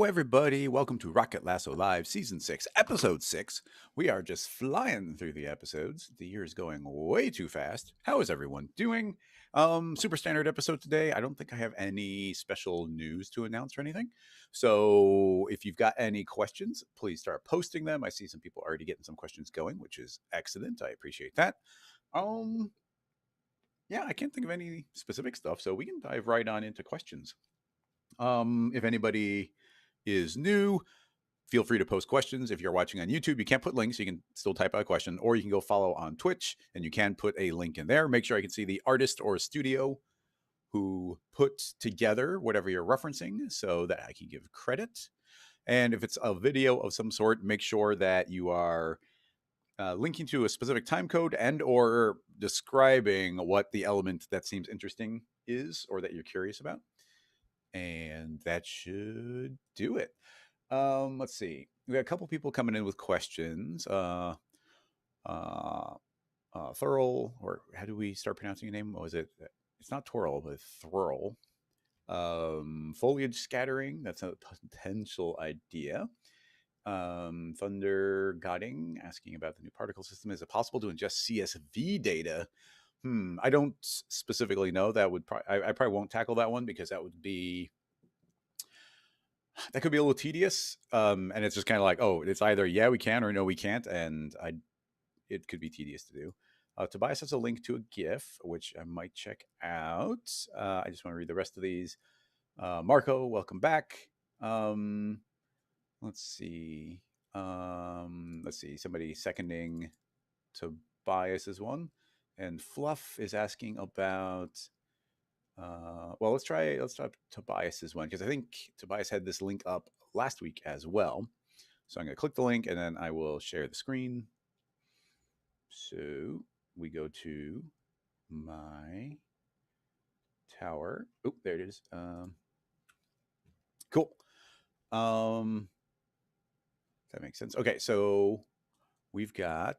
everybody. Welcome to Rocket Lasso Live Season 6, Episode 6. We are just flying through the episodes. The year is going way too fast. How is everyone doing? Super standard episode today. I don't think I have any special news to announce or anything. So if you've got any questions, please start posting them. I see some people already getting some questions going, which is excellent. I appreciate that. Um, yeah, I can't think of any specific stuff, so we can dive right on into questions. If anybody is new, feel free to post questions. If you're watching on YouTube, you can't put links. You can still type out a question, or you can go follow on Twitch and you can put a link in there. Make sure I can see the artist or studio who put together whatever you're referencing so that I can give credit. And if it's a video of some sort, make sure that you are linking to a specific time code and or describing what the element that seems interesting is or that you're curious about. And that should do it. Let's see. We got a couple people coming in with questions. Thurl, or how do we start pronouncing your name? What was it? It's not Twirl, but Thrurl. Foliage scattering. That's a potential idea. Thunder Godding asking about the new particle system. Is it possible to ingest CSV data? I don't specifically know. That would I probably won't tackle that one because that could be a little tedious. And it's just kind of like, oh, it's either yeah we can or no we can't, and it could be tedious to do. Tobias has a link to a GIF which I might check out. I just want to read the rest of these. Marco, welcome back. Let's see. Somebody seconding Tobias's one. And Fluff is asking about. Well, let's try Tobias's one because I think Tobias had this link up last week as well. So I'm going to click the link and then I will share the screen. So we go to my tower. Oh, there it is. Cool. That makes sense. Okay, so we've got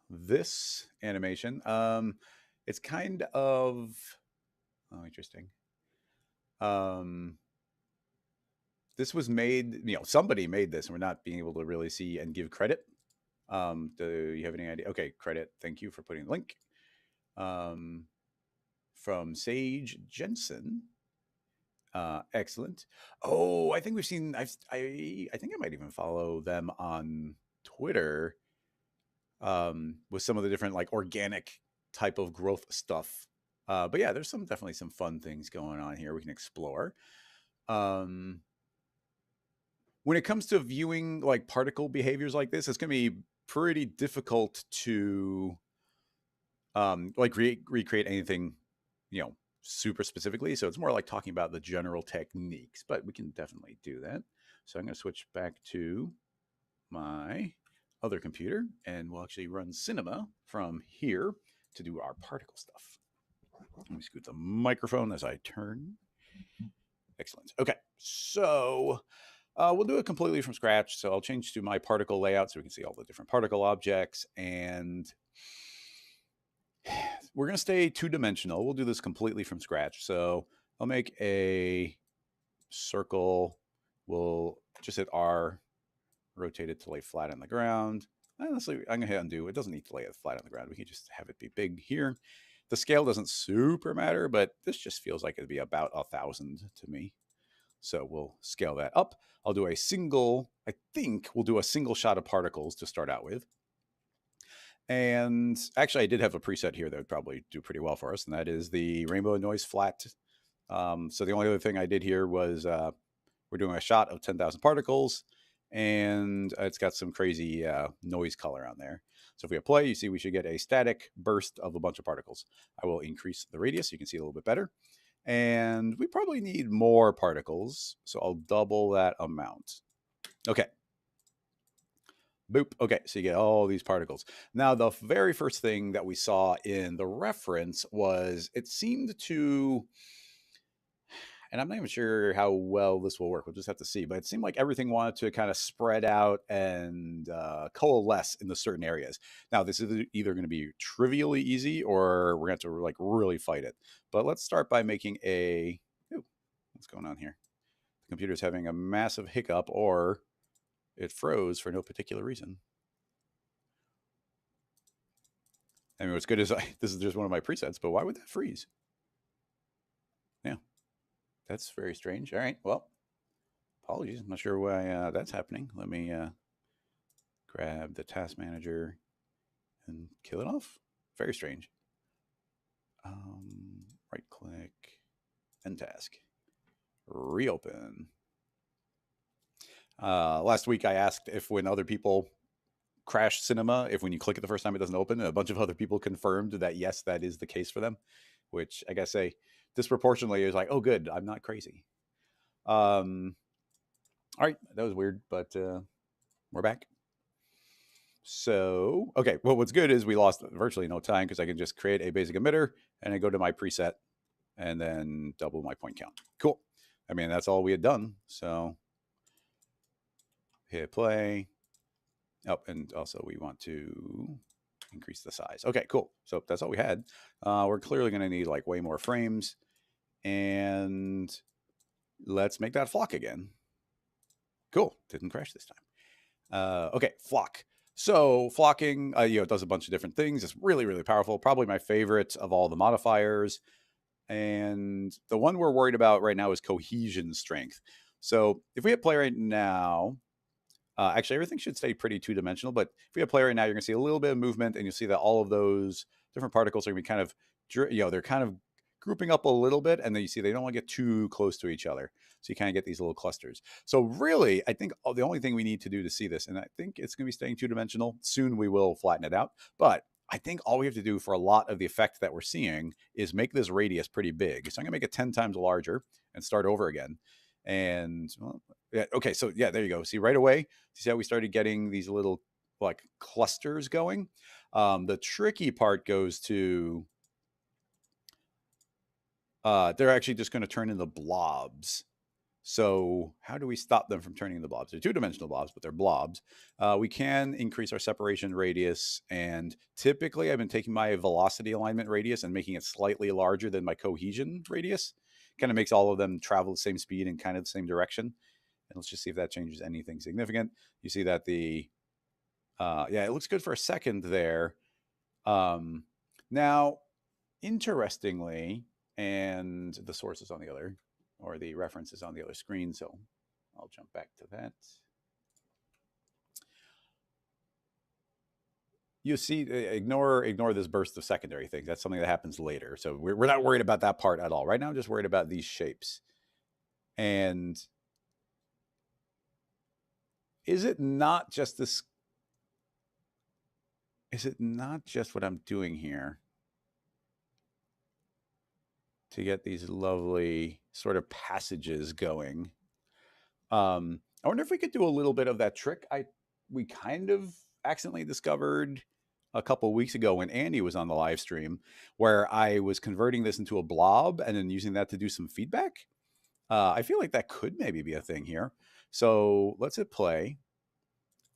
this animation. It's kind of interesting. This was made, somebody made this, and we're not being able to really see and give credit. Do you have any idea? Okay, credit. Thank you for putting the link. From Sage Jensen. Excellent. Oh, I think we've seen. I think I might even follow them on Twitter. With some of the different like organic type of growth stuff. But yeah, there's definitely some fun things going on here we can explore. When it comes to viewing like particle behaviors like this, it's going to be pretty difficult to recreate anything, super specifically. So it's more like talking about the general techniques, but we can definitely do that. So I'm going to switch back to my other computer and we'll actually run Cinema from here to do our particle stuff. Let me scoot the microphone as I turn. Excellent. Okay, so we'll do it completely from scratch. So I'll change to my particle layout so we can see all the different particle objects. And we're going to stay two-dimensional. We'll do this completely from scratch. So I'll make a circle. We'll just hit R, rotate it to lay flat on the ground. Honestly, I'm going to hit undo. It doesn't need to lay it flat on the ground. We can just have it be big here. The scale doesn't super matter, but this just feels like it'd be about 1,000 to me. So we'll scale that up. I'll do a single, I think we'll do a single shot of particles to start out with. And actually, I did have a preset here that would probably do pretty well for us, and that is the rainbow noise flat. So the only other thing I did here was we're doing a shot of 10,000 particles, and it's got some crazy noise color on there. So if we apply, you see we should get a static burst of a bunch of particles. I will increase the radius so you can see a little bit better. And we probably need more particles, so I'll double that amount. Okay. Boop. Okay, so you get all these particles. Now, the very first thing that we saw in the reference was it seemed to, and I'm not even sure how well this will work. We'll just have to see. But it seemed like everything wanted to kind of spread out and coalesce in the certain areas. Now, this is either going to be trivially easy or we're going to have to like really fight it. But let's start by making a, ooh, what's going on here? the computer's having a massive hiccup or it froze for no particular reason. I mean, what's good is this is just one of my presets, but why would that freeze? Yeah, that's very strange. All right, well, apologies. I'm not sure why that's happening. Let me grab the task manager and kill it off. Very strange. Right click, end task, reopen. Last week I asked if when other people crash cinema, if when you click it the first time it doesn't open, and a bunch of other people confirmed that yes, that is the case for them, which I guess say disproportionately is like, oh good, I'm not crazy. All right, that was weird, but we're back. So, okay, well, what's good is we lost virtually no time because I can just create a basic emitter and I go to my preset and then double my point count. Cool. I mean, that's all we had done. So hit play. Oh, and also we want to increase the size. Okay, cool. So that's all we had. We're clearly going to need like way more frames. And let's make that flock again. Cool. Didn't crash this time. Okay, flock. So flocking, it does a bunch of different things. It's really, really powerful. Probably my favorite of all the modifiers. And the one we're worried about right now is cohesion strength. So if we hit play right now, actually everything should stay pretty two-dimensional, but if we hit play right now, you're going to see a little bit of movement, and you'll see that all of those different particles are going to be kind of, they're kind of grouping up a little bit, and then you see they don't want to get too close to each other. So you kind of get these little clusters. So really, I think the only thing we need to do to see this, and I think it's going to be staying two-dimensional. Soon we will flatten it out. But I think all we have to do for a lot of the effect that we're seeing is make this radius pretty big. So I'm going to make it 10 times larger and start over again. And well, yeah, okay, so yeah, there you go. See right away, see how we started getting these little like clusters going. The tricky part goes to they're actually just going to turn into blobs. So how do we stop them from turning into blobs? They're two-dimensional blobs, but they're blobs. We can increase our separation radius. And typically I've been taking my velocity alignment radius and making it slightly larger than my cohesion radius. Kind of makes all of them travel the same speed and kind of the same direction. And let's just see if that changes anything significant. You see that yeah, it looks good for a second there. Now, interestingly, and the source is on the other, or the reference is on the other screen, so I'll jump back to that. You see, ignore this burst of secondary things. That's something that happens later. So we're not worried about that part at all. Right now, I'm just worried about these shapes. And is it not just this? Is it not just what I'm doing here to get these lovely sort of passages going? I wonder if we could do a little bit of that trick we kind of accidentally discovered a couple of weeks ago when Andy was on the live stream, where I was converting this into a blob and then using that to do some feedback. I feel like that could maybe be a thing here. So let's hit play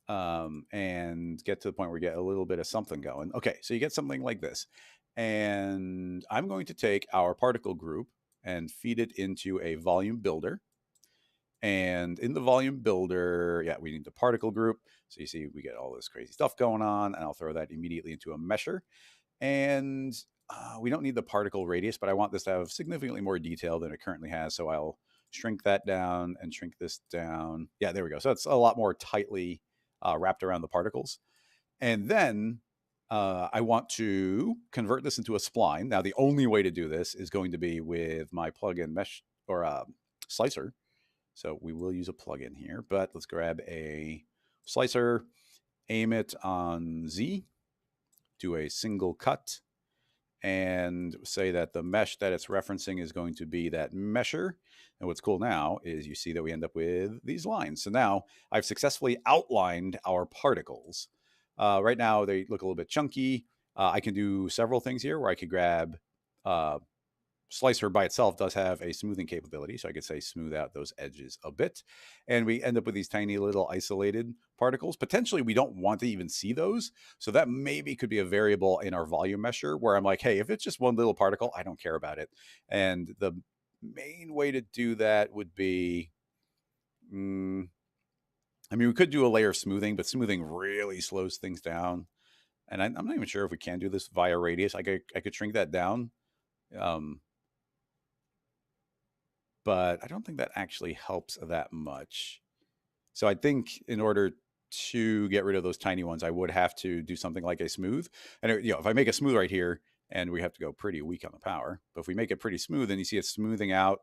and get to the point where we get a little bit of something going. Okay, so you get something like this. And I'm going to take our particle group and feed it into a volume builder. And in the volume builder, yeah, we need the particle group. So you see we get all this crazy stuff going on, and I'll throw that immediately into a mesher. And we don't need the particle radius, but I want this to have significantly more detail than it currently has. So I'll shrink that down and shrink this down. Yeah, there we go. So it's a lot more tightly wrapped around the particles. And then I want to convert this into a spline. Now, the only way to do this is going to be with my plugin mesh or slicer. So we will use a plugin here, but let's grab a slicer, aim it on Z, do a single cut, and say that the mesh that it's referencing is going to be that mesher. And what's cool now is you see that we end up with these lines. So now I've successfully outlined our particles. Right now they look a little bit chunky. I can do several things here where I could grab Slicer by itself does have a smoothing capability, so I could say smooth out those edges a bit. And we end up with these tiny little isolated particles. Potentially, we don't want to even see those. So that maybe could be a variable in our volume mesher where I'm like, hey, if it's just one little particle, I don't care about it. And the main way to do that would be I mean, we could do a layer of smoothing, but smoothing really slows things down. And I'm not even sure if we can do this via radius. I could shrink that down. Um, but I don't think that actually helps that much. So I think in order to get rid of those tiny ones, I would have to do something like a smooth. And if I make a smooth right here, and we have to go pretty weak on the power, but if we make it pretty smooth, then you see it smoothing out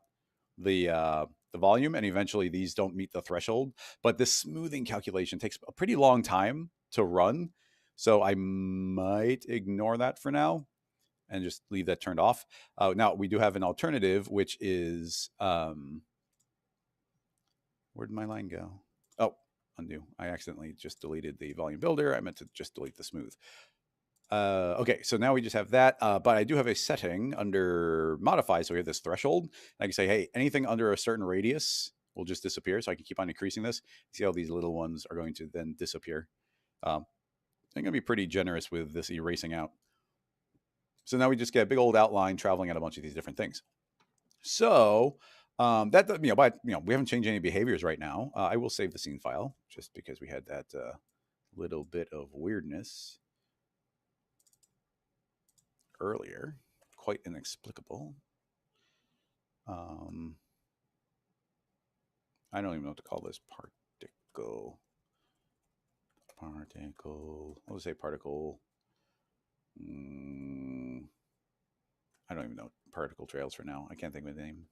the volume, and eventually these don't meet the threshold. But this smoothing calculation takes a pretty long time to run, so I might ignore that for now and just leave that turned off. Now we do have an alternative, which is where'd my line go? Oh, undo. I accidentally just deleted the volume builder. I meant to just delete the smooth. Okay, so now we just have that, but I do have a setting under modify. So we have this threshold. I can say, hey, anything under a certain radius will just disappear. So I can keep on increasing this. See how these little ones are going to then disappear. I'm going to be pretty generous with this erasing out. So now we just get a big old outline traveling at a bunch of these different things. So but we haven't changed any behaviors right now. I will save the scene file just because we had that little bit of weirdness earlier, quite inexplicable. I don't even know what to call this particle. Let's say particle. I don't even know particle trails for now. I can't think of a name.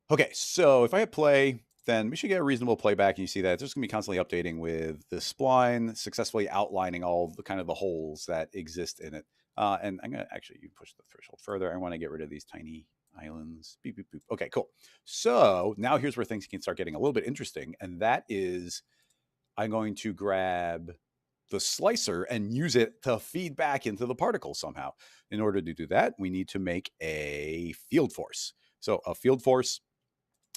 Okay, so if I hit play, then we should get a reasonable playback. And you see that it's just going to be constantly updating with the spline, successfully outlining all the kind of the holes that exist in it. And I'm going to actually push the threshold further. I want to get rid of these tiny islands. Beep, beep, beep. Okay, cool. So now here's where things can start getting a little bit interesting. And that is I'm going to grab the slicer and use it to feed back into the particle somehow. In order to do that, we need to make a field force. So a field force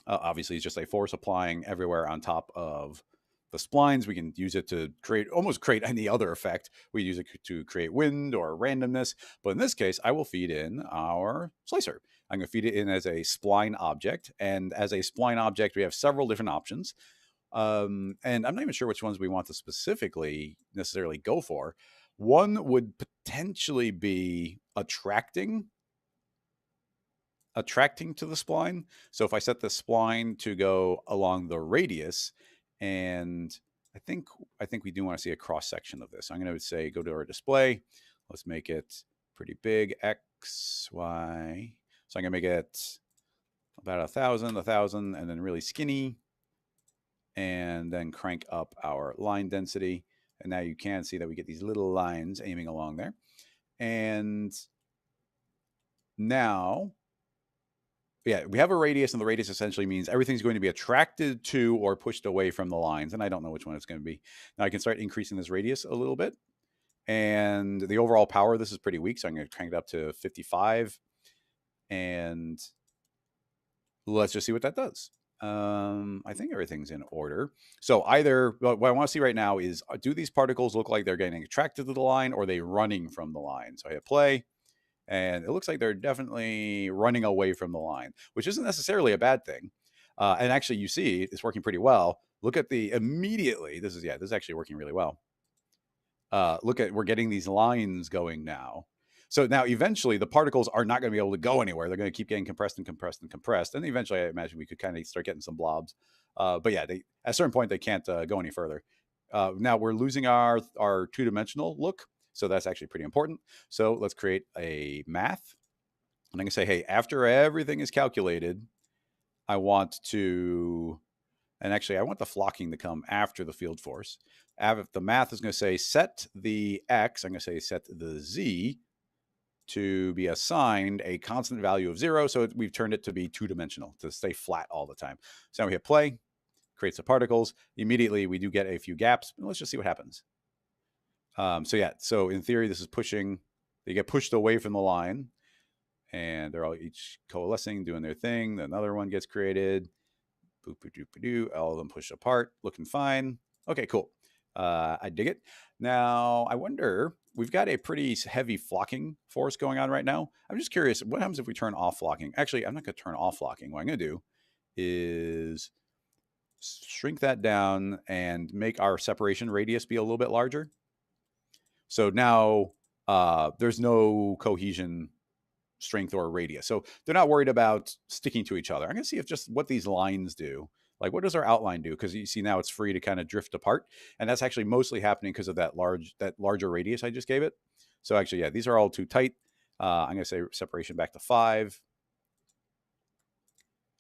obviously is just a force applying everywhere on top of the splines. We can use it to almost create any other effect. We use it to create wind or randomness. But in this case, I will feed in our slicer. I'm going to feed it in as a spline object. And as a spline object, we have several different options. And I'm not even sure which ones we want to specifically necessarily go for. One would potentially be attracting to the spline. So if I set the spline to go along the radius, and I think we do want to see a cross section of this. I'm going to say go to our display. Let's make it pretty big, X, Y. So I'm going to make it about 1,000, and then really skinny, and then crank up our line density. And now you can see that we get these little lines aiming along there. And now, yeah, we have a radius, and the radius essentially means everything's going to be attracted to or pushed away from the lines. And I don't know which one it's going to be. Now I can start increasing this radius a little bit. And the overall power, this is pretty weak. So I'm going to crank it up to 55. And let's just see what that does. I think everything's in order. So either what I want to see right now is, do these particles look like they're getting attracted to the line, or are they running from the line? So I hit play, and it looks like they're definitely running away from the line, which isn't necessarily a bad thing. And actually, you see it's working pretty well. Look at immediately. This is actually working really well. We're getting these lines going now. So now eventually the particles are not going to be able to go anywhere. They're going to keep getting compressed and compressed and compressed. And eventually I imagine we could kind of start getting some blobs. But yeah, at a certain point, they can't go any further. Now we're losing our two-dimensional look. So that's actually pretty important. So let's create a math. And I'm going to say, hey, after everything is calculated, I want to, and actually I want the flocking to come after the field force. The math is going to say set the X, I'm going to say set the Z to be assigned a constant value of 0. So we've turned it to be two-dimensional, to stay flat all the time. So now we hit play, creates the particles. Immediately we do get a few gaps. Let's just see what happens. So in theory, this is they get pushed away from the line, and they're all each coalescing, doing their thing. Then another one gets created. Boop-a-doop-a-doo. All of them push apart, looking fine. Okay, cool. I dig it. Now, I wonder, we've got a pretty heavy flocking force going on right now. I'm just curious, what happens if we turn off flocking? Actually, I'm not going to turn off flocking. What I'm going to do is shrink that down and make our separation radius be a little bit larger. So now there's no cohesion strength or radius. So they're not worried about sticking to each other. I'm going to see if just what these lines do. Like, what does our outline do? Because you see now it's free to kind of drift apart. And that's actually mostly happening because of that larger radius I just gave it. So actually, yeah, these are all too tight. I'm going to say separation back to 5.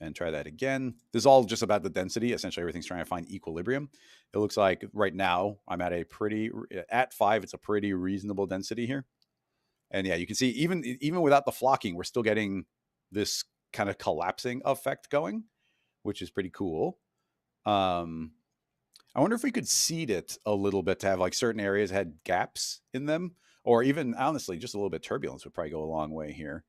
And try that again. This is all just about the density. Essentially, everything's trying to find equilibrium. It looks like right now I'm at at 5, it's a pretty reasonable density here. And yeah, you can see even without the flocking, we're still getting this kind of collapsing effect going, which is pretty cool. I wonder if we could seed it a little bit to have like certain areas had gaps in them, or even honestly, just a little bit of turbulence would probably go a long way here.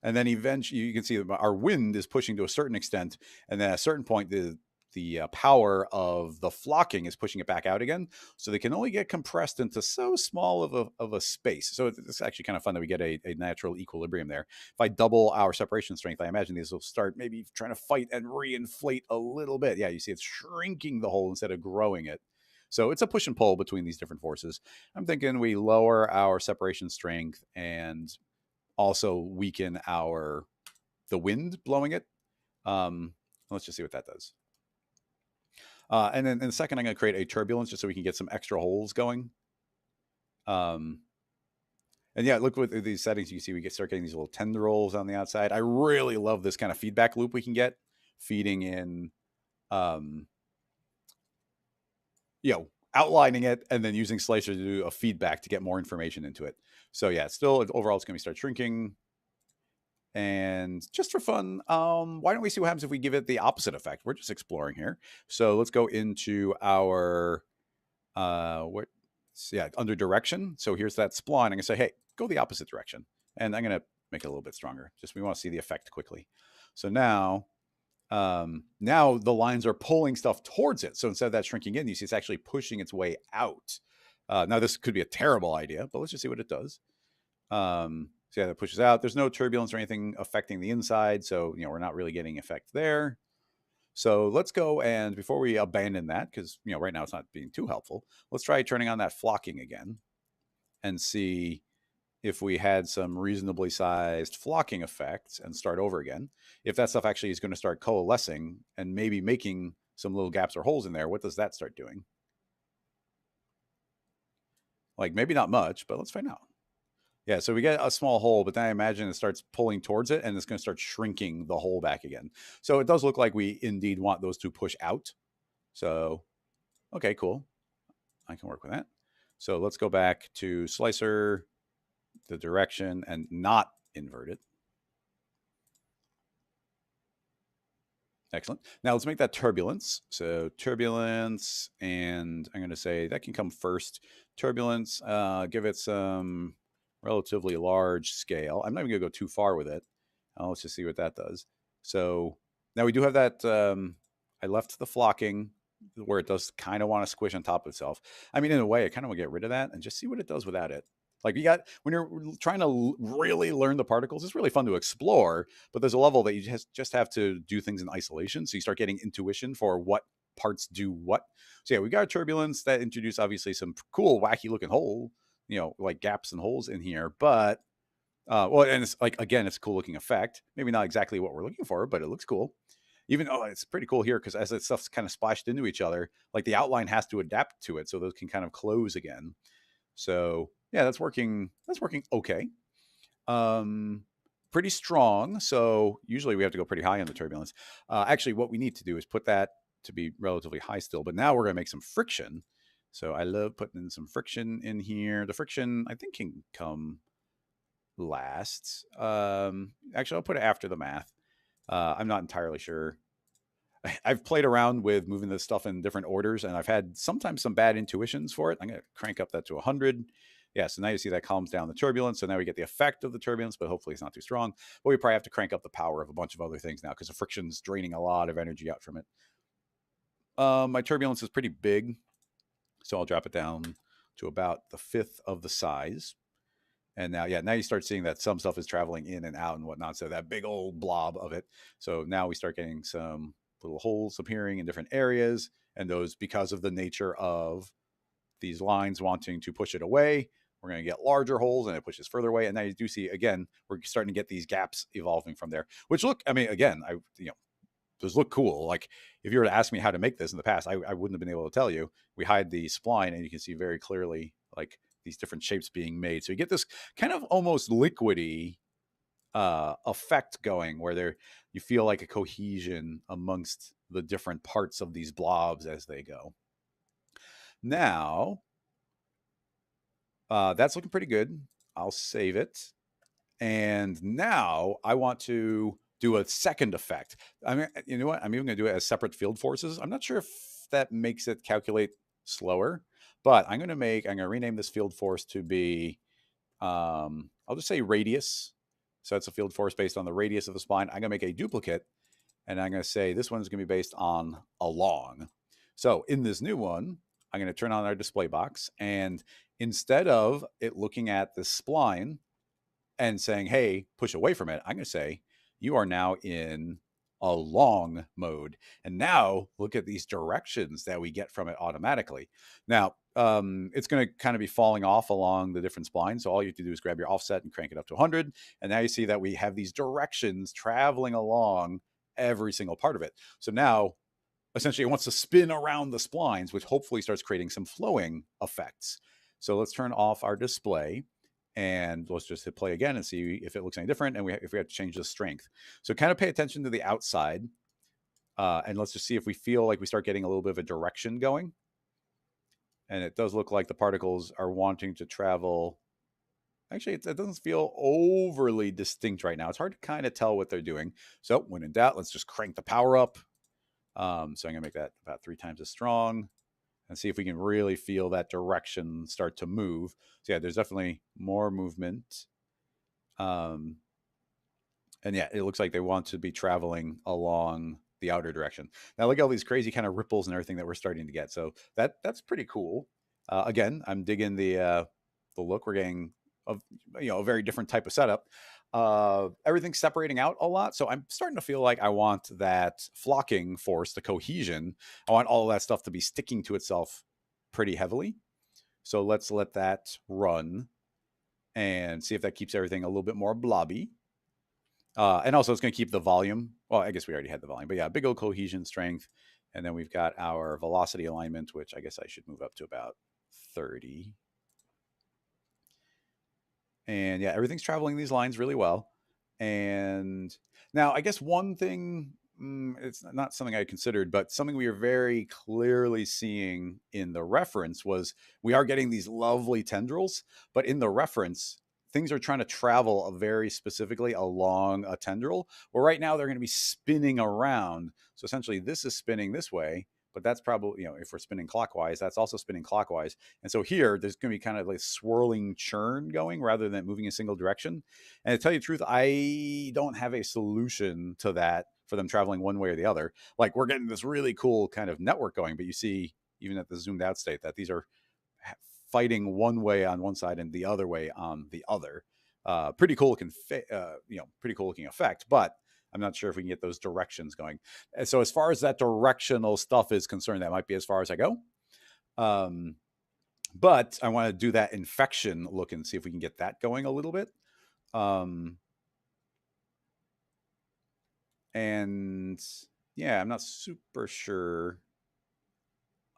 And then eventually you can see our wind is pushing to a certain extent. And then at a certain point, the power of the flocking is pushing it back out again. So they can only get compressed into so small of a space. So it's actually kind of fun that we get a natural equilibrium there. If I double our separation strength, I imagine these will start maybe trying to fight and reinflate a little bit. Yeah, you see it's shrinking the hole instead of growing it. So it's a push and pull between these different forces. I'm thinking we lower our separation strength and also weaken the wind blowing it. Let's just see what that does. And then in a second, I'm going to create a turbulence just so we can get some extra holes going. And yeah, look with these settings, you can see we start getting these little tendrils on the outside. I really love this kind of feedback loop we can get, feeding in, outlining it and then using Slicer to do a feedback to get more information into it. So yeah, still overall it's going to start shrinking. And just for fun, why don't we see what happens if we give it the opposite effect? We're just exploring here. So let's go into our, under direction. So here's that spline. I'm going to say, hey, go the opposite direction. And I'm going to make it a little bit stronger. Just we want to see the effect quickly. So now the lines are pulling stuff towards it. So instead of that shrinking in, you see it's actually pushing its way out. Now this could be a terrible idea, but let's just see what it does. So yeah, that pushes out. There's no turbulence or anything affecting the inside. So, we're not really getting effect there. So let's go, and before we abandon that, because, right now it's not being too helpful, let's try turning on that flocking again and see if we had some reasonably sized flocking effects and start over again. If that stuff actually is going to start coalescing and maybe making some little gaps or holes in there, what does that start doing? Like maybe not much, but let's find out. Yeah, so we get a small hole, but then I imagine it starts pulling towards it and it's going to start shrinking the hole back again. So it does look like we indeed want those to push out. So, okay, cool. I can work with that. So let's go back to Slicer, the direction, and not invert it. Excellent. Now let's make that turbulence. So turbulence, and I'm going to say that can come first. Turbulence, give it some relatively large scale. I'm not even going to go too far with it. Let's just see what that does. So now we do have that. I left the flocking where it does kind of want to squish on top of itself. I mean, in a way, I kind of want to get rid of that and just see what it does without it. Like when you're trying to really learn the particles, it's really fun to explore, but there's a level that you just have to do things in isolation. So you start getting intuition for what parts do what. So yeah, we got turbulence that introduced obviously some cool, wacky looking hole, like gaps and holes in here. But and it's like, again, it's a cool looking effect. Maybe not exactly what we're looking for, but it looks cool. Even it's pretty cool here because as that stuff's kind of splashed into each other, like the outline has to adapt to it, so those can kind of close again. So yeah, that's working okay. Pretty strong. So usually we have to go pretty high on the turbulence. Actually, what we need to do is put that to be relatively high still, but now we're going to make some friction. So I love putting in some friction in here. The friction, I think, can come last. Actually, I'll put it after the math. I'm not entirely sure. I've played around with moving this stuff in different orders, and I've had sometimes some bad intuitions for it. I'm going to crank up that to 100. Yeah, so now you see that calms down the turbulence. So now we get the effect of the turbulence, but hopefully it's not too strong. But we probably have to crank up the power of a bunch of other things now because the friction's draining a lot of energy out from it. My turbulence is pretty big, so I'll drop it down to about the fifth of the size. And now, yeah, now you start seeing that some stuff is traveling in and out and whatnot. So that big old blob of it. So now we start getting some little holes appearing in different areas. And those, because of the nature of these lines wanting to push it away, we're going to get larger holes and it pushes further away. And now you do see, again, we're starting to get these gaps evolving from there, which look, I mean, again, those look cool. Like if you were to ask me how to make this in the past, I wouldn't have been able to tell you. We hide the spline and you can see very clearly like these different shapes being made. So you get this kind of almost liquidy effect going where there you feel like a cohesion amongst the different parts of these blobs as they go. Now, that's looking pretty good. I'll save it. And now I want to do a second effect. I mean, you know what? I'm even going to do it as separate field forces. I'm not sure if that makes it calculate slower, but I'm going to rename this field force to be, I'll just say radius. So it's a field force based on the radius of the spline. I'm going to make a duplicate and I'm going to say this one's going to be based on along. So in this new one, I'm going to turn on our display box. And instead of it looking at the spline and saying, hey, push away from it, I'm going to say, you are now in a long mode. And now look at these directions that we get from it automatically. Now, it's going to kind of be falling off along the different splines. So all you have to do is grab your offset and crank it up to 100. And now you see that we have these directions traveling along every single part of it. So now, essentially, it wants to spin around the splines, which hopefully starts creating some flowing effects. So let's turn off our display and let's just hit play again and see if it looks any different and if we have to change the strength. So kind of pay attention to the outside and let's just see if we feel like we start getting a little bit of a direction going. And it does look like the particles are wanting to travel. Actually, it doesn't feel overly distinct right now. It's hard to kind of tell what they're doing. So when in doubt, let's just crank the power up. So I'm going to make that about 3 times as strong and see if we can really feel that direction start to move. So yeah, there's definitely more movement. And yeah, it looks like they want to be traveling along the outer direction. Now look at all these crazy kind of ripples and everything that we're starting to get. So that's pretty cool. Again, I'm digging the look. We're getting a very different type of setup. Everything's separating out a lot. So I'm starting to feel like I want that flocking force, the cohesion. I want all of that stuff to be sticking to itself pretty heavily. So let's let that run and see if that keeps everything a little bit more blobby. And also it's going to keep the volume. Well, I guess we already had the volume, but yeah, big old cohesion strength. And then we've got our velocity alignment, which I guess I should move up to about 30. And yeah, everything's traveling these lines really well. And now I guess one thing, it's not something I considered, but something we are very clearly seeing in the reference was we are getting these lovely tendrils, but in the reference, things are trying to travel very specifically along a tendril, where right now they're going to be spinning around. So essentially this is spinning this way, but that's probably, if we're spinning clockwise, that's also spinning clockwise. And so here, there's going to be kind of like swirling churn going rather than moving in a single direction. And to tell you the truth, I don't have a solution to that for them traveling one way or the other. Like we're getting this really cool kind of network going, but you see, even at the zoomed out state, that these are fighting one way on one side and the other way on the other. Pretty cool pretty cool looking effect, but I'm not sure if we can get those directions going. And so as far as that directional stuff is concerned, that might be as far as I go. But I want to do that infection look and see if we can get that going a little bit. And yeah, I'm not super sure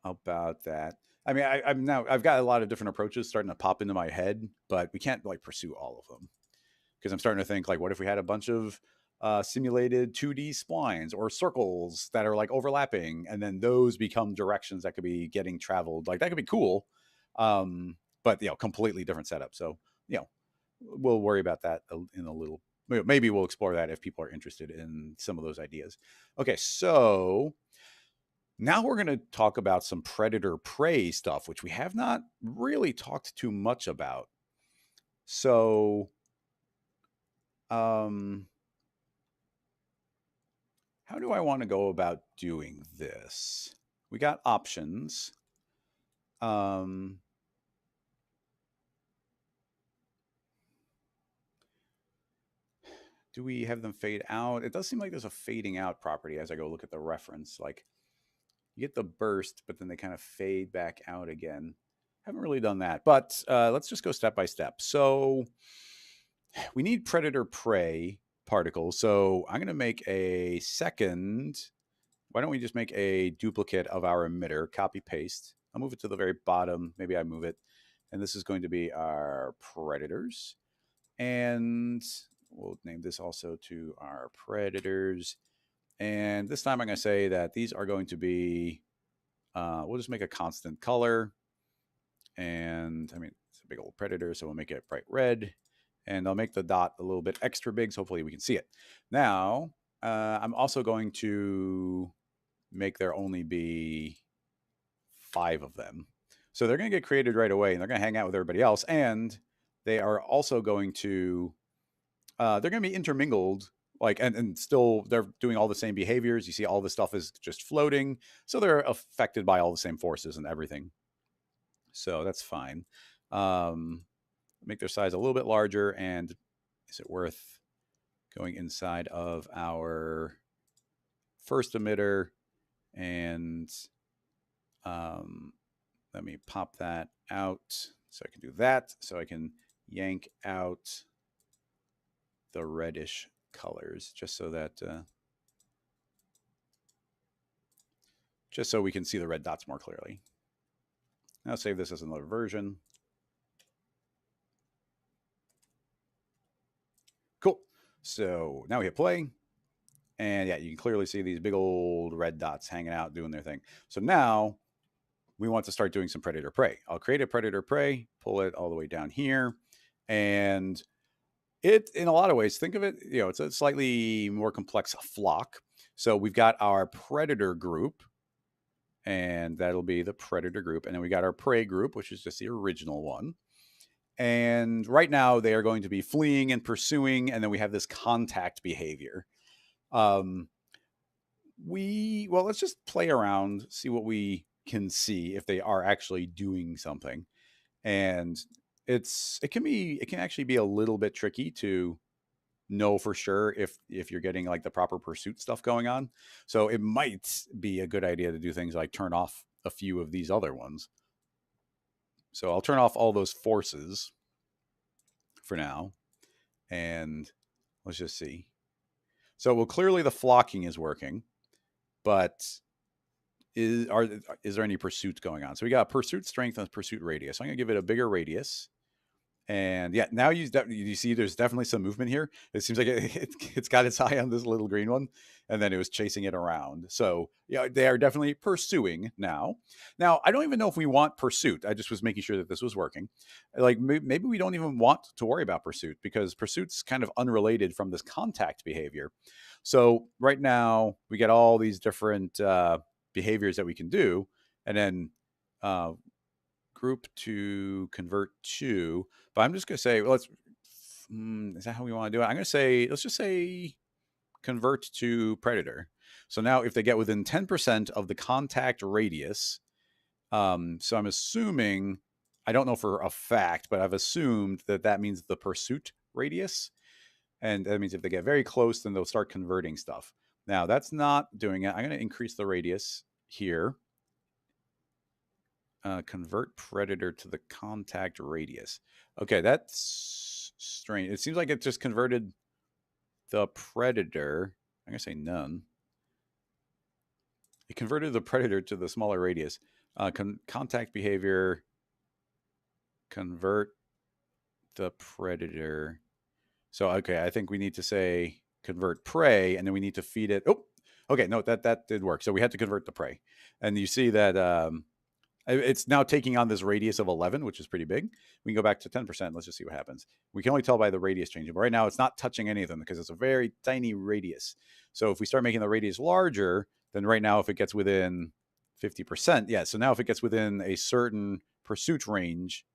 about that. I mean, I've got a lot of different approaches starting to pop into my head, but we can't like pursue all of them because I'm starting to think like, what if we had a bunch of simulated 2D splines or circles that are like overlapping, and then those become directions that could be getting traveled. Like that could be cool, but completely different setup. So we'll worry about that in a little. Maybe we'll explore that if people are interested in some of those ideas. Okay, so now we're going to talk about some predator prey stuff, which we have not really talked too much about. So, how do I want to go about doing this? We got options. do we have them fade out? It does seem like there's a fading out property as I go look at the reference. Like you get the burst, but then they kind of fade back out again. Haven't really done that, but let's just go step by step. So we need predator prey particles. So I'm going to make a second. Why don't we just make a duplicate of our emitter, copy paste. I'll move it to the very bottom. Maybe I move it. And this is going to be our predators. And we'll name this also to our predators. And this time I'm going to say that these are going to be, we'll just make a constant color. And I mean, it's a big old predator, so we'll make it bright red. And I'll make the dot a little bit extra big, so hopefully we can see it. Now, I'm also going to make there only be 5 of them. So they're going to get created right away, and they're going to hang out with everybody else. And they are also going to, they're going to be intermingled, like, and still they're doing all the same behaviors. You see all this stuff is just floating. So they're affected by all the same forces and everything. So that's fine. Make their size a little bit larger. And is it worth going inside of our first emitter? And let me pop that out so I can do that. So I can yank out the reddish colors just so that, just so we can see the red dots more clearly. I'll save this as another version. Cool. So now we hit play. And yeah, you can clearly see these big old red dots hanging out doing their thing. So now we want to start doing some predator prey. I'll create a predator prey, pull it all the way down here. And it, in a lot of ways, think of it, you know, it's a slightly more complex flock. So we've got our predator group, and that'll be the predator group. And then we got our prey group, which is just the original one. And right now they are going to be fleeing and pursuing. And then we have this contact behavior. Well, let's just play around, see what we can see if they are actually doing something. And it can actually be a little bit tricky to know for sure if you're getting like the proper pursuit stuff going on. So it might be a good idea to do things like turn off a few of these other ones. So I'll turn off all those forces for now. And let's just see. So, well, clearly the flocking is working, but is there any pursuit going on? So we got pursuit strength and pursuit radius. So I'm going to give it a bigger radius. And yeah, now you see there's definitely some movement here. It seems like it's got its eye on this little green one, and then it was chasing it around. So yeah, they are definitely pursuing now. Now, I don't even know if we want pursuit. I just was making sure that this was working. Like maybe we don't even want to worry about pursuit because pursuit's kind of unrelated from this contact behavior. So right now we get all these different behaviors that we can do, and then group to convert to, but I'm just going to say, well, is that how we want to do it? I'm going to say, let's just say convert to predator. So now if they get within 10% of the contact radius, so I'm assuming, I don't know for a fact, but I've assumed that that means the pursuit radius. And that means if they get very close, then they'll start converting stuff. Now that's not doing it. I'm going to increase the radius here. Convert predator to the contact radius. Okay, that's strange. It seems like it just converted the predator. I'm going to say none. It converted the predator to the smaller radius. Contact behavior. Convert the predator. So, okay, I think we need to say convert prey, and then we need to feed it. Oh, okay, no, that did work. So we had to convert the prey. And you see that it's now taking on this radius of 11, which is pretty big. We can go back to 10%. Let's just see what happens. We can only tell by the radius changing. But right now, it's not touching any of them because it's a very tiny radius. So if we start making the radius larger, then right now, if it gets within 50%, yeah. So now if it gets within a certain pursuit range,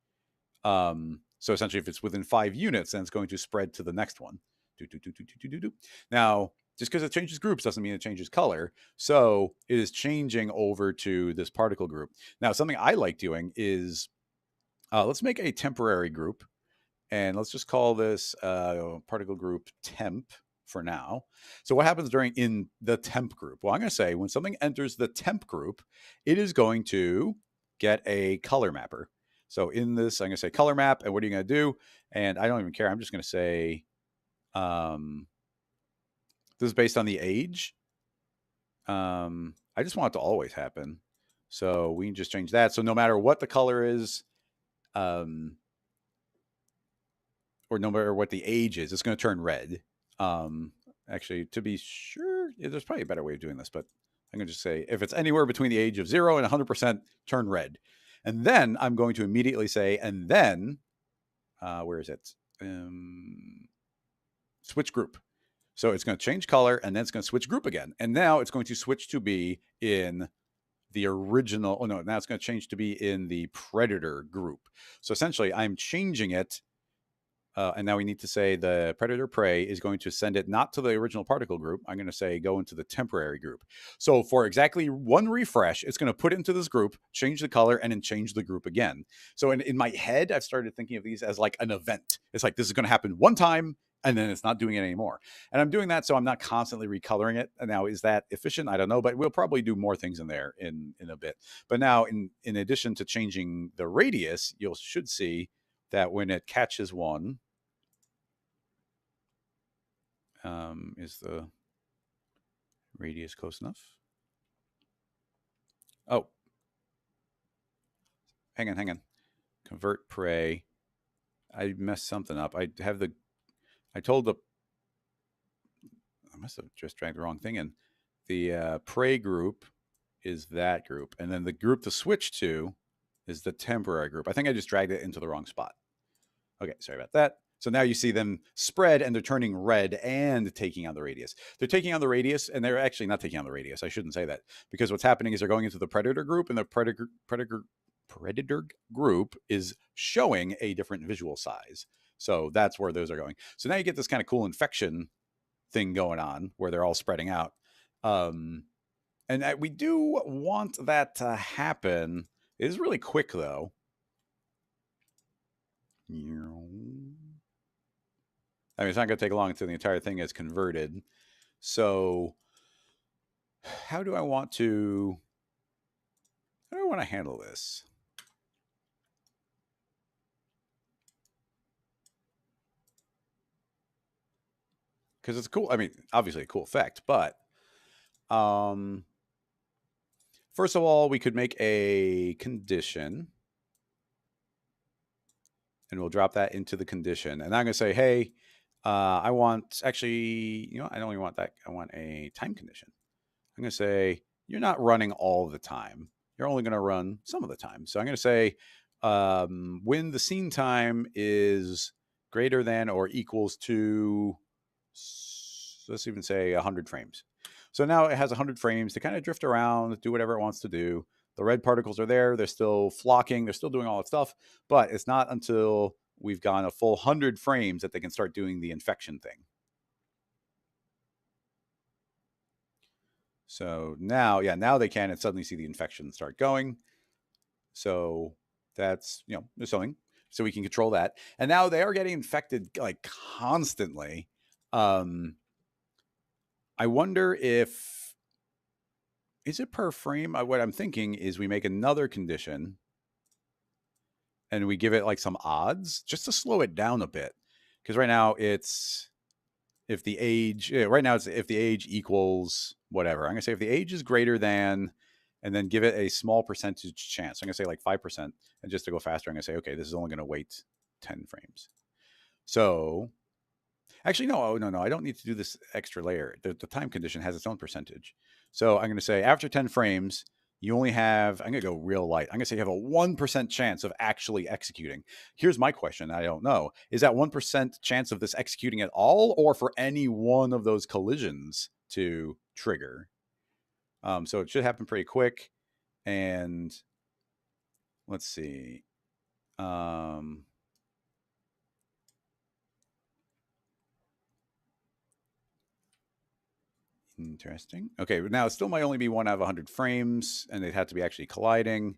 so essentially if it's within 5 units, then it's going to spread to the next one. Now, just because it changes groups doesn't mean it changes color. So it is changing over to this particle group. Now, something I like doing is let's make a temporary group. And let's just call this particle group temp. for now. So what happens in the temp group? Well, I'm going to say when something enters the temp group, it is going to get a color mapper. So in this, I'm going to say color map, and what are you going to do? And I don't even care. I'm just going to say this is based on the age. I just want it to always happen. So we can just change that. So no matter what the color is, or no matter what the age is, it's going to turn red. Actually, to be sure, there's probably a better way of doing this, but I'm going to just say if it's anywhere between the age of 0 and 100%, turn red. And then I'm going to immediately say, and then, where is it? Switch group. So it's going to change color, and then it's going to switch group again. And now it's going to switch to be in the original. Oh, no, now it's going to change to be in the predator group. So essentially, I'm changing it. And now we need to say the predator prey is going to send it not to the original particle group. I'm going to say go into the temporary group. So for exactly one refresh, it's going to put it into this group, change the color, and then change the group again. So in my head, I've started thinking of these as like an event. It's like this is going to happen one time, and then it's not doing it anymore. And I'm doing that so I'm not constantly recoloring it. And now, is that efficient? I don't know, but we'll probably do more things in there in a bit. But now, in addition to changing the radius, you should see that when it catches one, is the radius close enough? Oh, hang on. Convert prey. I messed something up. I must have just dragged the wrong thing in. The prey group is that group. And then the group to switch to is the temporary group. I think I just dragged it into the wrong spot. Okay, sorry about that. So now you see them spread, and they're turning red and taking on the radius. They're taking on the radius, and they're actually not taking on the radius. I shouldn't say that, because what's happening is they're going into the predator group, and the predator group is showing a different visual size. So that's where those are going. So now you get this kind of cool infection thing going on where they're all spreading out. And we do want that to happen. It is really quick, though. I mean, it's not going to take long until the entire thing is converted. So how do I want to handle this? Because it's cool. I mean, obviously a cool effect, but first of all, we could make a condition, and we'll drop that into the condition. And I'm going to say, hey, I want, actually, I don't even want that. I want a time condition. I'm going to say, you're not running all the time. You're only going to run some of the time. So I'm going to say, when the scene time is greater than or equals to, let's even say 100 frames. So now it has 100 frames to kind of drift around, do whatever it wants to do. The red particles are there. They're still flocking. They're still doing all that stuff. But it's not until we've gone a full 100 frames that they can start doing the infection thing. So now, now they can, and suddenly see the infection start going. So that's, there's something. So we can control that. And now they are getting infected like constantly. I wonder if, is it per frame? What I'm thinking is we make another condition and we give it like some odds just to slow it down a bit. Because right now it's, if the age, if the age equals whatever. I'm going to say if the age is greater than, and then give it a small percentage chance. I'm going to say like 5%. And just to go faster, I'm going to say, okay, this is only going to wait 10 frames. So actually, no, I don't need to do this extra layer. The time condition has its own percentage. So I'm going to say after 10 frames, you only have, I'm going to go real light. I'm going to say you have a 1% chance of actually executing. Here's my question. I don't know. Is that 1% chance of this executing at all, or for any one of those collisions to trigger? So it should happen pretty quick. And let's see. Interesting. Okay, now it still might only be 1 out of 100 frames, and they'd have to be actually colliding.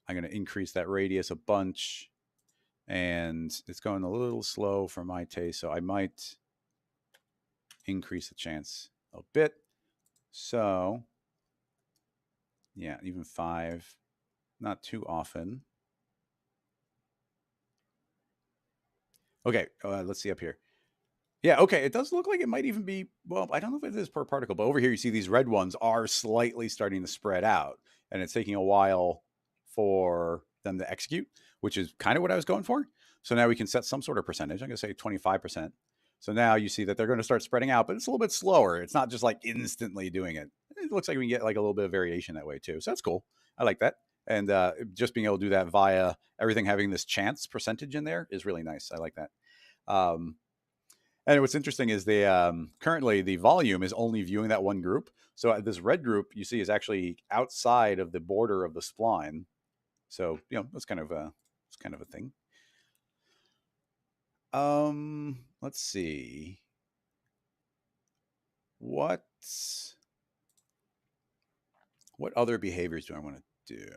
I'm going to increase that radius a bunch, and it's going a little slow for my taste, so I might increase the chance a bit. So, yeah, even 5, not too often. Okay, let's see up here. Yeah, okay, it does look like it might even be, well, I don't know if it is per particle, but over here you see these red ones are slightly starting to spread out, and it's taking a while for them to execute, which is kind of what I was going for. So now we can set some sort of percentage. I'm going to say 25%. So now you see that they're going to start spreading out, but it's a little bit slower. It's not just like instantly doing it. It looks like we can get like a little bit of variation that way too. So that's cool. I like that. And just being able to do that via everything having this chance percentage in there is really nice. I like that. Um, and what's interesting is they currently the volume is only viewing that one group. So this red group you see is actually outside of the border of the spline. So that's kind of a thing. Let's see what other behaviors do I want to do?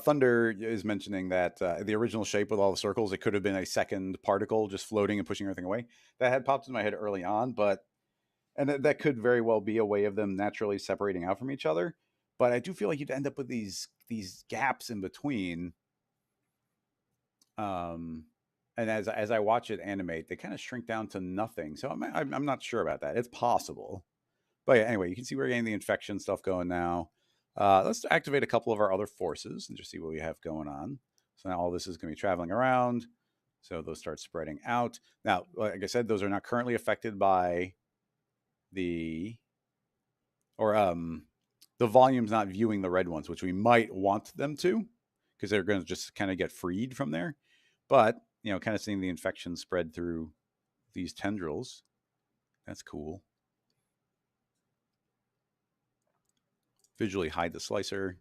Thunder is mentioning that the original shape with all the circles, it could have been a second particle just floating and pushing everything away. That had popped in my head early on, but that could very well be a way of them naturally separating out from each other. But I do feel like you'd end up with these gaps in between. And as I watch it animate, they kind of shrink down to nothing. So I'm not sure about that. It's possible. But yeah, anyway, you can see we're getting the infection stuff going now. Let's activate a couple of our other forces and just see what we have going on. So now all this is going to be traveling around. So those start spreading out. Now, like I said, those are not currently affected by the volume's not viewing the red ones, which we might want them to, because they're going to just kind of get freed from there. But kind of seeing the infection spread through these tendrils, that's cool. Visually hide the slicer.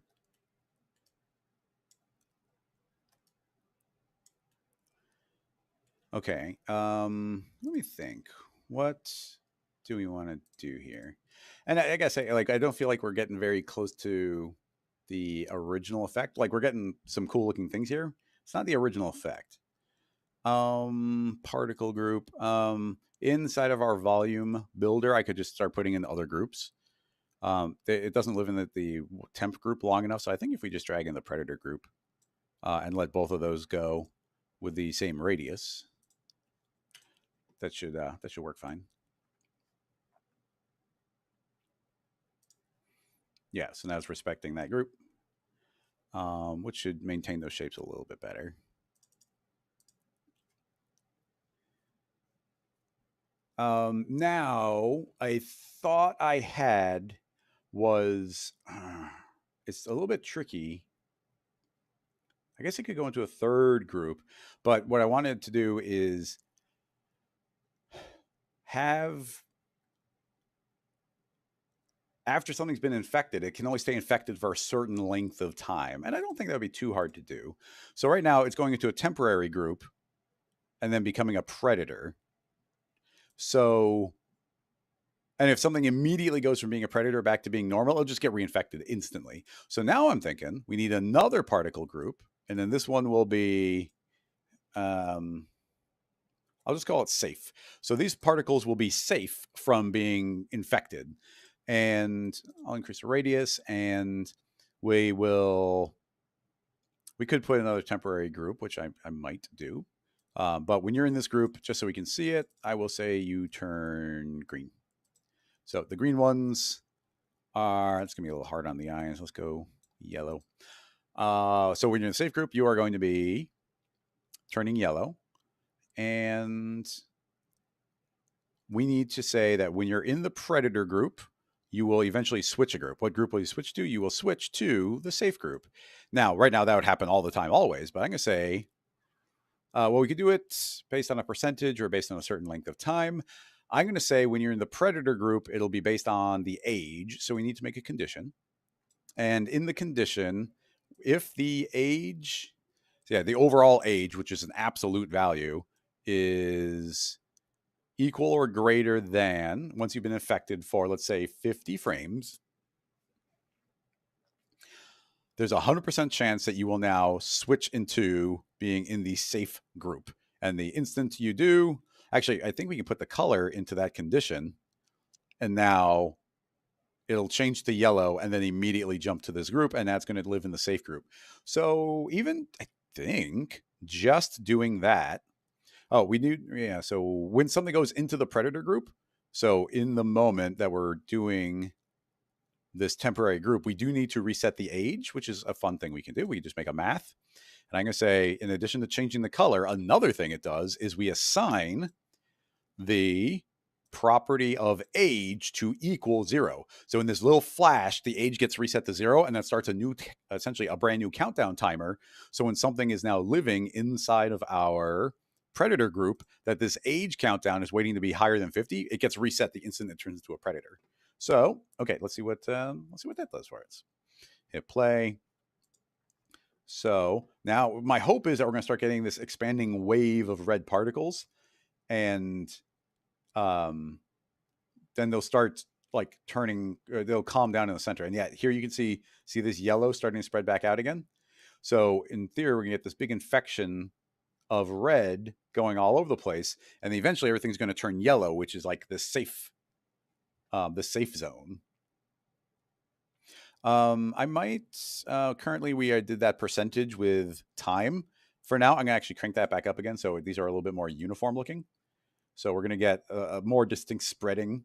Okay. Let me think. What do we want to do here? And I guess I don't feel like we're getting very close to the original effect. Like we're getting some cool looking things here. It's not the original effect. Particle group. Inside of our volume builder, I could just start putting in other groups. It doesn't live in the temp group long enough. So I think if we just drag in the predator group and let both of those go with the same radius, that should work fine. Yeah, so now it's respecting that group, which should maintain those shapes a little bit better. Now I thought I had was it's a little bit tricky. I guess it could go into a third group, but what I wanted to do is have, after something's been infected, it can only stay infected for a certain length of time. And I don't think that would be too hard to do. So right now it's going into a temporary group and then becoming a predator. So, and if something immediately goes from being a predator back to being normal, it'll just get reinfected instantly. So now I'm thinking we need another particle group. And then this one will be, I'll just call it safe. So these particles will be safe from being infected. And I'll increase the radius, and we could put another temporary group, which I might do. But when you're in this group, just so we can see it, I will say you turn green. So the green ones are, it's going to be a little hard on the eyes. Let's go yellow. So when you're in the safe group, you are going to be turning yellow. And we need to say that when you're in the predator group, you will eventually switch a group. What group will you switch to? You will switch to the safe group. Now, right now, that would happen all the time, always. But I'm going to say, well, we could do it based on a percentage or based on a certain length of time. I'm going to say when you're in the predator group, it'll be based on the age. So we need to make a condition. And in the condition, if the age, the overall age, which is an absolute value, is equal or greater than, once you've been infected for, let's say, 50 frames, there's 100% chance that you will now switch into being in the safe group. And the instant you do, actually, I think we can put the color into that condition. And now it'll change to yellow and then immediately jump to this group. And that's going to live in the safe group. So even, I think, just doing that. Oh, we do. Yeah. So when something goes into the predator group, so in the moment that we're doing this temporary group, we do need to reset the age, which is a fun thing we can do. We can just make a math. And I'm going to say, in addition to changing the color, another thing it does is we assign the property of age to equal 0. So in this little flash, the age gets reset to 0, and that starts a new, essentially a brand new countdown timer. So when something is now living inside of our predator group, that this age countdown is waiting to be higher than 50, it gets reset the instant it turns into a predator. So, okay, let's see what that does for us. Hit play. So now my hope is that we're going to start getting this expanding wave of red particles, and then they'll start like turning, they'll calm down in the center. And yeah, here you can see this yellow starting to spread back out again. So in theory, we're gonna get this big infection of red going all over the place, and eventually everything's going to turn yellow, which is like the safe zone. I might currently we did that percentage with time. For now, I'm gonna actually crank that back up again, so these are a little bit more uniform looking. So we're gonna get a more distinct spreading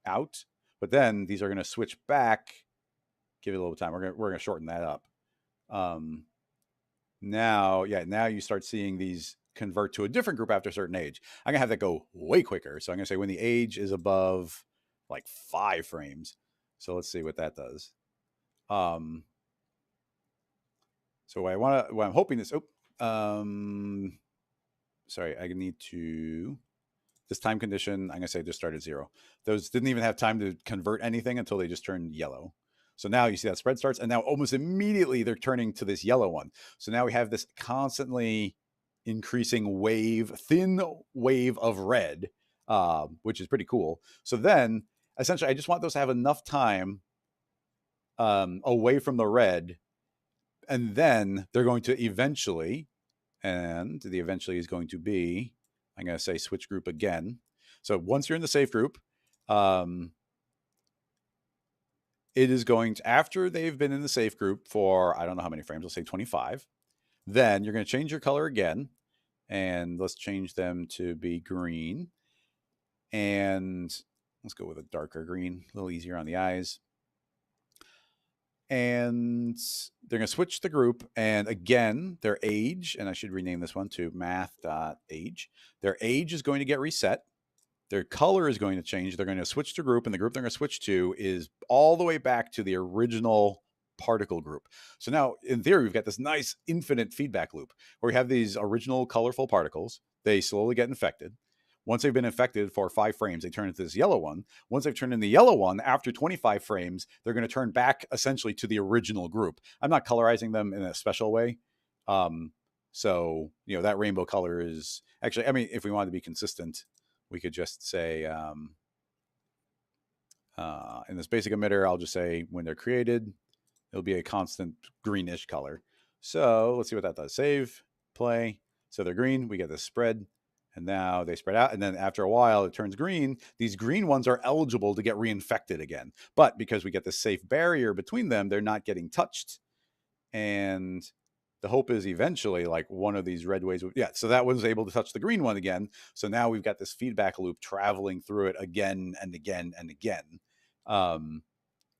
out, but then these are gonna switch back. Give it a little time. We're gonna shorten that up. Now you start seeing these convert to a different group after a certain age. I'm gonna have that go way quicker. So I'm gonna say when the age is above like 5 frames. So let's see what that does. So what I'm hoping is, sorry, I need to, this time condition, I'm gonna say just start at 0. Those didn't even have time to convert anything until they just turned yellow. So now you see that spread starts, and now almost immediately they're turning to this yellow one. So now we have this constantly increasing thin wave of red, which is pretty cool. So then essentially I just want those to have enough time away from the red, and then they're going to eventually, and the eventually is going to be, I'm going to say switch group again. So once you're in the safe group, it is going to, after they've been in the safe group for, I don't know how many frames, let's say 25, then you're going to change your color again, and let's change them to be green, and let's go with a darker green, a little easier on the eyes. And they're going to switch the group, and again, their age, and I should rename this one to math.age. Their age is going to get reset. Their color is going to change. They're going to switch to group, and the group they're going to switch to is all the way back to the original particle group. So now, in theory, we've got this nice infinite feedback loop where we have these original colorful particles. They slowly get infected. Once they've been infected for 5 frames, they turn into this yellow one. Once they've turned in the yellow one, after 25 frames, they're going to turn back essentially to the original group. I'm not colorizing them in a special way. So, that rainbow color is actually, I mean, if we wanted to be consistent, we could just say, in this basic emitter, I'll just say when they're created, it'll be a constant greenish color. So let's see what that does. Save, play. So they're green. We get this spread. And now they spread out. And then after a while, it turns green. These green ones are eligible to get reinfected again. But because we get this safe barrier between them, they're not getting touched. And the hope is eventually like one of these red waves. Yeah, so that one's able to touch the green one again. So now we've got this feedback loop traveling through it again and again and again,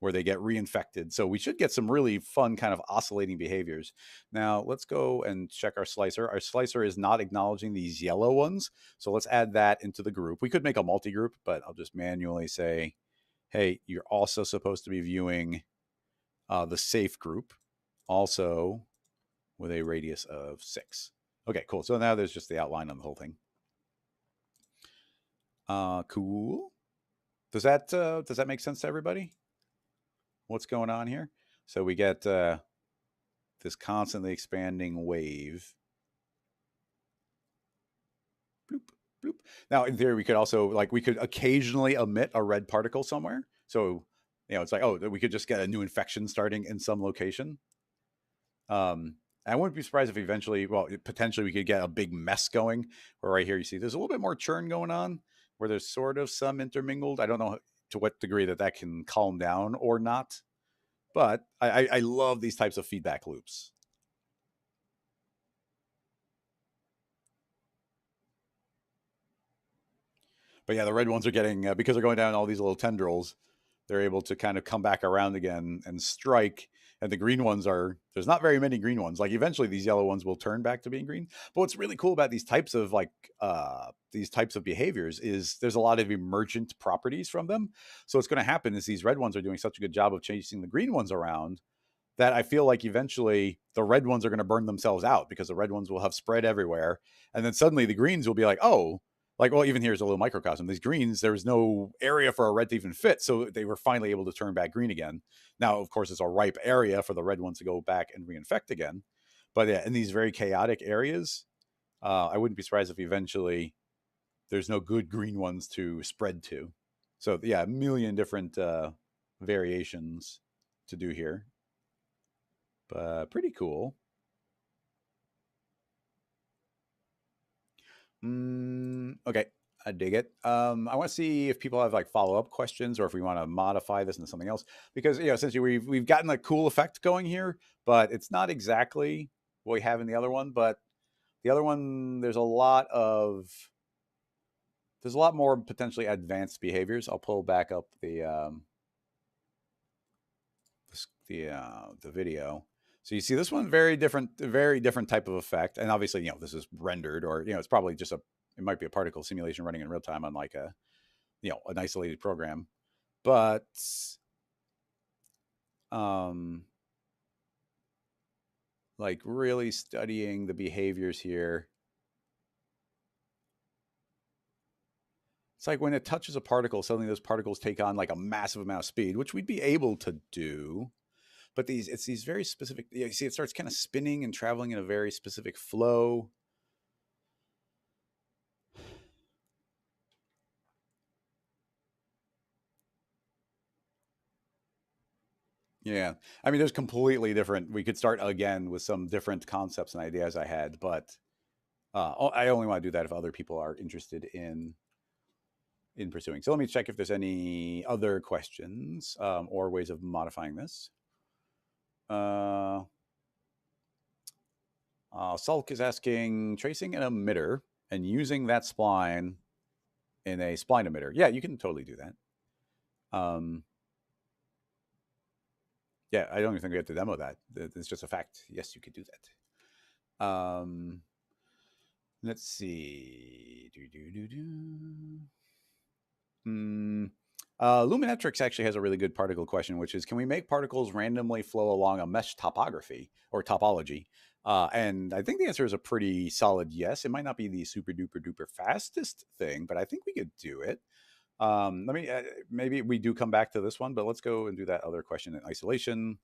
where they get reinfected. So we should get some really fun kind of oscillating behaviors. Now let's go and check our slicer. Our slicer is not acknowledging these yellow ones. So let's add that into the group. We could make a multi-group, but I'll just manually say, hey, you're also supposed to be viewing the safe group also with a radius of 6. Okay, cool. So now there's just the outline on the whole thing. Cool. Does that make sense to everybody? What's going on here? So we get this constantly expanding wave. Bloop, bloop. Now, in theory, we could also, we could occasionally emit a red particle somewhere. So, it's like, oh, we could just get a new infection starting in some location. I wouldn't be surprised if eventually, well, potentially we could get a big mess going. Where right here you see there's a little bit more churn going on, where there's sort of some intermingled. I don't know to what degree that can calm down or not, but I love these types of feedback loops. But yeah, the red ones are getting because they're going down all these little tendrils. They're able to kind of come back around again and strike. And the green ones there's not very many green ones. Like eventually these yellow ones will turn back to being green. But what's really cool about these types of these types of behaviors is there's a lot of emergent properties from them. So what's going to happen is these red ones are doing such a good job of chasing the green ones around that I feel like eventually the red ones are going to burn themselves out because the red ones will have spread everywhere. And then suddenly the greens will be like, oh, like, well, even here's a little microcosm. These greens, there was no area for a red to even fit. So they were finally able to turn back green again. Now, of course, it's a ripe area for the red ones to go back and reinfect again. But yeah, in these very chaotic areas, I wouldn't be surprised if eventually there's no good green ones to spread to. So yeah, a million different variations to do here. But pretty cool. Okay, I dig it. I want to see if people have like follow up questions or if we want to modify this into something else because essentially we've gotten a cool effect going here, but it's not exactly what we have in the other one. But the other one, there's a lot more potentially advanced behaviors. I'll pull back up the video. So you see this one very different type of effect, and obviously this is rendered, or it's probably just it might be a particle simulation running in real time on like an isolated program, but um, like really studying the behaviors here. It's like when it touches a particle, suddenly those particles take on like a massive amount of speed, which we'd be able to do. But it's these very specific. You see, it starts kind of spinning and traveling in a very specific flow. Yeah. I mean, there's completely different. We could start again with some different concepts and ideas I had, but I only want to do that if other people are interested in pursuing. So let me check if there's any other questions or ways of modifying this. Sulk is asking tracing an emitter and using that spline in a spline emitter. Yeah, you can totally do that. Yeah, I don't even think we have to demo that. It's just a fact. Yes, you could do that. Let's see. Luminetrix actually has a really good particle question, which is, can we make particles randomly flow along a mesh topography or topology? And I think the answer is a pretty solid yes. It might not be the super duper duper fastest thing, but I think we could do it. Let me maybe we do come back to this one, but let's go and do that other question in isolation.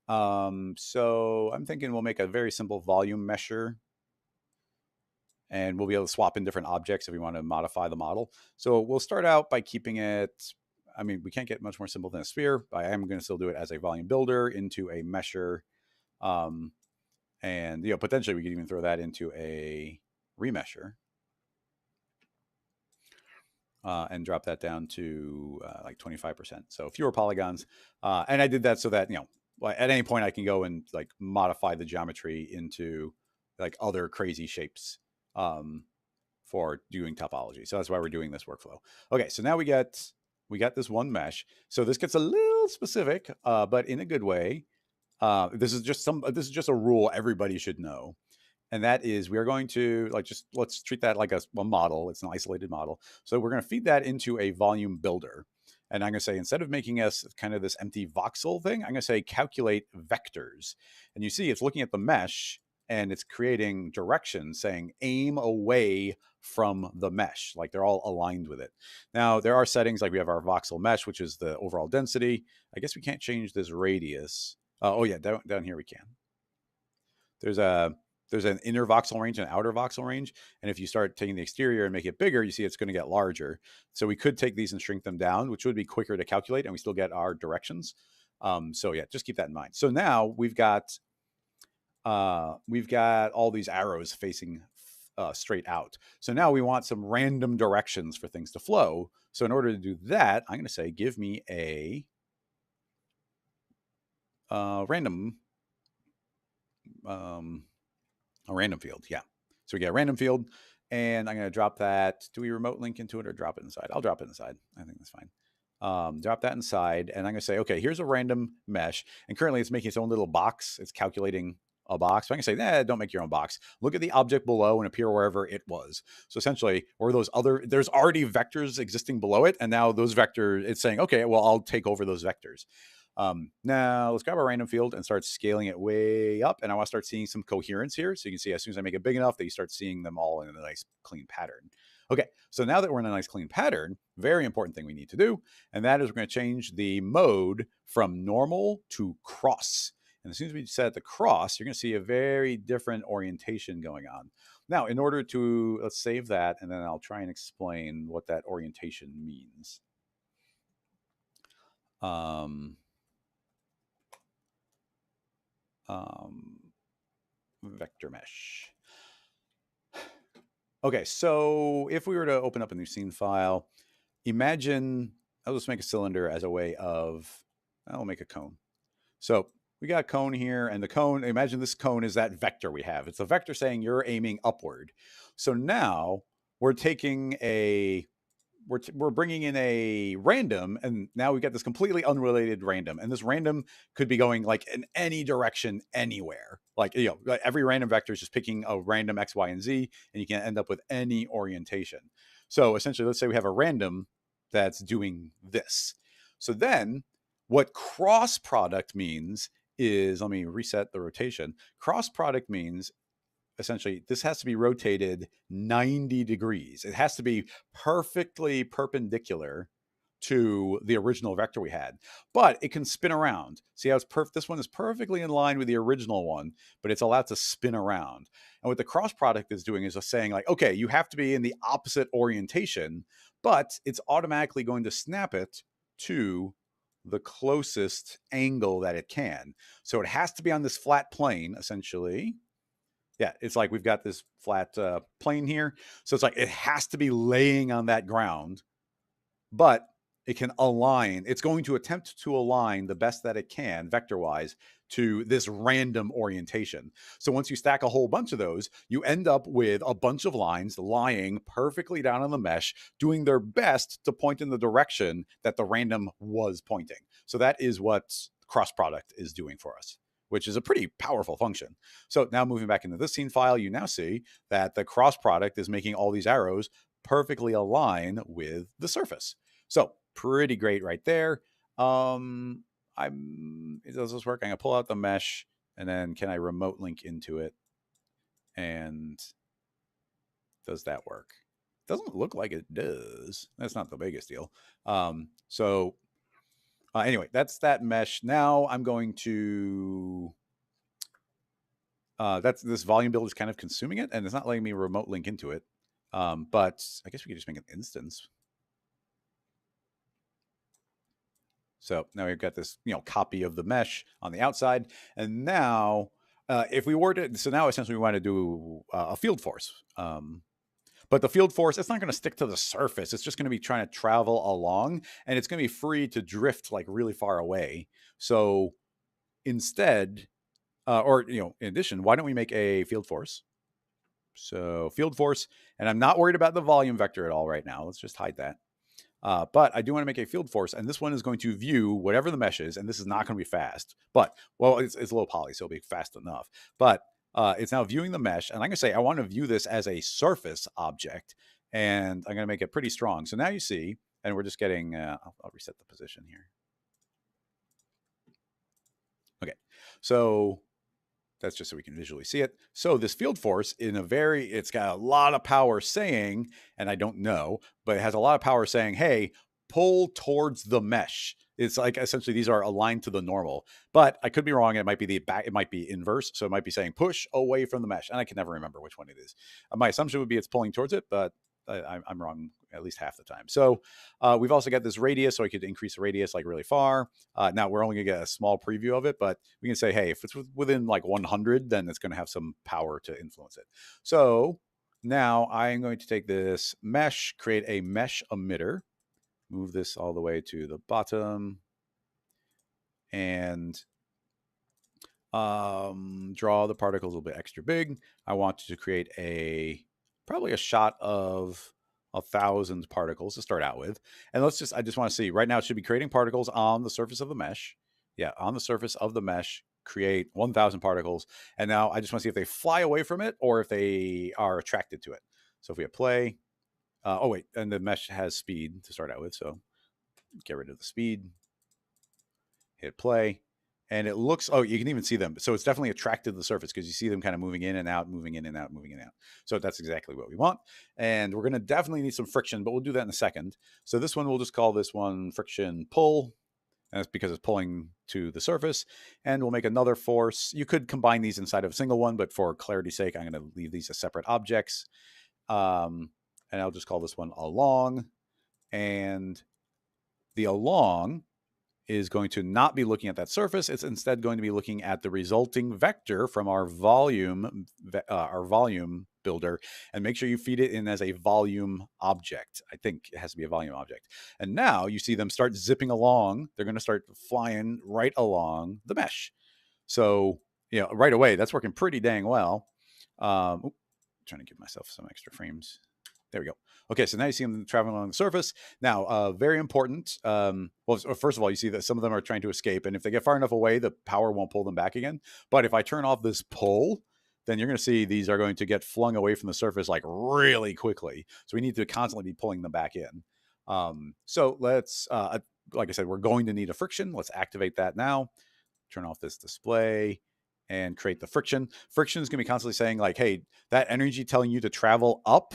So I'm thinking we'll make a very simple volume mesher, and we'll be able to swap in different objects if we want to modify the model. So we'll start out by keeping it. I mean, we can't get much more simple than a sphere, but I am going to still do it as a volume builder into a mesher. And potentially we could even throw that into a remesher. And drop that down to like 25%. So fewer polygons. And I did that so that, at any point I can go and like modify the geometry into like other crazy shapes for doing topology. So that's why we're doing this workflow. Okay, so now we got this one mesh. So this gets a little specific, but in a good way. This is just a rule everybody should know. And that is, we are going to let's treat that like a model. It's an isolated model. So we're going to feed that into a volume builder. And I'm going to say, instead of making us kind of this empty voxel thing, I'm going to say calculate vectors. And you see it's looking at the mesh and it's creating directions saying aim away from the mesh. Like they're all aligned with it. Now there are settings like we have our voxel mesh, which is the overall density. I guess we can't change this radius. Oh yeah, down here we can. There's an inner voxel range and an outer voxel range. And if you start taking the exterior and make it bigger, you see it's going to get larger. So we could take these and shrink them down, which would be quicker to calculate, and we still get our directions. So yeah, just keep that in mind. So now we've got we've got all these arrows facing straight out. So now we want some random directions for things to flow. So in order to do that, I'm going to say, give me a random field. Yeah. So we get a random field, and I'm going to drop that. Do we remote link into it or drop it inside? I'll drop it inside. I think that's fine. Drop that inside, and I'm going to say, okay, here's a random mesh. And currently it's making its own little box. It's calculating a box. So I can say, don't make your own box. Look at the object below and appear wherever it was. So essentially, or there's already vectors existing below it. And now those vectors, it's saying, okay, well, I'll take over those vectors. Now let's grab a random field and start scaling it way up. And I want to start seeing some coherence here. So you can see as soon as I make it big enough that you start seeing them all in a nice clean pattern. Okay, so now that we're in a nice clean pattern, very important thing we need to do, and that is we're going to change the mode from normal to cross. And as soon as we set the cross, you're going to see a very different orientation going on. Now, in order to, let's save that, and then I'll try and explain what that orientation means. Vector mesh. Okay, so if we were to open up a new scene file, imagine, I'll just make a cylinder as a way of, I'll make a cone. So we got a cone here, and the cone, imagine this cone is that vector we have. It's a vector saying you're aiming upward. So now we're taking we're bringing in a random, and now we've got this completely unrelated random, and this random could be going like in any direction anywhere. Like, every random vector is just picking a random X, Y, and Z, and you can end up with any orientation. So essentially, let's say we have a random that's doing this. So then what cross product means is, let me reset the rotation. Cross product means essentially this has to be rotated 90 degrees. It has to be perfectly perpendicular to the original vector we had, but it can spin around. See how it's perfect? This one is perfectly in line with the original one, but it's allowed to spin around. And what the cross product is doing is just saying like, okay, you have to be in the opposite orientation, but it's automatically going to snap it to the closest angle that it can. So it has to be on this flat plane, essentially. Yeah, it's like we've got this flat plane here. So it's like it has to be laying on that ground, but it can align. It's going to attempt to align the best that it can vector-wise to this random orientation. So once you stack a whole bunch of those, you end up with a bunch of lines lying perfectly down on the mesh, doing their best to point in the direction that the random was pointing. So that is what cross product is doing for us, which is a pretty powerful function. So now moving back into this scene file, you now see that the cross product is making all these arrows perfectly align with the surface. So pretty great right there. Does this work? I'm gonna pull out the mesh, and then can I remote link into it? And does that work? Doesn't look like it does. That's not the biggest deal. Anyway, that's that mesh. Now I'm going to, that's this volume build is kind of consuming it, and it's not letting me remote link into it. But I guess we could just make an instance. So now we've got this, copy of the mesh on the outside. And now if we were to, so now essentially we want to do a field force. But the field force, it's not going to stick to the surface. It's just going to be trying to travel along, and it's going to be free to drift like really far away. So instead, in addition, why don't we make a field force? So field force, and I'm not worried about the volume vector at all right now. Let's just hide that. But I do want to make a field force, and this one is going to view whatever the mesh is, and this is not going to be fast. But, well, it's low poly, so it'll be fast enough. But it's now viewing the mesh, and I'm going to say I want to view this as a surface object, and I'm going to make it pretty strong. So now you see, and we're just getting, I'll reset the position here. Okay, so that's just so we can visually see it. So this field force it's got a lot of power saying, and I don't know, but it has a lot of power saying, hey, pull towards the mesh. It's like essentially these are aligned to the normal, but I could be wrong. It might be it might be inverse. So it might be saying push away from the mesh. And I can never remember which one it is. My assumption would be it's pulling towards it, but I'm wrong at least half the time. So we've also got this radius, so I could increase the radius like really far. Now we're only gonna get a small preview of it, but we can say, hey, if it's within like 100, then it's gonna have some power to influence it. So now I am going to take this mesh, create a mesh emitter, move this all the way to the bottom, and draw the particles a little bit extra big. I want to create probably a shot of 1,000 particles to start out with. And I just want to see, right now it should be creating particles on the surface of the mesh. Yeah, on the surface of the mesh, create 1,000 particles. And now I just want to see if they fly away from it or if they are attracted to it. So if we hit play, oh wait, and the mesh has speed to start out with. So get rid of the speed, hit play. And it looks, oh, you can even see them. So it's definitely attracted to the surface because you see them kind of moving in and out, moving in and out, moving in and out. So that's exactly what we want. And we're going to definitely need some friction, but we'll do that in a second. So this one, we'll just call this one friction pull. And that's because it's pulling to the surface. And we'll make another force. You could combine these inside of a single one, but for clarity's sake, I'm going to leave these as separate objects. And I'll just call this one along. And the along is going to not be looking at that surface. It's instead going to be looking at the resulting vector from our volume builder, and make sure you feed it in as a volume object. I think it has to be a volume object. And now you see them start zipping along. They're going to start flying right along the mesh. So, right away, that's working pretty dang well. Trying to give myself some extra frames. There we go. Okay, so now you see them traveling along the surface. Now, very important. Well, first of all, you see that some of them are trying to escape, and if they get far enough away, the power won't pull them back again. But if I turn off this pull, then you're going to see these are going to get flung away from the surface like really quickly. So we need to constantly be pulling them back in. So let's, like I said, we're going to need a friction. Let's activate that now. Turn off this display and create the friction. Friction is going to be constantly saying like, hey, that energy telling you to travel up,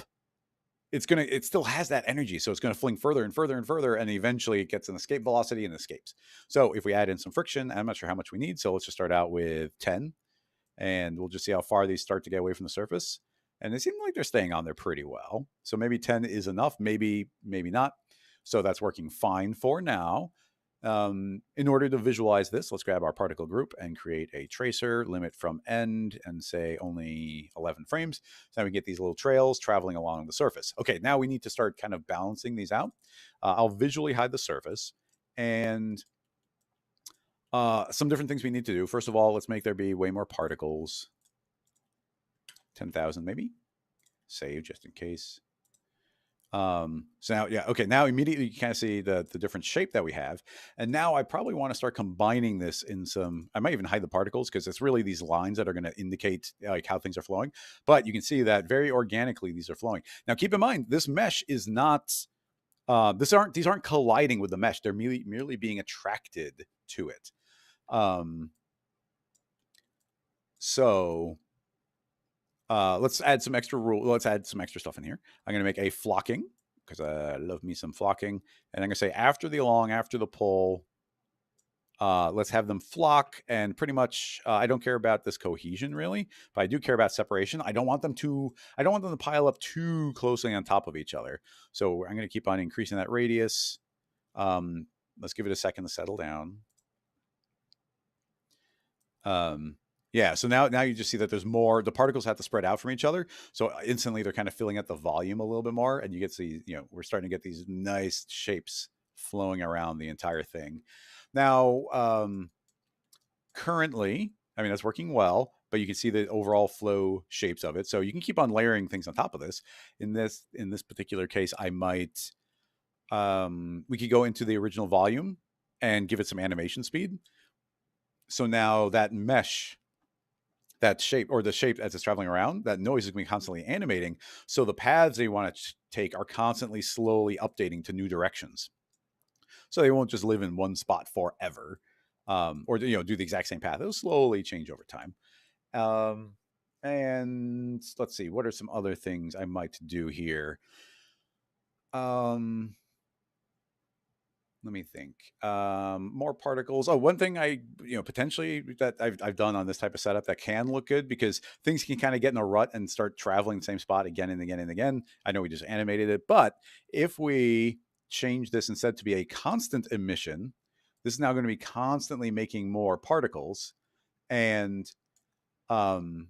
it still has that energy. So it's going to fling further and further and further. And eventually it gets an escape velocity and escapes. So if we add in some friction, I'm not sure how much we need. So let's just start out with 10 and we'll just see how far these start to get away from the surface. And they seem like they're staying on there pretty well. So maybe 10 is enough, maybe not. So that's working fine for now. In order to visualize this, let's grab our particle group and create a tracer, limit from end, and say only 11 frames. So now we get these little trails traveling along the surface. Okay, now we need to start kind of balancing these out. I'll visually hide the surface. And some different things we need to do. First of all, let's make there be way more particles. 10,000 maybe. Save just in case. So now, yeah, okay, now immediately you kind of see the different shape that we have. And now I probably want to start combining this in I might even hide the particles because it's really these lines that are going to indicate like how things are flowing. But you can see that very organically these are flowing. Now keep in mind, this mesh is not, these aren't colliding with the mesh. They're merely being attracted to it. So let's add some extra Let's add some extra stuff in here. I'm going to make a flocking because I love me some flocking. And I'm going to say after the along, after the pull, let's have them flock. And pretty much, I don't care about this cohesion really, but I do care about separation. I don't want them to pile up too closely on top of each other. So I'm going to keep on increasing that radius. Let's give it a second to settle down. Yeah, so now you just see that there's more, the particles have to spread out from each other. So instantly they're kind of filling up the volume a little bit more. And you get to see, we're starting to get these nice shapes flowing around the entire thing. Now, currently, I mean, that's working well, but you can see the overall flow shapes of it. So you can keep on layering things on top of this. In this particular case, I might, we could go into the original volume and give it some animation speed. So now that mesh, that shape, or the shape as it's traveling around, that noise is going to be constantly animating. So the paths they want to take are constantly slowly updating to new directions. So they won't just live in one spot forever, or do the exact same path. It'll slowly change over time. And let's see, what are some other things I might do here? let me think. More particles. Oh, one thing potentially that I've done on this type of setup that can look good, because things can kind of get in a rut and start traveling the same spot again and again and again. I know we just animated it, but if we change this instead to be a constant emission, this is now going to be constantly making more particles. And well,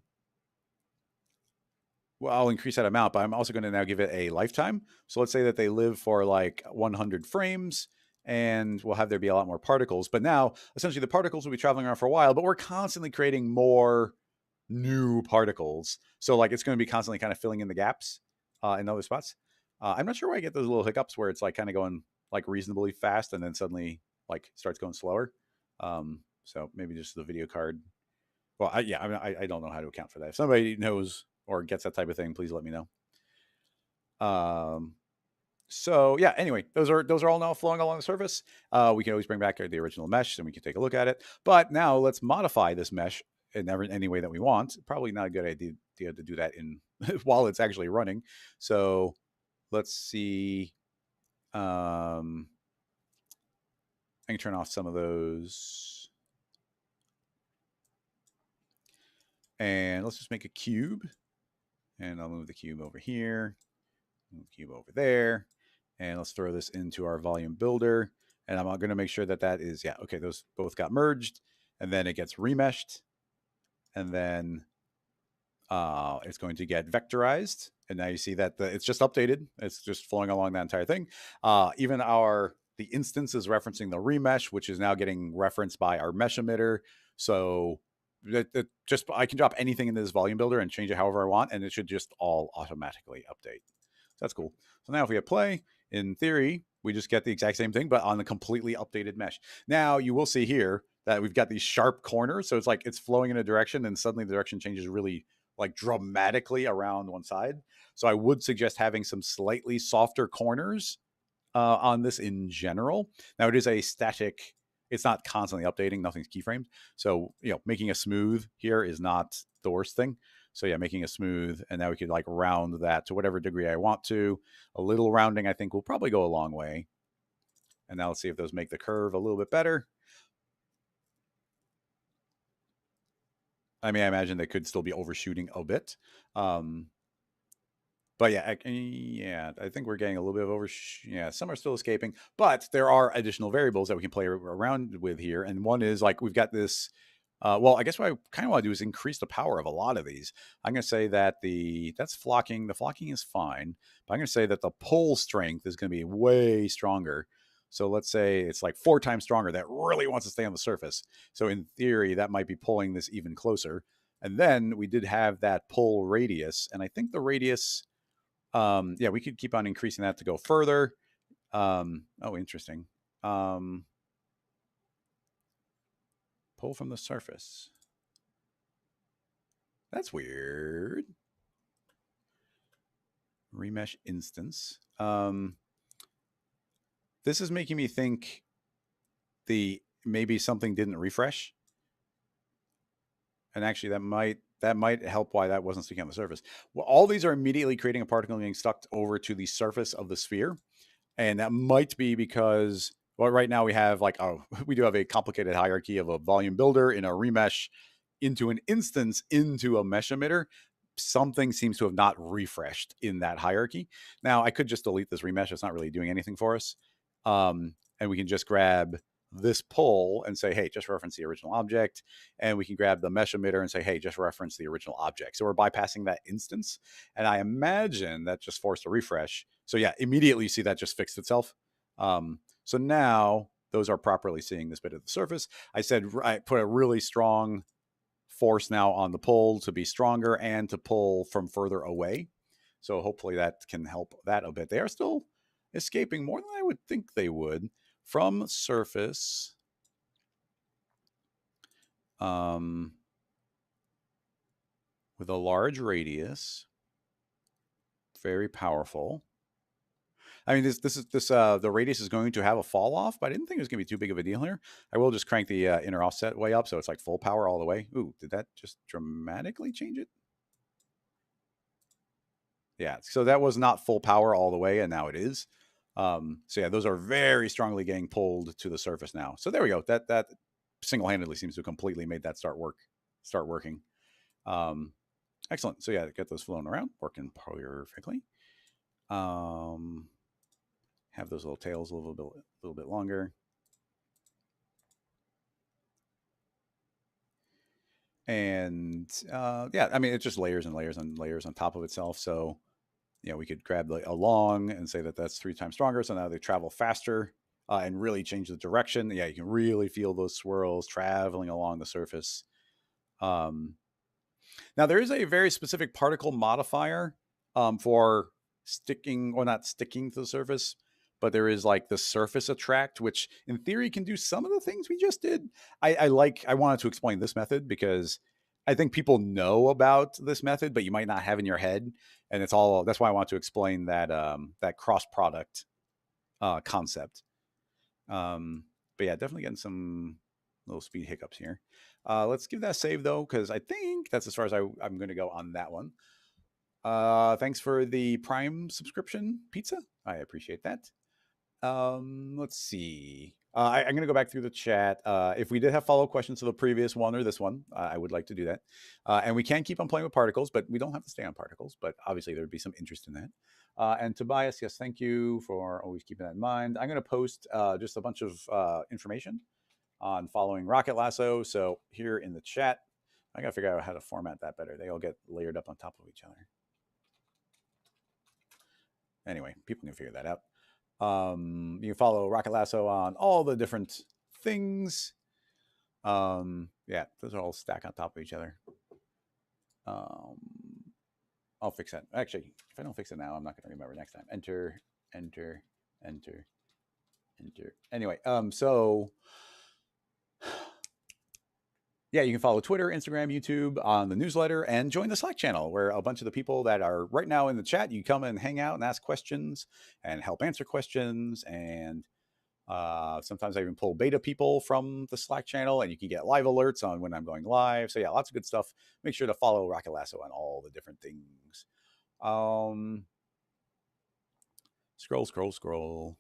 I'll increase that amount, but I'm also going to now give it a lifetime. So let's say that they live for like 100 frames, and we'll have there be a lot more particles. But now, essentially, the particles will be traveling around for a while, but we're constantly creating more new particles. So like it's going to be constantly kind of filling in the gaps in other spots. I'm not sure why I get those little hiccups where it's like kind of going like reasonably fast and then suddenly like starts going slower. So maybe just the video card. Well, I don't know how to account for that. If somebody knows or gets that type of thing, please let me know. So yeah, anyway, those are all now flowing along the surface. We can always bring back the original mesh and we can take a look at it. But now let's modify this mesh in any way that we want. Probably not a good idea to do that in while it's actually running. So let's see. I can turn off some of those. And let's just make a cube. And I'll move the cube over here. Move the cube over there. And let's throw this into our volume builder. And I'm going to make sure that that is, yeah, okay, those both got merged. And then it gets remeshed. And then it's going to get vectorized. And now you see that it's just updated. It's just flowing along that entire thing. Even the instance is referencing the remesh, which is now getting referenced by our mesh emitter. So I can drop anything in this volume builder and change it however I want, and it should just all automatically update. So that's cool. So now if we hit play, in theory, we just get the exact same thing, but on the completely updated mesh. Now you will see here that we've got these sharp corners. So it's like it's flowing in a direction and suddenly the direction changes really like dramatically around one side. So I would suggest having some slightly softer corners on this in general. Now it is a static, it's not constantly updating, nothing's keyframed. So, making a smooth here is not the worst thing. So yeah, making a smooth, and now we could like round that to whatever degree I want to. A little rounding, I think, will probably go a long way. And now let's see if those make the curve a little bit better. I mean, I imagine they could still be overshooting a bit. But yeah, I think we're getting a little bit of some are still escaping, but there are additional variables that we can play around with here. And one is like, we've got this, well, I guess what I kind of want to do is increase the power of a lot of these. I'm going to say that that's flocking. The flocking is fine, but I'm going to say that the pull strength is going to be way stronger. So let's say it's like 4 times stronger. That really wants to stay on the surface. So in theory, that might be pulling this even closer. And then we did have that pull radius. And I think the radius, we could keep on increasing that to go further. Oh, interesting. Pull from the surface. That's weird. Remesh instance. This is making me think maybe something didn't refresh. And actually that might help why that wasn't sticking on the surface. Well, all these are immediately creating a particle being stuck over to the surface of the sphere. And that might be because, well, right now we have we do have a complicated hierarchy of a volume builder in a remesh into an instance into a mesh emitter. Something seems to have not refreshed in that hierarchy. Now I could just delete this remesh. It's not really doing anything for us. And we can just grab this pull and say, hey, just reference the original object. And we can grab the mesh emitter and say, hey, just reference the original object. So we're bypassing that instance. And I imagine that just forced a refresh. So yeah, immediately you see that just fixed itself. So now those are properly seeing this bit of the surface. I said I put a really strong force now on the pull to be stronger and to pull from further away. So hopefully that can help that a bit. They are still escaping more than I would think they would from surface. With a large radius, very powerful. I mean, the radius is going to have a fall off, but I didn't think it was going to be too big of a deal here. I will just crank the inner offset way up, so it's like full power all the way. Ooh, did that just dramatically change it? Yeah, so that was not full power all the way, and now it is. So yeah, those are very strongly getting pulled to the surface now. So there we go. That single-handedly seems to have completely made that start working. Um, excellent. So yeah, get those flowing around, working perfectly. Have those little tails a little bit longer. And yeah, I mean, it's just layers and layers and layers on top of itself. So we could grab like a long and say that that's 3 times stronger. So now they travel faster and really change the direction. Yeah, you can really feel those swirls traveling along the surface. Um, Now, there is a very specific particle modifier for sticking, or not sticking to the surface, but there is like the surface attract, which in theory can do some of the things we just did. I wanted to explain this method because I think people know about this method, but you might not have in your head. And that's why I want to explain that cross product concept. But yeah, definitely getting some little speed hiccups here. Let's give that a save though, because I think that's as far as I'm going to go on that one. Thanks for the Prime subscription, Pizza. I appreciate that. Let's see. I'm going to go back through the chat. If we did have follow-up questions to the previous one or this one, I would like to do that. And we can keep on playing with particles, but we don't have to stay on particles. But obviously, there would be some interest in that. And Tobias, yes, thank you for always keeping that in mind. I'm going to post just a bunch of information on following Rocket Lasso. So here in the chat, I got to figure out how to format that better. They all get layered up on top of each other. Anyway, people can figure that out. You can follow Rocket Lasso on all the different things. Yeah, those are all stacked on top of each other. I'll fix that. Actually, if I don't fix it now, I'm not going to remember next time. Enter, enter, enter, enter. Anyway, so yeah, you can follow Twitter, Instagram, YouTube on the newsletter, and join the Slack channel where a bunch of the people that are right now in the chat, you come and hang out and ask questions and help answer questions. And sometimes I even pull beta people from the Slack channel, and you can get live alerts on when I'm going live. So yeah, lots of good stuff. Make sure to follow Rocket Lasso on all the different things. Scroll.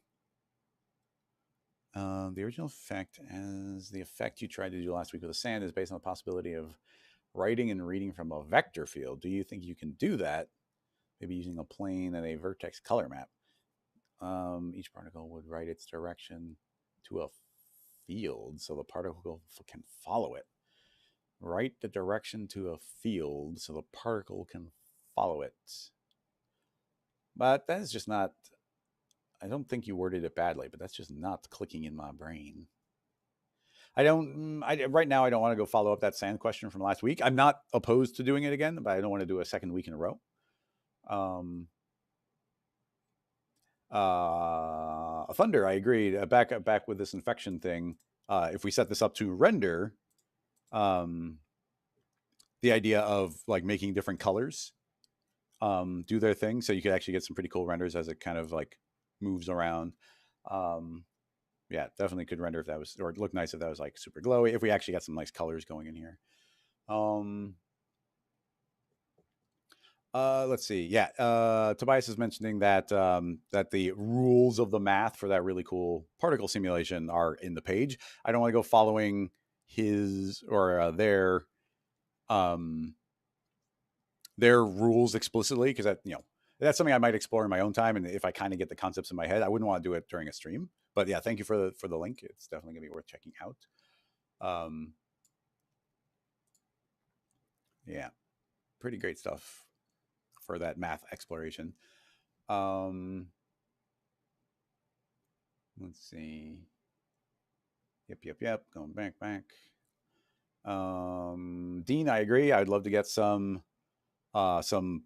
The original effect as the effect you tried to do last week with the sand is based on the possibility of writing and reading from a vector field. Do you think you can do that? Maybe using a plane and a vertex color map. Each particle would write its direction to a field so the particle can follow it. Write the direction to a field so the particle can follow it. But that is just not, I don't think you worded it badly, but that's just not clicking in my brain. Right now, I don't want to go follow up that sand question from last week. I'm not opposed to doing it again, but I don't want to do a second week in a row. Thunder, I agree. Back with this infection thing. If we set this up to render, the idea of like making different colors do their thing, so you could actually get some pretty cool renders as it kind of like moves around. Yeah, definitely could render if that was, or look nice if that was like super glowy. If we actually got some nice colors going in here. Let's see. Yeah, Tobias is mentioning that that the rules of the math for that really cool particle simulation are in the page. I don't want to go following his or their rules explicitly, because that's something I might explore in my own time. And if I kind of get the concepts in my head, I wouldn't want to do it during a stream. But yeah, thank you for the link. It's definitely gonna be worth checking out. Yeah, pretty great stuff for that math exploration. Let's see. Yep. Going back. Dean, I agree. I'd love to get some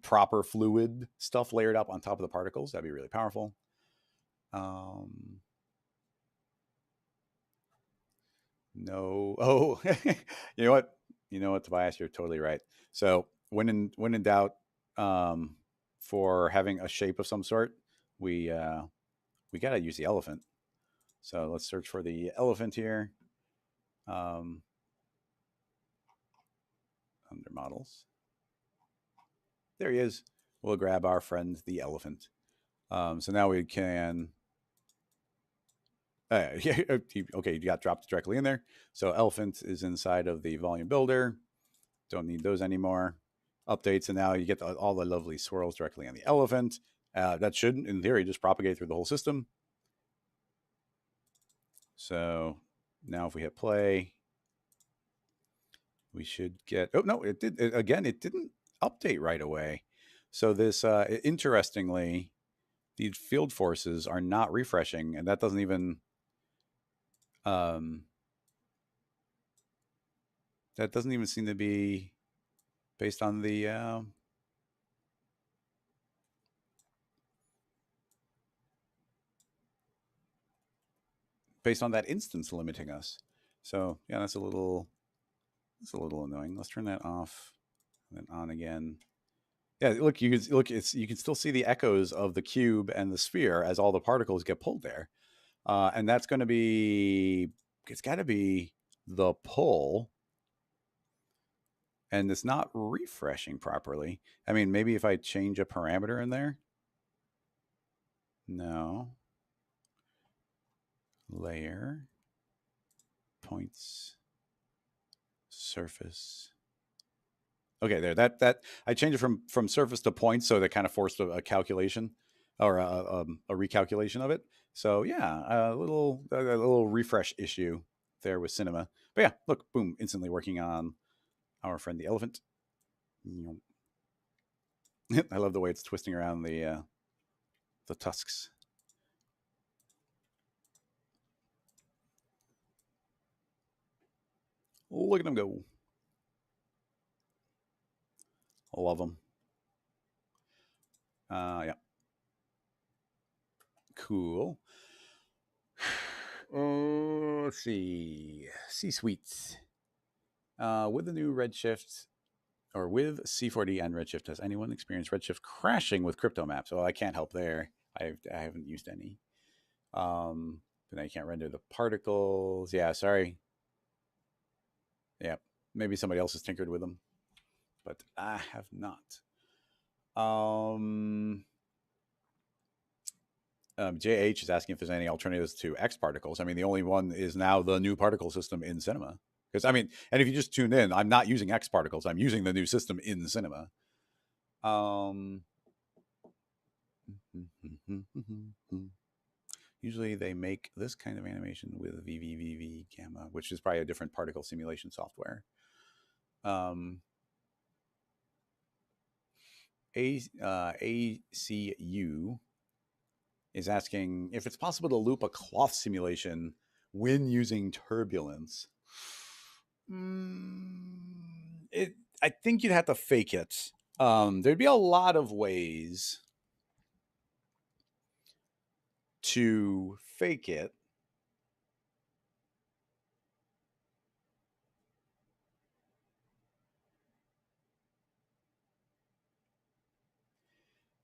proper fluid stuff layered up on top of the particles. That'd be really powerful. No. Oh, you know what, Tobias, you're totally right. So when in doubt, for having a shape of some sort, we gotta use the elephant. So let's search for the elephant here. Under models. There he is. We'll grab our friend, the elephant. So now we can Yeah, okay, you got dropped directly in there. So elephant is inside of the volume builder. Don't need those anymore. Updates, and now you get all the lovely swirls directly on the elephant. That should, in theory, just propagate through the whole system. So now if we hit play, we should get, oh no, it did, again, it didn't update right away. So this, interestingly, these field forces are not refreshing, and that doesn't even, um, that doesn't even seem to be based on the, based on that instance limiting us. So yeah, that's a little annoying. Let's turn that off and then on again. Yeah, look, you can look. It's, you can still see the echoes of the cube and the sphere as all the particles get pulled there, and that's going to be. It's got to be the pull, and it's not refreshing properly. I mean, maybe if I change a parameter in there. No. Layer, points, surface. Okay, there. That I changed it from surface to points, so that kind of forced a calculation or a recalculation of it. So yeah, a little refresh issue there with cinema. But yeah, look, boom, instantly working on our friend the elephant. I love the way it's twisting around the tusks. Look at him go. Love him. Yeah, cool. Let's see. C suites. With the new Redshift, or with C4D and Redshift, has anyone experienced Redshift crashing with crypto maps? Well, I can't help there. I haven't used any. But I can't render the particles. Yeah, sorry. Yeah, maybe somebody else has tinkered with them, but I have not. Um, JH is asking if there's any alternatives to X particles. I mean, the only one is now the new particle system in Cinema. Because I mean, and if you just tune in, I'm not using X particles. I'm using the new system in Cinema. Um, Usually they make this kind of animation with VVVV gamma, which is probably a different particle simulation software. ACU is asking if it's possible to loop a cloth simulation when using turbulence. It, I think you'd have to fake it. There'd be a lot of ways to fake it.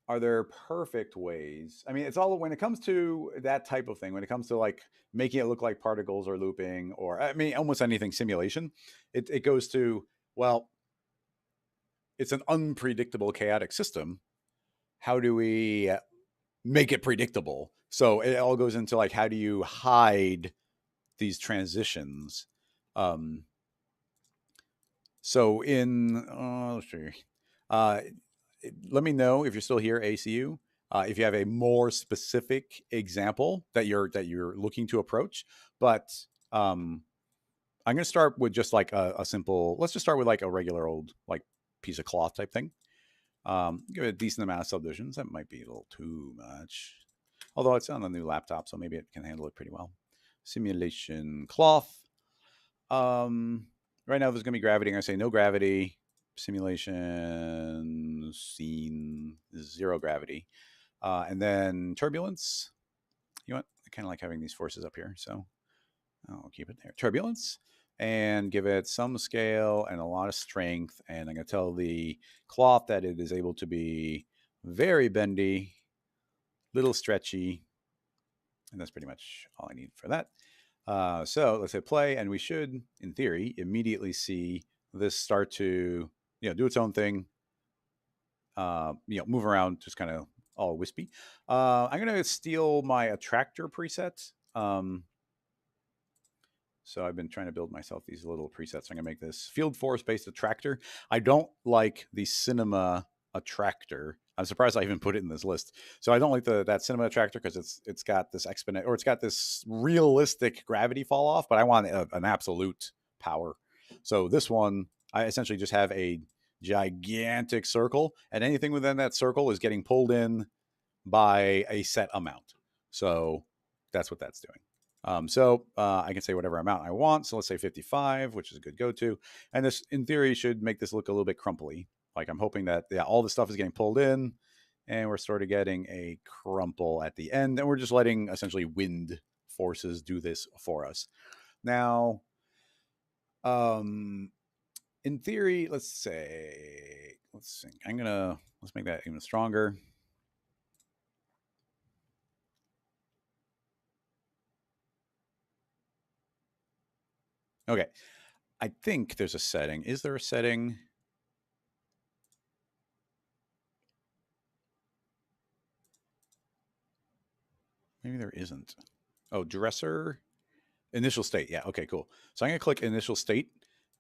Are there perfect ways? I mean, it's all when it comes to that type of thing, when it comes to like making it look like particles are looping, or I mean, almost anything simulation, it goes to, well, it's an unpredictable, chaotic system. How do we make it predictable? So it all goes into like, how do you hide these transitions? Um, so in, let's see. Uh, Let me know if you're still here, ACU. If you have a more specific example that you're looking to approach, but I'm going to start with just like a simple. Let's just start with like a regular old like piece of cloth type thing. Give it a decent amount of subdivisions. That might be a little too much, although it's on a new laptop, so maybe it can handle it pretty well. Simulation cloth. Um, right now there's going to be gravity. I'm going to say no gravity. Simulation scene, zero gravity. And then turbulence. You know what? I kind of like having these forces up here, so I'll keep it there. Turbulence, and give it some scale and a lot of strength. And I'm going to tell the cloth that it is able to be very bendy, little stretchy, and that's pretty much all I need for that. So let's hit play, and we should, in theory, immediately see this start to do its own thing. Move around, just kind of all wispy. I'm gonna steal my attractor preset. So I've been trying to build myself these little presets. I'm going to make this field force based attractor. I don't like the cinema attractor. I'm surprised I even put it in this list. So I don't like that cinema attractor because it's got this exponent, or it's got this realistic gravity fall off, but I want an absolute power. So this one, I essentially just have a gigantic circle, and anything within that circle is getting pulled in by a set amount. So that's what that's doing. I can say whatever amount I want. So let's say 55, which is a good go-to. And this, in theory, should make this look a little bit crumply. Like I'm hoping that all the stuff is getting pulled in, and we're sort of getting a crumple at the end. And we're just letting essentially wind forces do this for us. Now, in theory, let's think. Let's make that even stronger. Okay. I think there's a setting. Is there a setting? Maybe there isn't. Oh, dresser, initial state. Yeah. Okay, cool. So I'm going to click initial state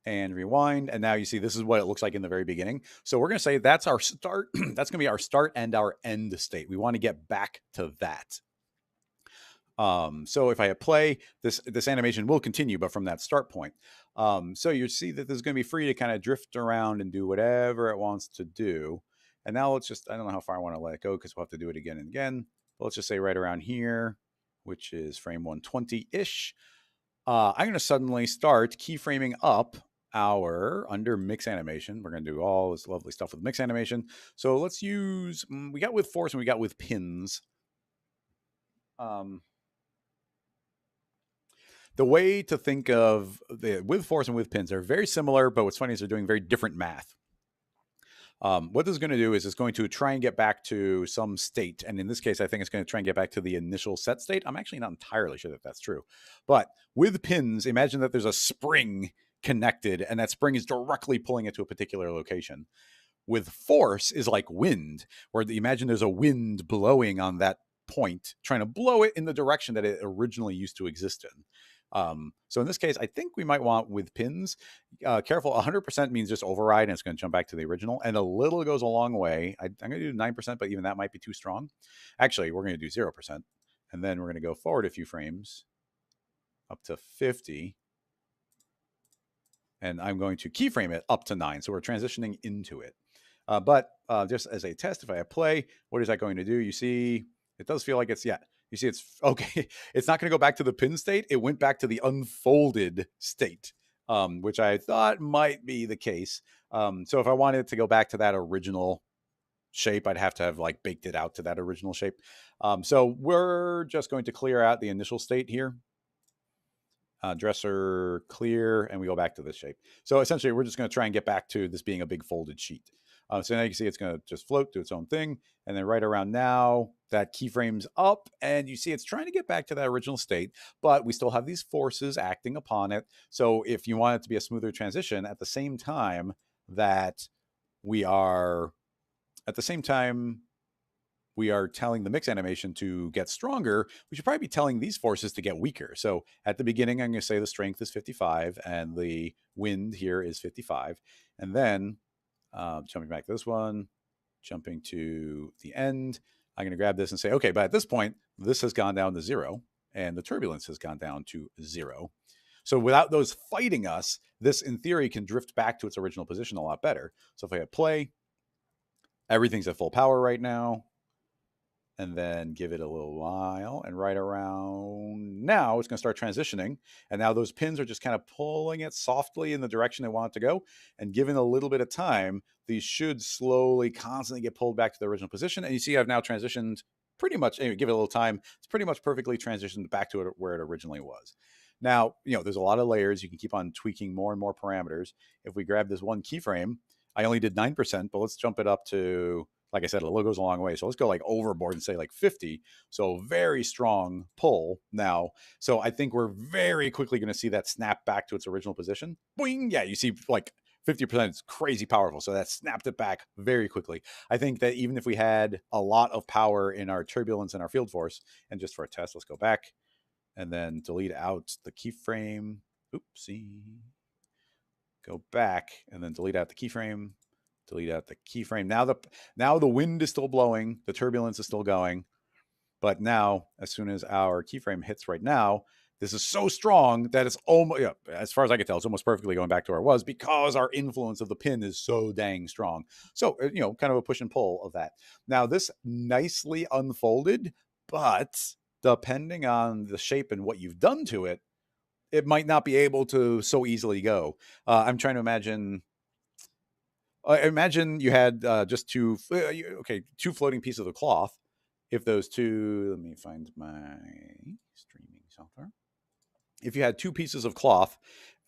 and rewind. And now you see this is what it looks like in the very beginning. So we're going to say that's our start. That's going to be our start and our end state. We want to get back to that. So if I hit play, this animation will continue, but from that start point. So you see that this is going to be free to kind of drift around and do whatever it wants to do. And now let's just, I don't know how far I want to let it go because we'll have to do it again and again. But let's just say right around here, which is frame 120-ish. I'm going to suddenly start keyframing up our under mix animation. We're going to do all this lovely stuff with mix animation. So let's use, we got with force and we got with pins. The way to think of the with force and with pins are very similar, but what's funny is they're doing very different math. What this is going to do is it's going to try and get back to some state. And in this case, I think it's going to try and get back to the initial set state. I'm actually not entirely sure that that's true. But with pins, imagine that there's a spring connected and that spring is directly pulling it to a particular location. With force is like wind, where imagine there's a wind blowing on that point, trying to blow it in the direction that it originally used to exist in. So in this case, I think we might want with pins. Careful, 100% means just override, and it's going to jump back to the original. And a little goes a long way. I'm going to do 9%, but even that might be too strong. Actually, we're going to do 0%. And then we're going to go forward a few frames up to 50. And I'm going to keyframe it up to 9. So we're transitioning into it. But just as a test, if I hit play, what is that going to do? You see, it does feel like it's, yeah. You see, it's okay. It's not going to go back to the pin state. It went back to the unfolded state, which I thought might be the case. So if I wanted to go back to that original shape, I'd have to have like baked it out to that original shape. So we're just going to clear out the initial state here. Dresser clear, and we go back to this shape. So essentially, we're just going to try and get back to this being a big folded sheet. So now you can see it's going to just float, do its own thing. And then right around now, that keyframe's up, and you see it's trying to get back to that original state, but we still have these forces acting upon it. So if you want it to be a smoother transition, at the same time we are telling the mix animation to get stronger, we should probably be telling these forces to get weaker. So at the beginning, I'm going to say the strength is 55 and the wind here is 55. And then jumping back to this one, jumping to the end, I'm going to grab this and say, okay, but at this point, this has gone down to 0 and the turbulence has gone down to 0. So without those fighting us, this in theory can drift back to its original position a lot better. So if I hit play, everything's at full power right now. And then give it a little while, and right around now it's going to start transitioning, and now those pins are just kind of pulling it softly in the direction they want it to go, and given a little bit of time, these should slowly constantly get pulled back to the original position. And you see I've now transitioned pretty much, anyway, give it a little time, it's pretty much perfectly transitioned back to where it originally was. Now, there's a lot of layers. You can keep on tweaking more and more parameters. If we grab this one keyframe, I only did 9%, but let's jump it up to, like I said, a little goes a long way. So let's go like overboard and say like 50. So very strong pull now. So I think we're very quickly going to see that snap back to its original position. Boing. Yeah, you see like 50% is crazy powerful. So that snapped it back very quickly. I think that even if we had a lot of power in our turbulence and our field force, and just for a test, let's go back and then delete out the keyframe. Oopsie. Go back and then delete out the keyframe. Delete out the keyframe. Now the wind is still blowing. The turbulence is still going. But now, as soon as our keyframe hits right now, this is so strong that it's almost, yeah, as far as I can tell, it's almost perfectly going back to where it was because our influence of the pin is so dang strong. So, kind of a push and pull of that. Now, this nicely unfolded, but depending on the shape and what you've done to it, it might not be able to so easily go. I'm trying to imagine. Imagine you had just two floating pieces of cloth. If those two, let me find my streaming software. If you had two pieces of cloth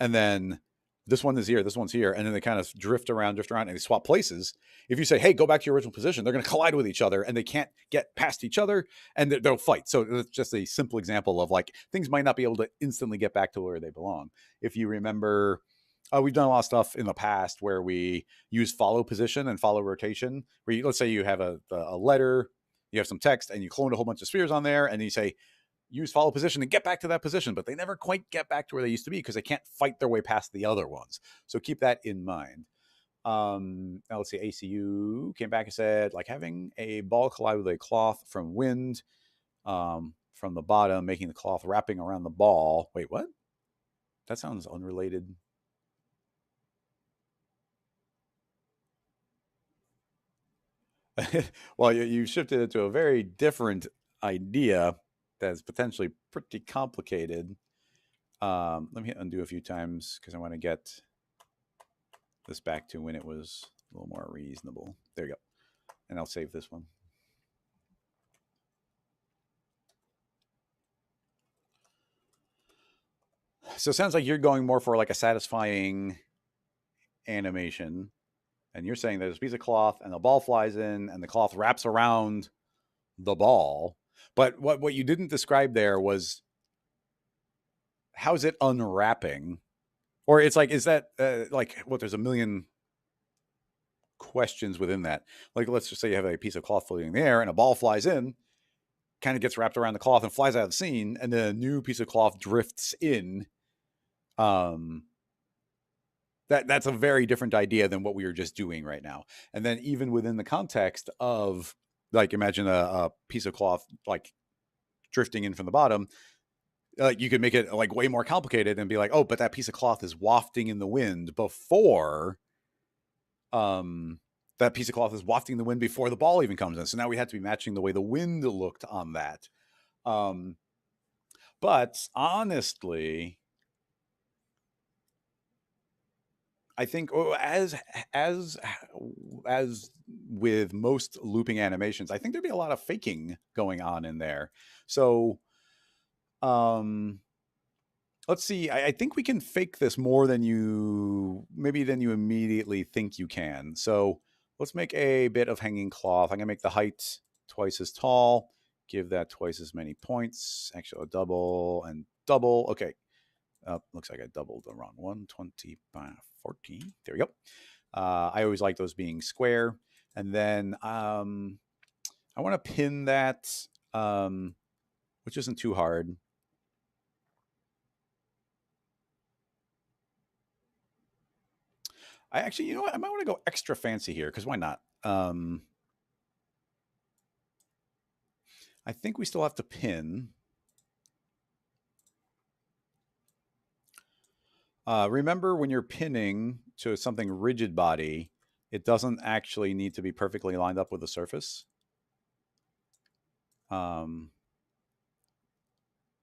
and then this one is here, this one's here, and then they kind of drift around, and they swap places. If you say, hey, go back to your original position, they're going to collide with each other and they can't get past each other and they'll fight. So it's just a simple example of like things might not be able to instantly get back to where they belong. If you remember, we've done a lot of stuff in the past where we use follow position and follow rotation. Where let's say you have a letter, you have some text, and you clone a whole bunch of spheres on there, and you say, use follow position and get back to that position, but they never quite get back to where they used to be because they can't fight their way past the other ones. So keep that in mind. Now let's see, ACU came back and said, like having a ball collide with a cloth from wind from the bottom, making the cloth wrapping around the ball. Wait, what? That sounds unrelated. Well, you shifted it to a very different idea that's potentially pretty complicated. Let me hit undo a few times because I want to get this back to when it was a little more reasonable. There you go. And I'll save this one. So it sounds like you're going more for like a satisfying animation. And you're saying there's a piece of cloth and the ball flies in and the cloth wraps around the ball. But what you didn't describe there was how's it unwrapping? Or it's like, is that like what? There's a million questions within that. Like, let's just say you have a piece of cloth floating in the air and a ball flies in, kind of gets wrapped around the cloth and flies out of the scene, and then a new piece of cloth drifts in. That's a very different idea than what we were just doing right now. And then even within the context of like, imagine a piece of cloth like drifting in from the bottom. You could make it like way more complicated and be like, oh, but that piece of cloth is wafting in the wind before that piece of cloth is wafting the wind before the ball even comes in. So now we have to be matching the way the wind looked on that. But honestly, I think as with most looping animations, I think there'd be a lot of faking going on in there. So let's see. I think we can fake this more than you immediately think you can. So let's make a bit of hanging cloth. I'm gonna make the height twice as tall. Give that twice as many points. Actually, a double and double. Okay. Looks like I doubled the wrong one. 20 by 14. There we go. I always like those being square. And then I want to pin that, which isn't too hard. I actually, you know what? I might want to go extra fancy here because why not? I think we still have to pin. Remember when you're pinning to something rigid body, it doesn't actually need to be perfectly lined up with the surface. It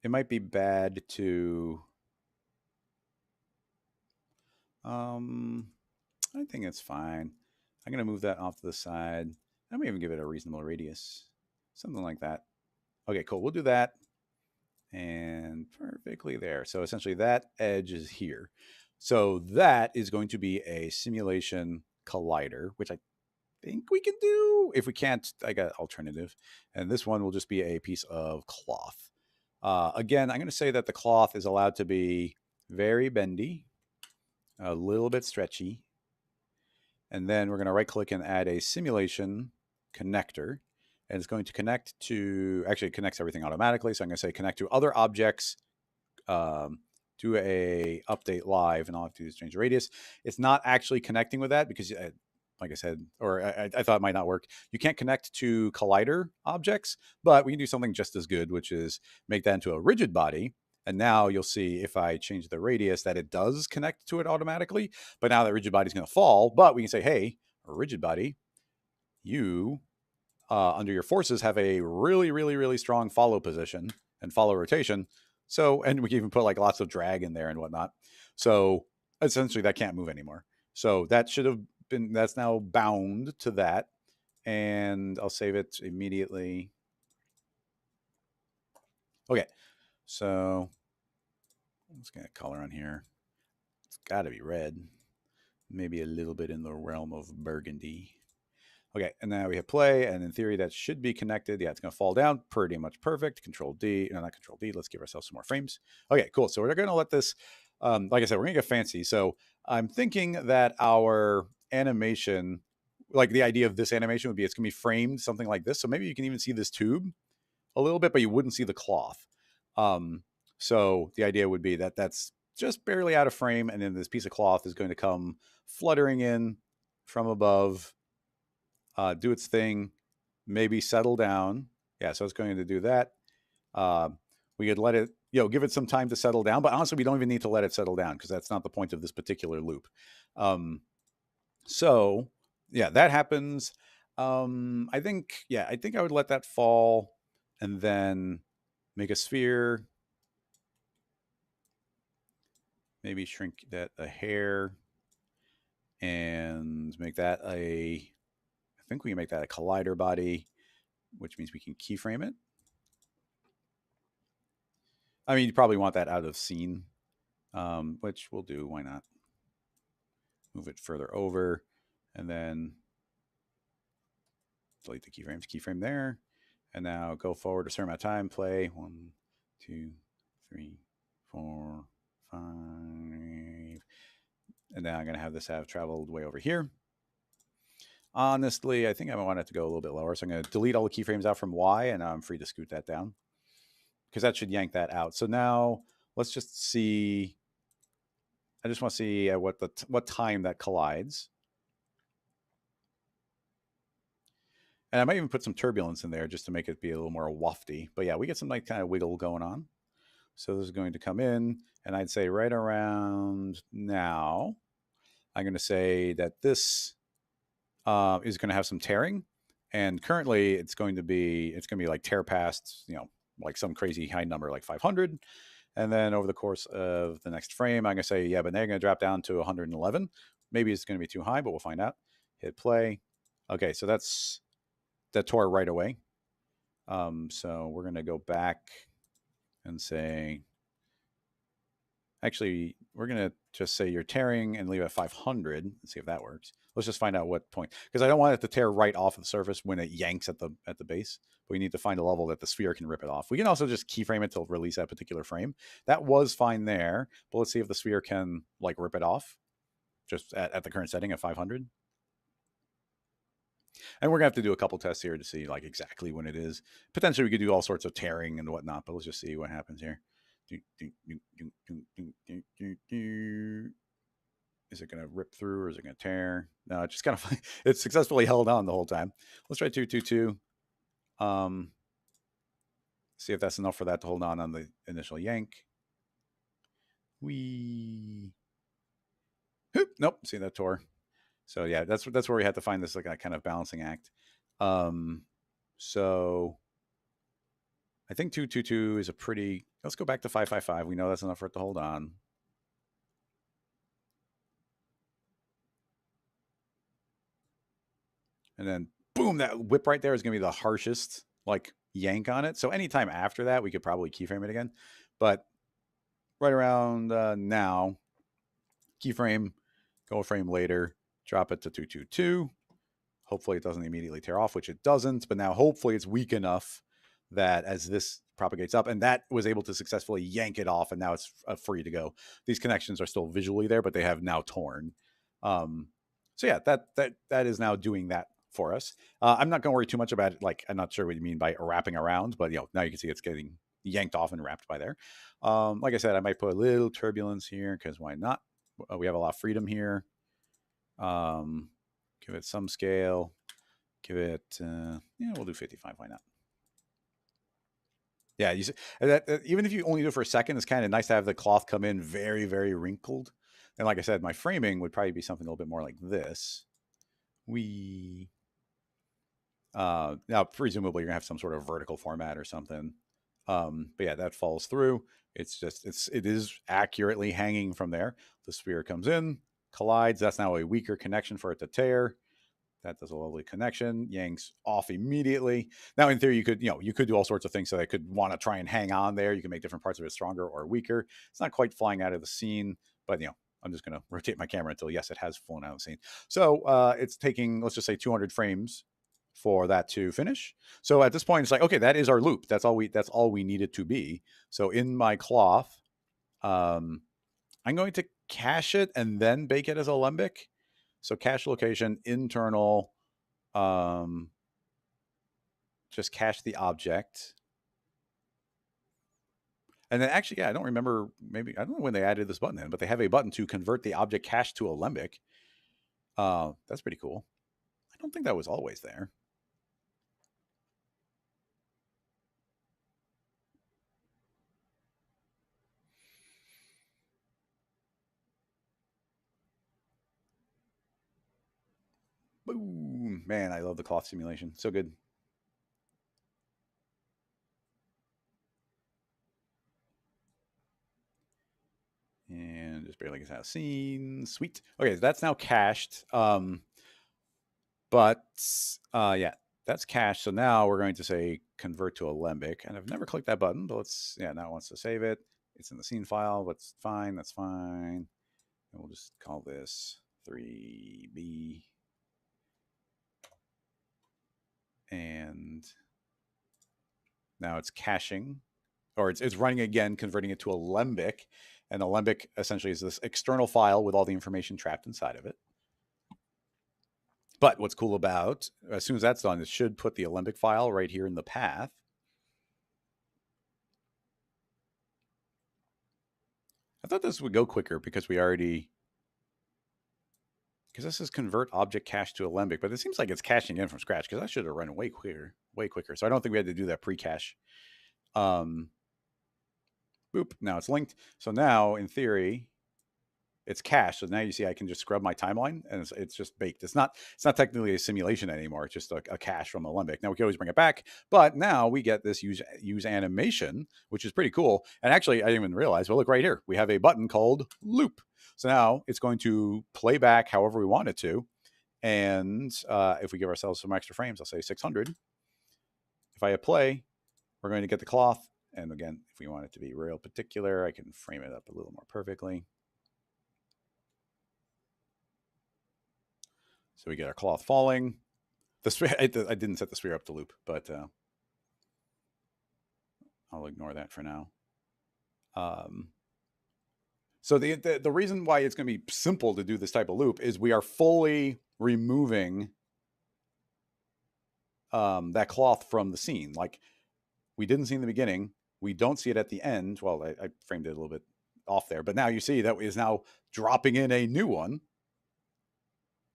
might be bad to, I think it's fine. I'm going to move that off to the side. I may even give it a reasonable radius, something like that. Okay, cool. We'll do that. And perfectly there. So essentially that edge is here. So that is going to be a simulation collider, which I think we can do. If we can't, I got alternative. And this one will just be a piece of cloth. Again, I'm going to say that the cloth is allowed to be very bendy, a little bit stretchy. And then we're going to right click and add a simulation connector. And it's going to connect to, actually it connects everything automatically. So I'm going to say connect to other objects do a update live, and all I have to do is change the radius. It's not actually connecting with that because, like I said, or I thought it might not work. You can't connect to collider objects, but we can do something just as good, which is make that into a rigid body. And now you'll see if I change the radius that it does connect to it automatically. But now that rigid body is going to fall. But we can say, hey, a rigid body, you under your forces have a really, really, really strong follow position and follow rotation. So, and we can even put like lots of drag in there and whatnot. So essentially that can't move anymore. So that should have been, that's now bound to that. And I'll save it immediately. Okay. So let's get a color on here. It's got to be red. Maybe a little bit in the realm of burgundy. Okay, and now we hit play, and in theory, that should be connected. Yeah, it's going to fall down. Pretty much perfect. Control D. No, not Control D. Let's give ourselves some more frames. Okay, cool. So we're going to let this, like I said, we're going to get fancy. So I'm thinking that our animation, like the idea of this animation would be it's going to be framed something like this. So maybe you can even see this tube a little bit, but you wouldn't see the cloth. So the idea would be that that's just barely out of frame, and then this piece of cloth is going to come fluttering in from above, do its thing, maybe settle down. Yeah, so it's going to do that. We could let it, give it some time to settle down, but honestly, we don't even need to let it settle down because that's not the point of this particular loop. So yeah, that happens. I think I would let that fall and then make a sphere. Maybe shrink that a hair and make that I think we can make that a collider body, which means we can keyframe it. I mean, you probably want that out of scene, which we'll do. Why not? Move it further over, and then delete the keyframes. Keyframe there, and now go forward a certain amount of time. Play 1, 2, 3, 4, 5, and now I'm going to have this have traveled way over here. Honestly, I think I want it to go a little bit lower, so I'm going to delete all the keyframes out from Y, and now I'm free to scoot that down because that should yank that out. So now let's just see. I just want to see at what time that collides. And I might even put some turbulence in there just to make it be a little more wafty. But yeah, we get some like kind of wiggle going on. So this is going to come in, and I'd say right around now, I'm going to say that this is going to have some tearing. And currently it's going to be like tear past, like some crazy high number, like 500. And then over the course of the next frame, I'm going to say, yeah, but they're going to drop down to 111. Maybe it's going to be too high, but we'll find out. Hit play. Okay, so that tore right away. So we're going to go back and say, actually, we're going to just say you're tearing and leave it at 500 and see if that works. Let's just find out what point, because I don't want it to tear right off of the surface when it yanks at the base. But we need to find a level that the sphere can rip it off. We can also just keyframe it to release that particular frame. That was fine there, but let's see if the sphere can like rip it off just at the current setting at 500. And we're gonna have to do a couple tests here to see like exactly when it is. Potentially we could do all sorts of tearing and whatnot, but let's just see what happens here. Is it going to rip through or is it going to tear? No, it's just kind of, it's successfully held on the whole time. Let's try 222. See if that's enough for that to hold on the initial yank. Nope. See, that tore. So yeah, that's where we had to find this like a kind of balancing act. So I think 222 is a pretty, let's go back to 555. We know that's enough for it to hold on. And then boom, that whip right there is going to be the harshest like yank on it. So anytime after that, we could probably keyframe it again. But right around now, keyframe, go a frame later, drop it to 222. Hopefully it doesn't immediately tear off, which it doesn't. But now hopefully it's weak enough that as this propagates up, and that was able to successfully yank it off, and now it's free to go. These connections are still visually there, but they have now torn. So yeah, that is now doing that for us. I'm not going to worry too much about it. Like, I'm not sure what you mean by wrapping around, but now you can see it's getting yanked off and wrapped by there. Like I said, I might put a little turbulence here because why not? We have a lot of freedom here. Give it some scale. Give it, we'll do 55. Why not? Yeah, you see, even if you only do it for a second, it's kind of nice to have the cloth come in very, very wrinkled. And like I said, my framing would probably be something a little bit more like this. Now presumably you're gonna have some sort of vertical format or something. But yeah, that falls through. It is accurately hanging from there. The sphere comes in, collides. That's now a weaker connection for it to tear. That does a lovely connection. Yanks off immediately. Now, in theory, you could do all sorts of things. So they could want to try and hang on there. You can make different parts of it stronger or weaker. It's not quite flying out of the scene, but I'm just going to rotate my camera until yes, it has flown out of the scene. So it's taking, let's just say, 200 frames for that to finish. So at this point, it's like, okay, that is our loop. That's all we need it to be. So in my cloth, I'm going to cache it and then bake it as alembic. So cache location, internal, just cache the object. And then actually, yeah, I don't remember, maybe, I don't know when they added this button in, but they have a button to convert the object cache to alembic. That's pretty cool. I don't think that was always there. Boom. Man, I love the cloth simulation. So good. And just barely gets out of scene. Sweet. Okay, that's now cached. But yeah, that's cached. So now we're going to say convert to alembic. And I've never clicked that button, but now it wants to save it. It's in the scene file, but it's fine. That's fine. And we'll just call this 3B. And now it's caching, or it's running again, converting it to alembic. And alembic essentially is this external file with all the information trapped inside of it. But what's cool about, as soon as that's done, it should put the alembic file right here in the path. I thought this would go quicker because this is convert object cache to alembic, but it seems like it's caching in from scratch because I should have run way quicker. So I don't think we had to do that pre-cache. Boop. Now it's linked. So now, in theory, it's cached. So now you see I can just scrub my timeline and it's just baked. It's not technically a simulation anymore. It's just a cache from alembic. Now we can always bring it back, but now we get this use animation, which is pretty cool. And actually, I didn't even realize, well, look right here. We have a button called loop. So now it's going to play back however we want it to. And if we give ourselves some extra frames, I'll say 600. If I hit play, we're going to get the cloth. And again, if we want it to be real particular, I can frame it up a little more perfectly. So we get our cloth falling. I didn't set the sphere up to loop, but I'll ignore that for now. So the reason why it's going to be simple to do this type of loop is we are fully removing that cloth from the scene. Like we didn't see in the beginning. We don't see it at the end. Well, I framed it a little bit off there, but now you see that is now dropping in a new one.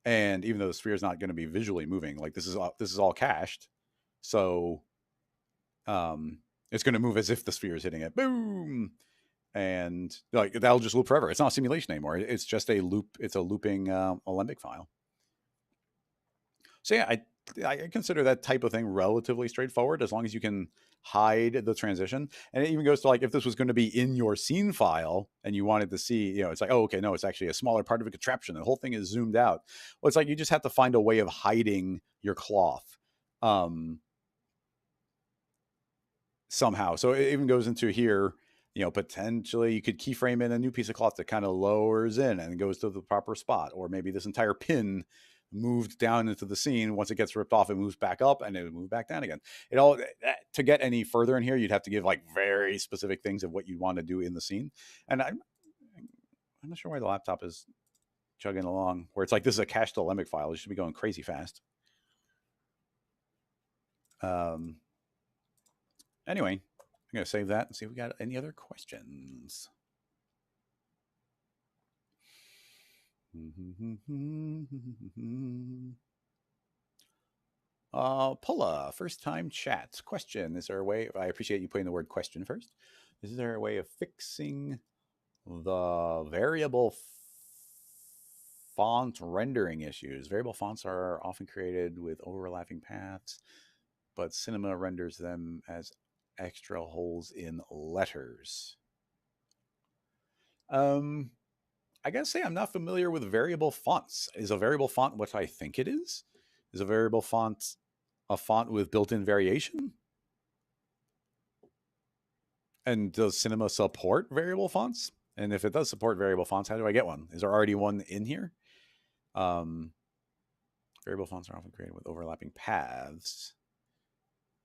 And even though the sphere is not going to be visually moving, like this is all cached, so it's going to move as if the sphere is hitting it. Boom, and like that'll just loop forever. It's not a simulation anymore. It's just a loop. It's a looping alembic file. So yeah, I consider that type of thing relatively straightforward as long as you can hide the transition. And it even goes to like if this was going to be in your scene file and you wanted to see, it's like, oh, okay, no, it's actually a smaller part of a contraption. The whole thing is zoomed out. Well, it's like you just have to find a way of hiding your cloth somehow. So it even goes into here. Potentially you could keyframe in a new piece of cloth that kind of lowers in and goes to the proper spot, or maybe this entire pin moved down into the scene. Once it gets ripped off, it moves back up and it would move back down again. To get any further in here, you'd have to give like very specific things of what you want to do in the scene. And I'm not sure why the laptop is chugging along where it's like, this is a cached alembic file. It should be going crazy fast. Anyway, I'm going to save that and see if we got any other questions. Pulla, first time chat. Question. Is there a way? I appreciate you putting the word question first. Is there a way of fixing the variable font rendering issues? Variable fonts are often created with overlapping paths, but Cinema renders them as extra holes in letters. I gotta say, I'm not familiar with variable fonts. Is a variable font what I think it is? Is a variable font a font with built-in variation? And does Cinema support variable fonts? And if it does support variable fonts, how do I get one? Is there already one in here? Variable fonts are often created with overlapping paths.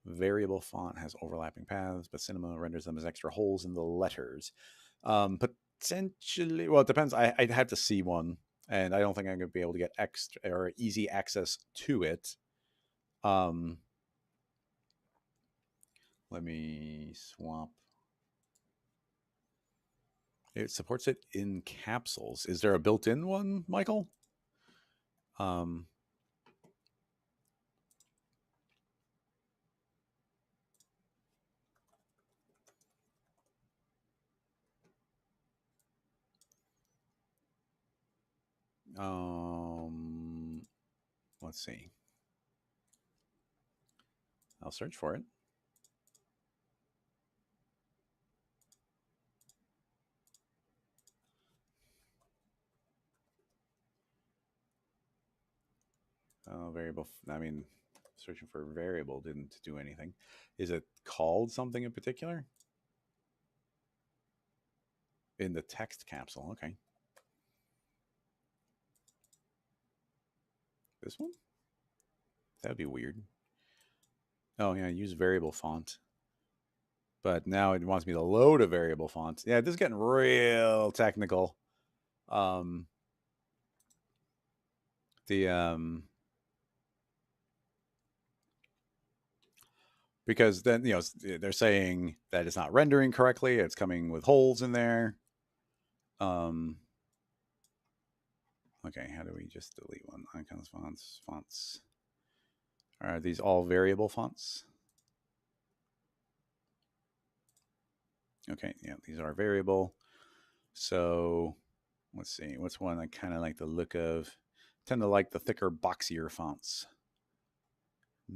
Variable font has overlapping paths, but Cinema renders them as extra holes in the letters. Potentially, well, it depends. I'd have to see one, and I don't think I'm going to be able to get extra or easy access to it. Let me swap. It supports it in capsules. Is there a built-in one, Michael? Let's see. I'll search for it. Variable. I mean, searching for variable didn't do anything. Is it called something in particular? In the text capsule. Okay. This one? That would be weird. Oh, yeah. Use variable font. But now it wants me to load a variable font. Yeah, this is getting real technical. Because then, they're saying that it's not rendering correctly. It's coming with holes in there. Okay, how do we just delete one? Icons, fonts. Are these all variable fonts? Okay, yeah, these are variable. So let's see, what's one I kind of like the look of? I tend to like the thicker, boxier fonts. I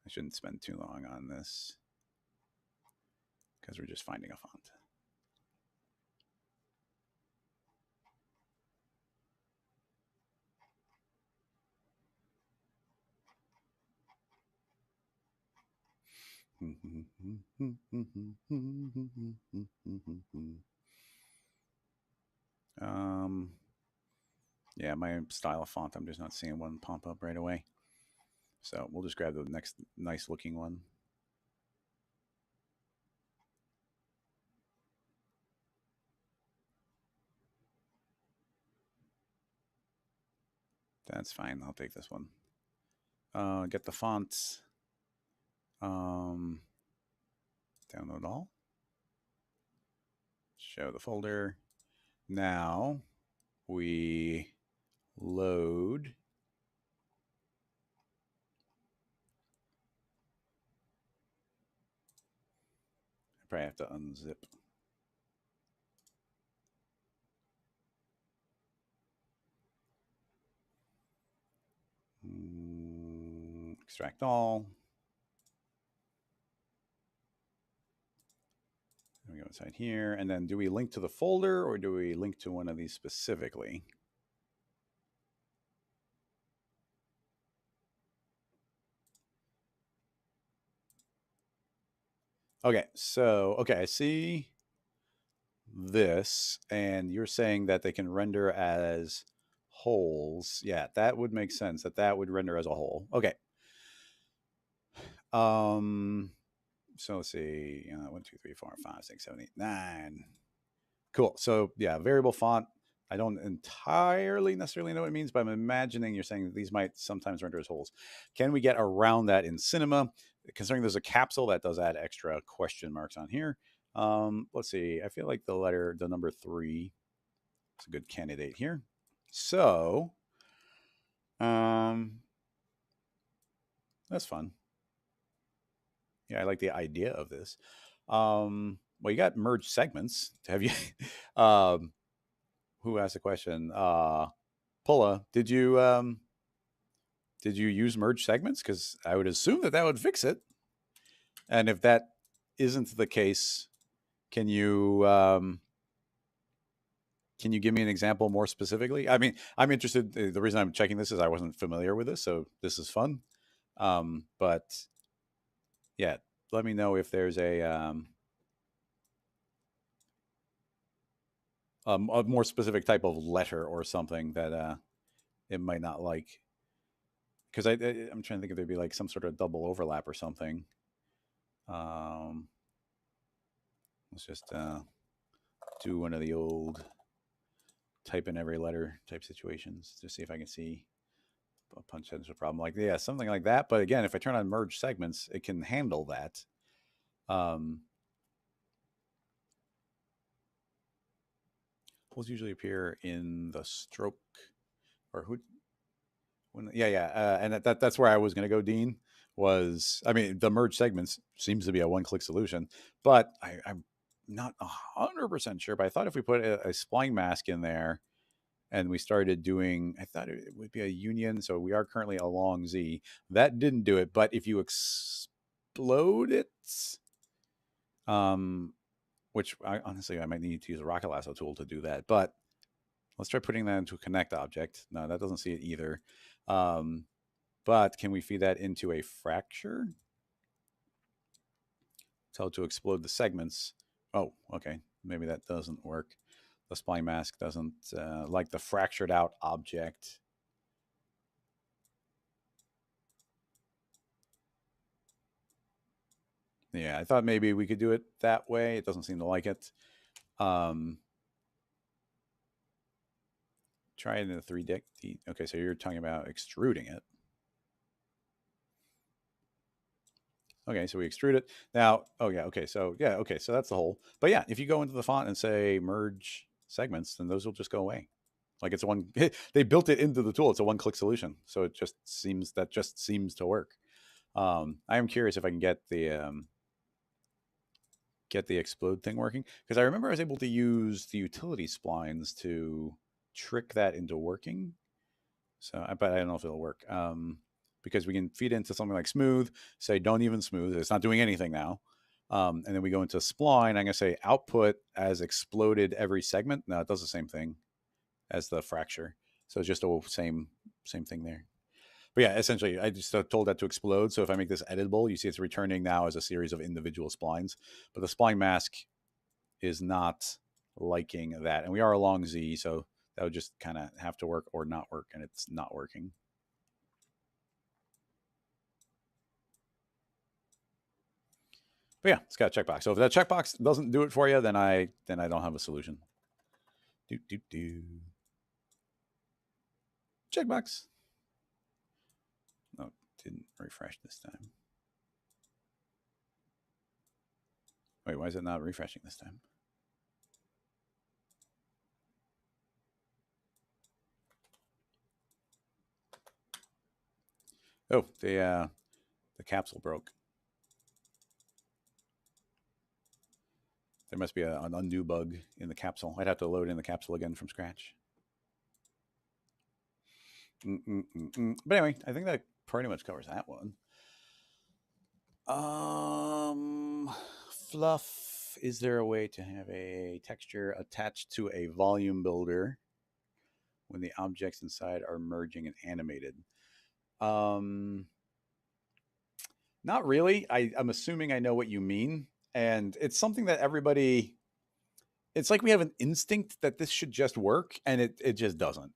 shouldn't spend too long on this because we're just finding a font. Yeah, my style of font, I'm just not seeing one pop up right away. So we'll just grab the next nice looking one. That's fine. I'll take this one. Get the fonts. Download all. Show the folder. Now we load. I probably have to unzip. Extract all. We go inside here, and then do we link to the folder or do we link to one of these specifically? Okay, so I see this, and you're saying that they can render as holes. Yeah, that would make sense. That would render as a hole. Okay. So let's see. 1, 2, 3, 4, 5, 6, 7, 8, 9. Cool. So yeah, variable font. I don't entirely necessarily know what it means, but I'm imagining you're saying that these might sometimes render as holes. Can we get around that in cinema? Considering there's a capsule, that does add extra question marks on here. Let's see. I feel like the number 3 is a good candidate here. So, that's fun. Yeah, I like the idea of this. Well, you got merged segments. Have you? um, who asked the question? Pulla, did you use merge segments? Because I would assume that would fix it. And if that isn't the case, can you give me an example more specifically? I mean, I'm interested. The reason I'm checking this is I wasn't familiar with this, so this is fun. But yeah, let me know if there's a more specific type of letter or something that it might not like. Because I'm trying to think if there'd be like some sort of double overlap or something. Let's just do one of the old type in every letter type situations to see if I can see a punch potential problem. Like, yeah, something like that. But again, if I turn on merge segments, it can handle that. Holes usually appear in the stroke or who. And that's where I was going to go, Dean. I mean, the merge segments seems to be a one-click solution, but I'm not 100% sure. But I thought if we put a spline mask in there and we started doing, I thought it would be a union. So we are currently along Z. That didn't do it. But if you explode it, which honestly, I might need to use a rocket lasso tool to do that. But let's try putting that into a connect object. No, that doesn't see it either. But can we feed that into a fracture? Tell it to explode the segments. Oh, okay. Maybe that doesn't work. The spline mask doesn't like the fractured out object. Yeah, I thought maybe we could do it that way. It doesn't seem to like it. Try it in the 3D. Okay, so you're talking about extruding it. Okay, so we extrude it. Now, oh yeah, okay, so that's the whole. But yeah, if you go into the font and say merge segments, then those will just go away. Like it's one, they built it into the tool. It's a one-click solution. So it just seems to work. I am curious if I can get the explode thing working, because I remember I was able to use the utility splines to trick that into working. So, but I don't know if it'll work. Because we can feed into something like smooth, say don't even smooth. It's not doing anything now. And then we go into spline. I'm going to say output as exploded every segment. No, it does the same thing as the fracture. So it's just a same thing there. But yeah, essentially, I just told that to explode. So if I make this editable, you see it's returning now as a series of individual splines. But the spline mask is not liking that. And we are along Z, so that would just kind of have to work or not work. And it's not working. But yeah, it's got a checkbox. So if that checkbox doesn't do it for you, then I don't have a solution. Checkbox. No, didn't refresh this time. Wait, why is it not refreshing this time? Oh, the capsule broke. There must be an undo bug in the capsule. I'd have to load in the capsule again from scratch. But anyway, I think that pretty much covers that one. Fluff. Is there a way to have a texture attached to a volume builder when the objects inside are merging and animated? Not really. I'm assuming I know what you mean. And it's something that everybody, it's like we have an instinct that this should just work, and it just doesn't.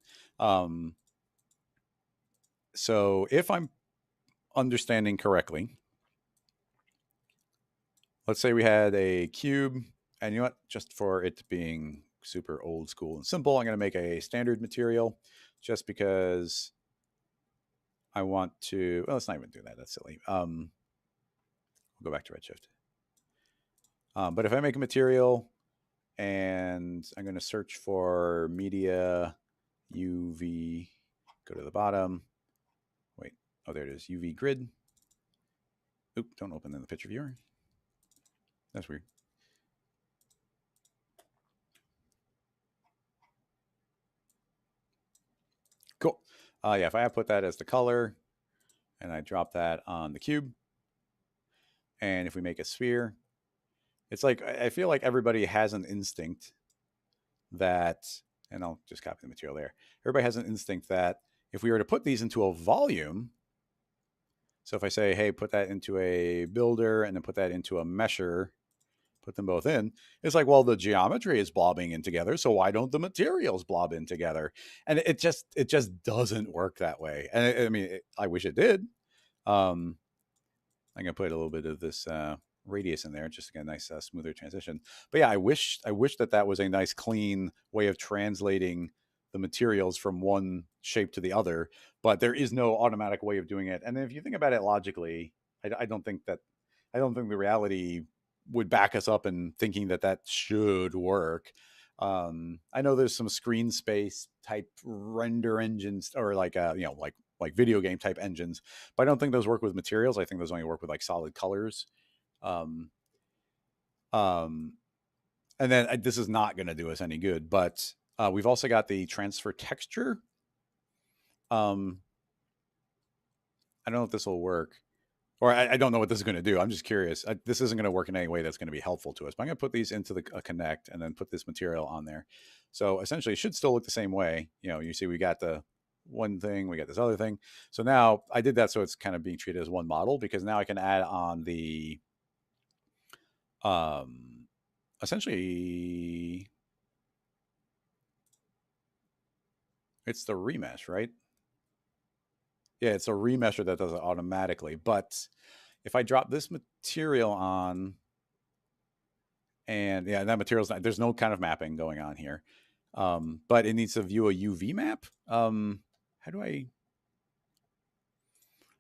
So if I'm understanding correctly, let's say we had a cube, and you know what? Just for it being super old school and simple. I'm going to make a standard material just because I want to. Well, let's not even do that. That's silly. We'll go back to Redshift. But if I make a material and I'm going to search for media UV, go to the bottom. Wait, oh, there it is. UV grid. Oop, don't open in the picture viewer. That's weird. Cool. Yeah, if I put that as the color and I drop that on the cube, and if we make a sphere, it's like, I feel like everybody has an instinct that, and I'll just copy the material there. Everybody has an instinct that if we were to put these into a volume, so if I say, hey, put that into a builder and then put that into a mesher, put them both in, it's like, well, the geometry is blobbing in together, so why don't the materials blob in together? And it just doesn't work that way. And I mean, I wish it did. I'm gonna put a little bit of this radius in there just to get a nice smoother transition. But yeah, I wish that was a nice clean way of translating the materials from one shape to the other, but there is no automatic way of doing it. And if you think about it logically, I don't think the reality would back us up in thinking that should work. I know there's some screen space type render engines, or like like video game type engines, but I don't think those work with materials. I think those only work with like solid colors. Um, um, and then this is not going to do us any good, but we've also got the transfer texture. I don't know if this will work, or I don't know what this is going to do. I'm just curious. This isn't going to work in any way that's going to be helpful to us, but I'm going to put these into the connect and then put this material on there. So essentially it should still look the same way. You see we got the one thing, we got this other thing. So now I did that so it's kind of being treated as one model, because now I can add on the essentially it's the remesh, right? Yeah, it's a remesher that does it automatically. But if I drop this material on, and yeah, that material's not, there's no kind of mapping going on here. But it needs to view a UV map. How do I,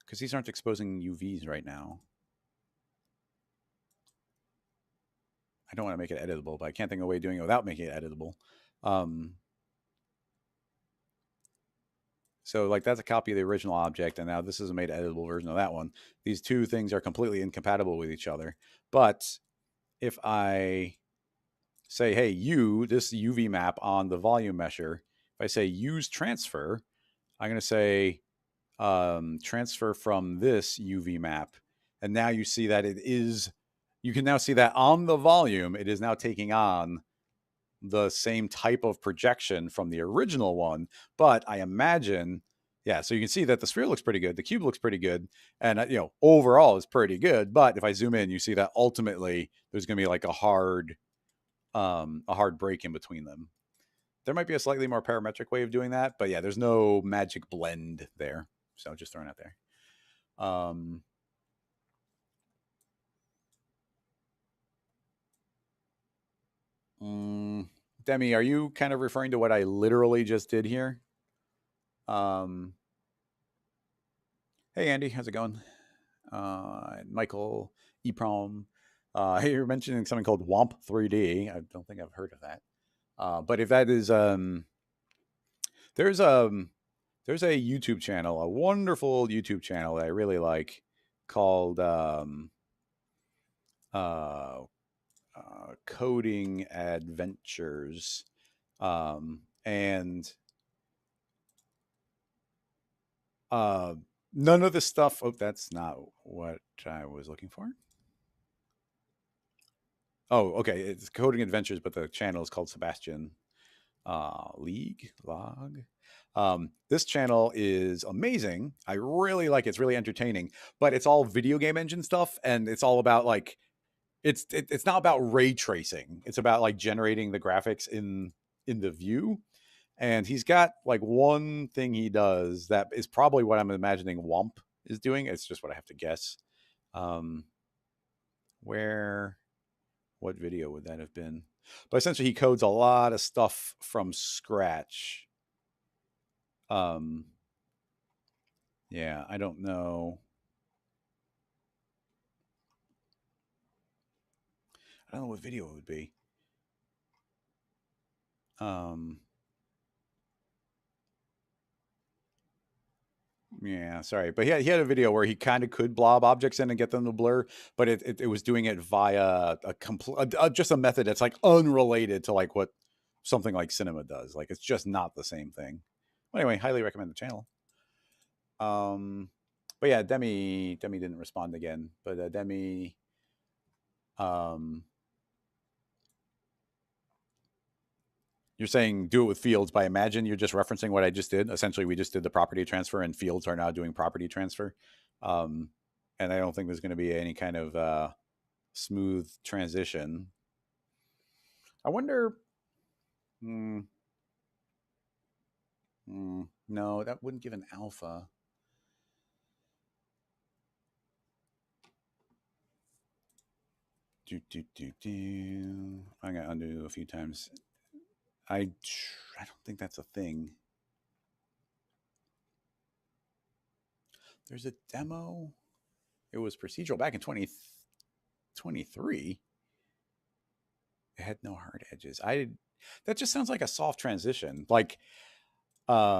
because these aren't exposing UVs right now. I don't want to make it editable, but I can't think of a way of doing it without making it editable. So like that's a copy of the original object, and now this is a made editable version of that one. These two things are completely incompatible with each other. But if I say, hey, this UV map on the volume mesher, if I say use transfer, I'm going to say transfer from this UV map. And now you see that you can now see that on the volume, it is now taking on the same type of projection from the original one. But I imagine, yeah, so you can see that the sphere looks pretty good. The cube looks pretty good. And, overall is pretty good. But if I zoom in, you see that ultimately there's going to be like a hard break in between them. There might be a slightly more parametric way of doing that, but yeah, there's no magic blend there. So just throwing it out there. Demi, are you kind of referring to what I literally just did here? Hey, Andy, how's it going? Michael, EPROM. Hey, you're mentioning something called WOMP 3D. I don't think I've heard of that. But if that is, there's a YouTube channel, a wonderful YouTube channel that I really like, called Coding Adventures, and none of the stuff. Oh, that's not what I was looking for. Oh, okay. It's Coding Adventures, but the channel is called Sebastian Log. This channel is amazing. I really like it. It's really entertaining, but it's all video game engine stuff, and it's all about like it's not about ray tracing. It's about like generating the graphics in the view. And he's got like one thing he does that is probably what I'm imagining WOMP is doing. It's just what I have to guess. Where What video would that have been? But essentially, he codes a lot of stuff from scratch. Um, yeah, I don't know. I don't know what video it would be. Um, Yeah, sorry, but he had a video where he kind of could blob objects in and get them to blur, but it was doing it via a complete just a method that's like unrelated to like what something like cinema does. Like it's just not the same thing. Well, anyway, highly recommend the channel. But yeah, Demi didn't respond again, but Demi, um, you're saying do it with fields by Imagine. You're just referencing what I just did. Essentially, we just did the property transfer, and fields are now doing property transfer. Um, and I don't think there's going to be any kind of smooth transition. I wonder. Mm, no, that wouldn't give an alpha. I'm gonna undo a few times. I don't think that's a thing. There's a demo. It was procedural back in 2023. It had no hard edges. That just sounds like a soft transition. Like, as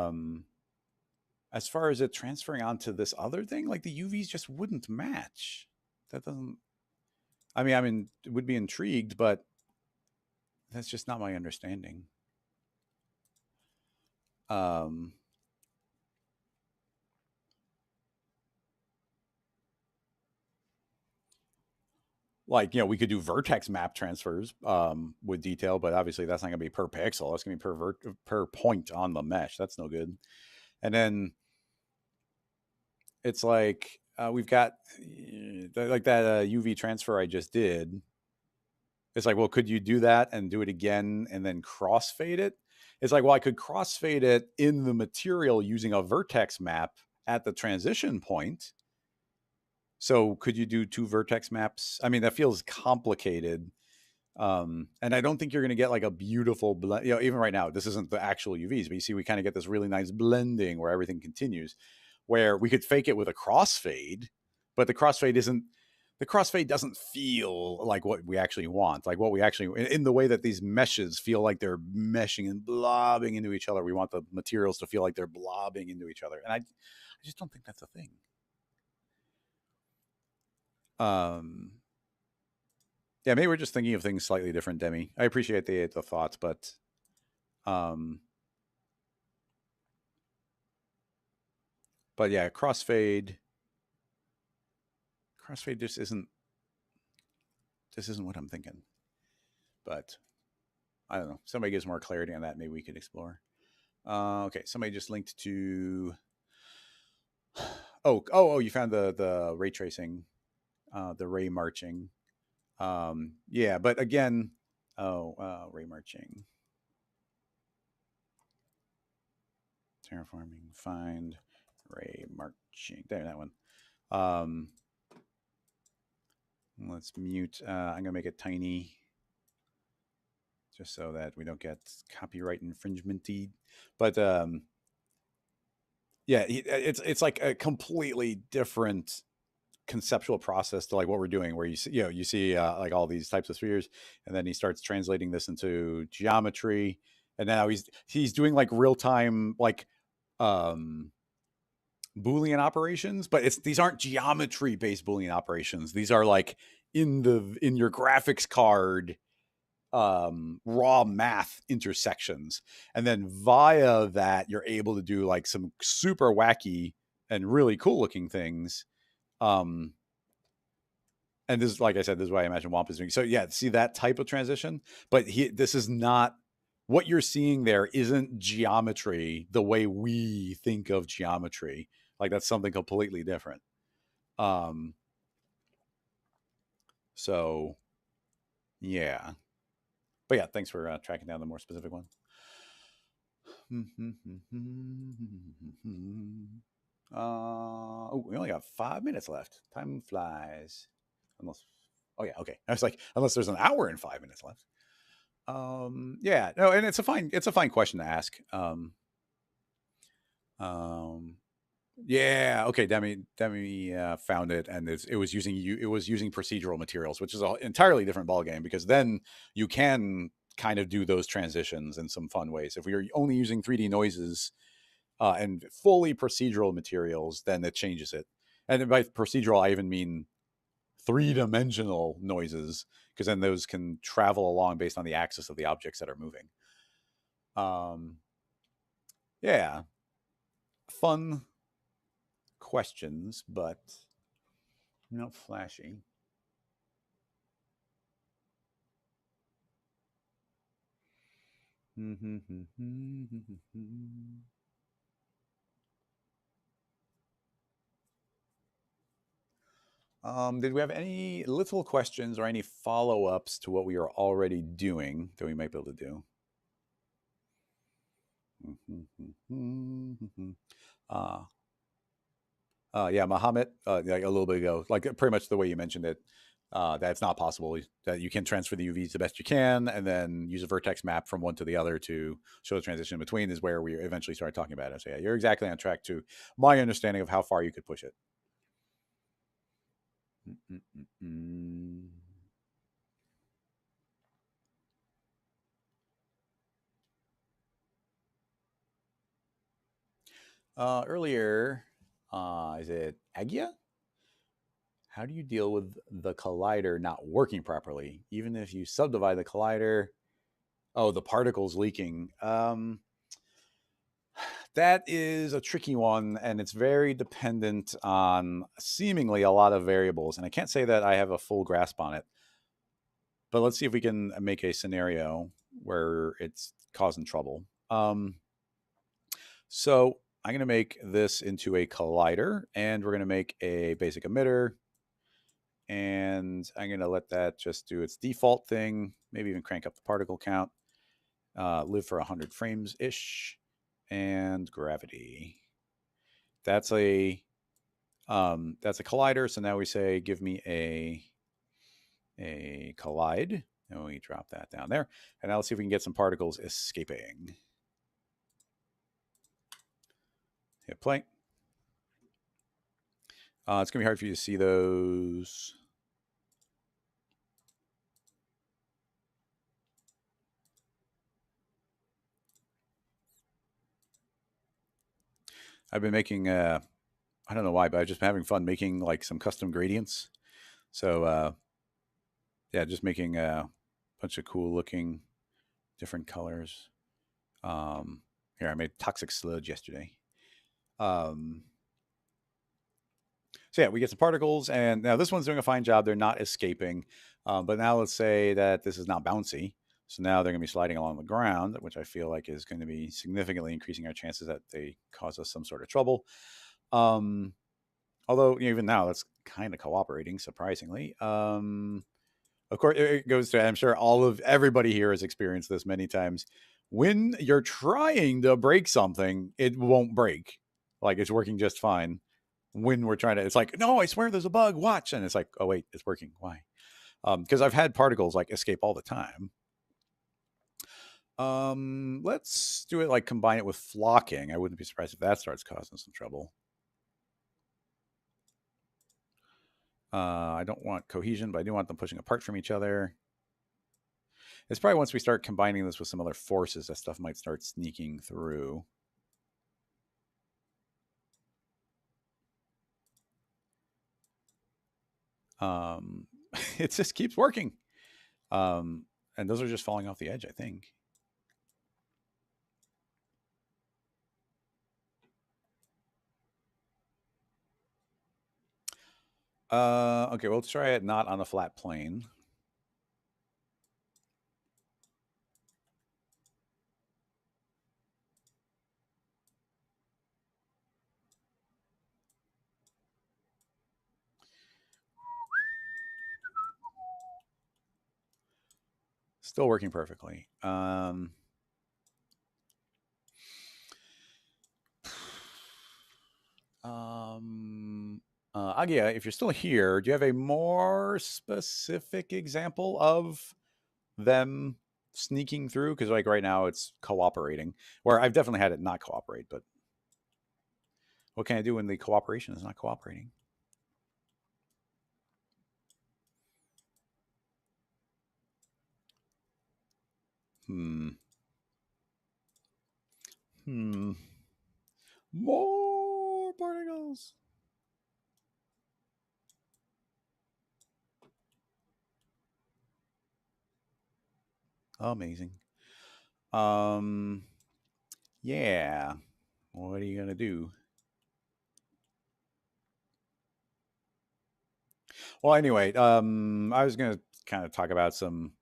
far as it transferring onto this other thing, like the UVs just wouldn't match. That doesn't. I mean, would be intrigued, but that's just not my understanding. Um, like we could do vertex map transfers with detail, but obviously that's not going to be per pixel. That's going to be per point on the mesh. That's no good. And then it's like we've got like that UV transfer I just did. It's like, well, could you do that and do it again and then crossfade it? It's like, well, I could crossfade it in the material using a vertex map at the transition point. So could you do two vertex maps? I mean, that feels complicated. And I don't think you're going to get like a beautiful blend. Even right now, this isn't the actual UVs, but you see, we kind of get this really nice blending where everything continues, where we could fake it with a crossfade, but the crossfade doesn't feel like what we actually want. Like what we actually, in the way that these meshes feel like they're meshing and blobbing into each other. We want the materials to feel like they're blobbing into each other. And I just don't think that's a thing. Um, yeah, maybe we're just thinking of things slightly different, Demi. I appreciate the thoughts, but um, but yeah, crossfade just isn't what I'm thinking. But I don't know. Somebody gives more clarity on that. Maybe we could explore. Okay, somebody just linked to. Oh! You found the ray tracing, the ray marching. Yeah, but again, ray marching, terraforming, find ray marching. There, that one. Let's mute. I'm gonna make it tiny, just so that we don't get copyright infringement-y. But yeah, it's like a completely different conceptual process to like what we're doing, where you see like all these types of spheres, and then he starts translating this into geometry, and now he's doing like real time like Boolean operations, but these aren't geometry based Boolean operations. These are like in your graphics card raw math intersections, and then via that you're able to do like some super wacky and really cool looking things. And this is, like I said, this is what I imagine Womp is doing. So yeah, see that type of transition, but this is not what you're seeing there. Isn't geometry the way we think of geometry. Like that's something completely different. So yeah, but yeah, thanks for tracking down the more specific one. We only got 5 minutes left. Time flies. Unless, Oh yeah, okay. I was like, unless there's an hour and 5 minutes left. Yeah, no, and it's a fine question to ask. Um, yeah, okay. Demi found it, and it was using procedural materials, which is an entirely different ballgame because then you can kind of do those transitions in some fun ways. If we are only using 3D noises and fully procedural materials, then it changes it. And by procedural, I even mean three-dimensional noises, because then those can travel along based on the axis of the objects that are moving. Um, yeah, fun questions, but not flashy. Did we have any little questions or any follow-ups to what we are already doing that we might be able to do? uh, yeah, Muhammad, like a little bit ago, like pretty much the way you mentioned it, that it's not possible that you can transfer the UVs the best you can and then use a vertex map from one to the other to show the transition in between is where we eventually started talking about it. So yeah, you're exactly on track to my understanding of how far you could push it. Earlier, is it Agia? How do you deal with the collider not working properly? Even if you subdivide the collider, oh, the particles leaking. That is a tricky one, and it's very dependent on seemingly a lot of variables. And I can't say that I have a full grasp on it, but let's see if we can make a scenario where it's causing trouble. So I'm going to make this into a collider, and we're going to make a basic emitter, and I'm going to let that just do its default thing, maybe even crank up the particle count, live for 100 frames ish, and gravity. That's a collider. So now we say, give me a collide, and we drop that down there. And now let's see if we can get some particles escaping. Hit play. It's gonna be hard for you to see those. I've been making I don't know why, but I've just been having fun making like some custom gradients. So yeah, just making a bunch of cool looking different colors. Here, I made toxic sludge yesterday. So yeah, we get some particles, and now this one's doing a fine job. They're not escaping, but now let's say that this is not bouncy. So now they're going to be sliding along the ground, which I feel like is going to be significantly increasing our chances that they cause us some sort of trouble. Although even now that's kind of cooperating, surprisingly. Of course, it goes to, I'm sure everybody here has experienced this many times. When you're trying to break something, it won't break. Like it's working just fine. When we're trying to, it's like, no, I swear there's a bug. Watch. And it's like, oh, wait, it's working. Why? Because I've had particles like escape all the time. Let's do it like combine it with flocking. I wouldn't be surprised if that starts causing some trouble. I don't want cohesion, but I do want them pushing apart from each other. It's probably once we start combining this with some other forces that stuff might start sneaking through. It just keeps working. And those are just falling off the edge, I think. Okay, we'll try it not on a flat plane. Still working perfectly. Agia, if you're still here, do you have a more specific example of them sneaking through? Because like right now it's cooperating, where I've definitely had it not cooperate, but what can I do when the cooperation is not cooperating? Hmm. Hmm. More particles. Amazing. Um. Yeah. What are you gonna do? Well, anyway, I was gonna kind of talk about some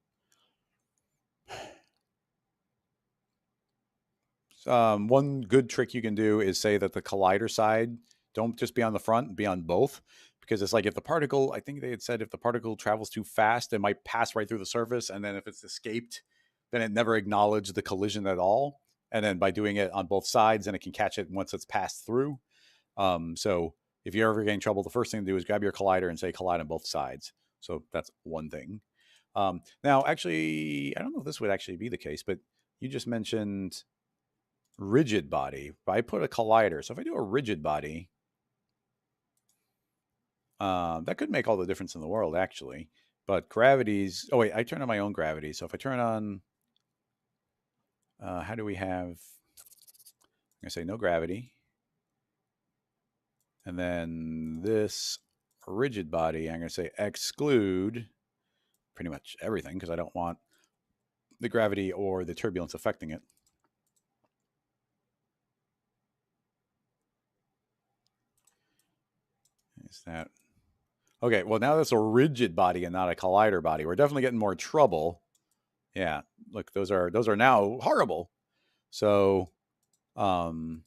one good trick you can do is say that the collider side don't just be on the front, be on both. Because it's like if the particle, I think they had said if the particle travels too fast, it might pass right through the surface. And then if it's escaped, then it never acknowledged the collision at all. And then by doing it on both sides, then it can catch it once it's passed through. So if you're ever getting trouble, the first thing to do is grab your collider and say collide on both sides. So that's one thing. Now, actually, I don't know if this would actually be the case, but you just mentioned rigid body. I put a collider. So if I do a rigid body, that could make all the difference in the world, actually. But gravities. Oh wait, I turn on my own gravity. So if I turn on, how do we have? I'm gonna say no gravity, and then this rigid body. I'm gonna say exclude pretty much everything because I don't want the gravity or the turbulence affecting it. Is that okay? Well, now that's a rigid body and not a collider body. We're definitely getting more trouble. Yeah, look, those are now horrible. So, um,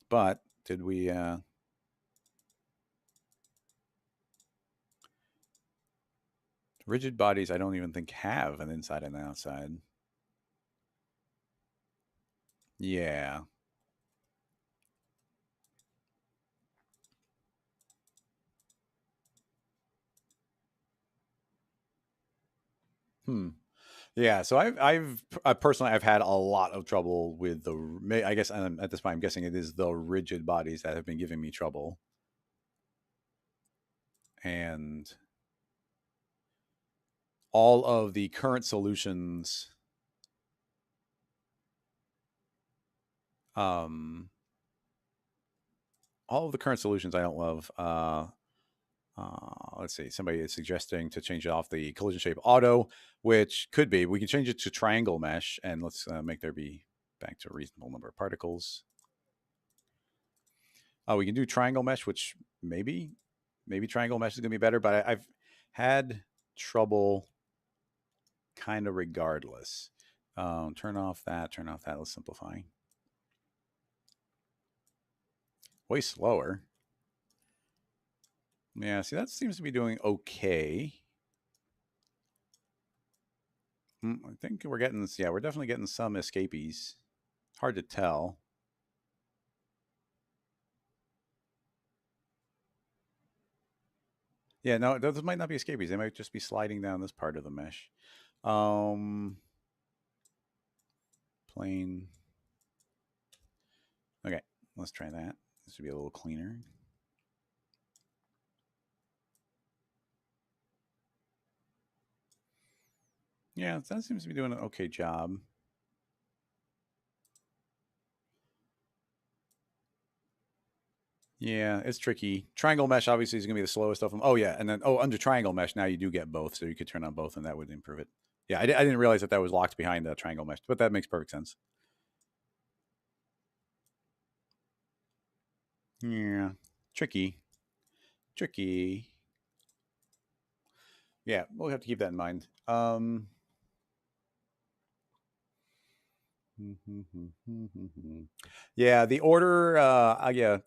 but did we? Rigid bodies, I don't even think have an inside and an outside. Yeah. Hmm. Yeah. So personally, I've had a lot of trouble with the. I guess at this point, I'm guessing it is the rigid bodies that have been giving me trouble, and all of the current solutions. Um, all of the current solutions I don't love. Let's see. Somebody is suggesting to change it off the collision shape auto, which could be. We can change it to triangle mesh, and let's make there be back to a reasonable number of particles. We can do triangle mesh, which maybe triangle mesh is going to be better, but I've had trouble kind of regardless. Turn off that. Turn off that. Let's simplify. Way slower. Yeah, see, that seems to be doing okay. I think we're getting this. Yeah, we're definitely getting some escapees. Hard to tell. Yeah, no, those might not be escapees. They might just be sliding down this part of the mesh. Um, Plane. Okay, let's try that. This would be a little cleaner. Yeah, that seems to be doing an okay job. Yeah, it's tricky. Triangle mesh obviously is going to be the slowest of them. Oh yeah, and then under triangle mesh now you do get both, so you could turn on both, and that would improve it. Yeah, I didn't realize that was locked behind the triangle mesh, but that makes perfect sense. Yeah, tricky, tricky. Yeah, we'll have to keep that in mind. Yeah, the order.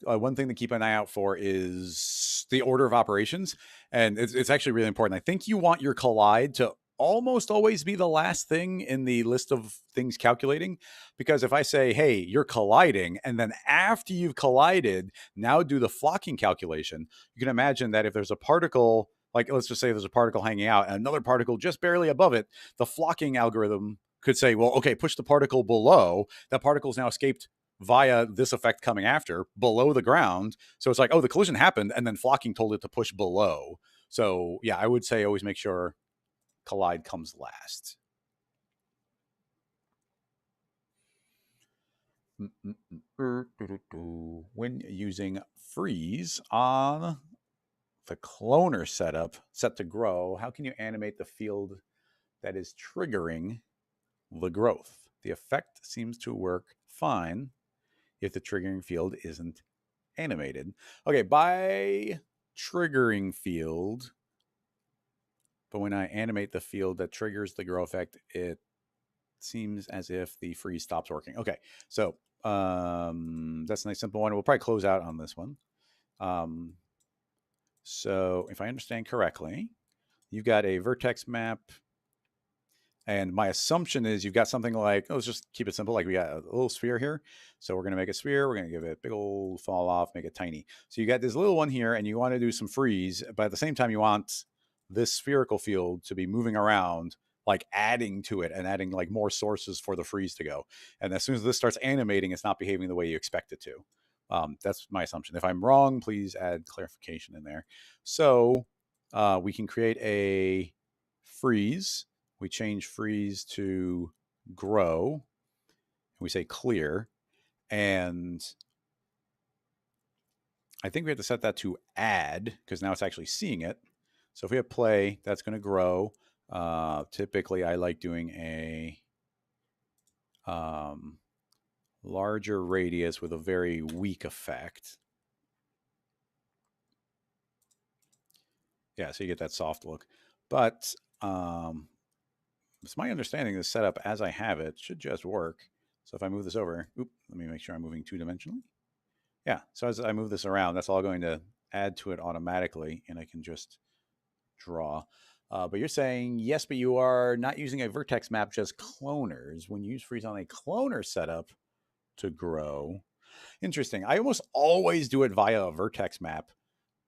One thing to keep an eye out for is the order of operations, and it's actually really important. I think you want your collide to almost always be the last thing in the list of things calculating, because if I say, hey, you're colliding, and then after you've collided, now do the flocking calculation, you can imagine that if there's a particle, like let's just say there's a particle hanging out and another particle just barely above it, the flocking algorithm could say, well, okay, push the particle below. That particle's now escaped via this effect coming after below the ground. So it's like, oh, the collision happened, and then flocking told it to push below. So yeah, I would say always make sure collide comes last. When using freeze on the cloner setup set to grow, how can you animate the field that is triggering the growth? The effect seems to work fine if the triggering field isn't animated. Okay, by triggering field, but when I animate the field that triggers the grow effect, it seems as if the freeze stops working. Okay, so that's a nice simple one. We'll probably close out on this one. So if I understand correctly, you've got a vertex map, and my assumption is you've got something like, let's just keep it simple, like we got a little sphere here. So we're going to make a sphere. We're going to give it a big old fall off, make it tiny. So you got this little one here, and you want to do some freeze, but at the same time, you want this spherical field to be moving around, like adding to it and adding like more sources for the freeze to go. And as soon as this starts animating, it's not behaving the way you expect it to. That's my assumption. If I'm wrong, please add clarification in there. So we can create a freeze. We change freeze to grow. We say clear. And I think we have to set that to add, because now it's actually seeing it. So if we have play, that's going to grow. Typically, I like doing a larger radius with a very weak effect. Yeah, so you get that soft look. But it's my understanding the setup as I have it should just work. So if I move this over, let me make sure I'm moving two-dimensionally. Yeah, so as I move this around, that's all going to add to it automatically, and I can just draw. But you're saying, yes, but you are not using a vertex map, just cloners. When you use freeze on a cloner setup to grow. Interesting. I almost always do it via a vertex map,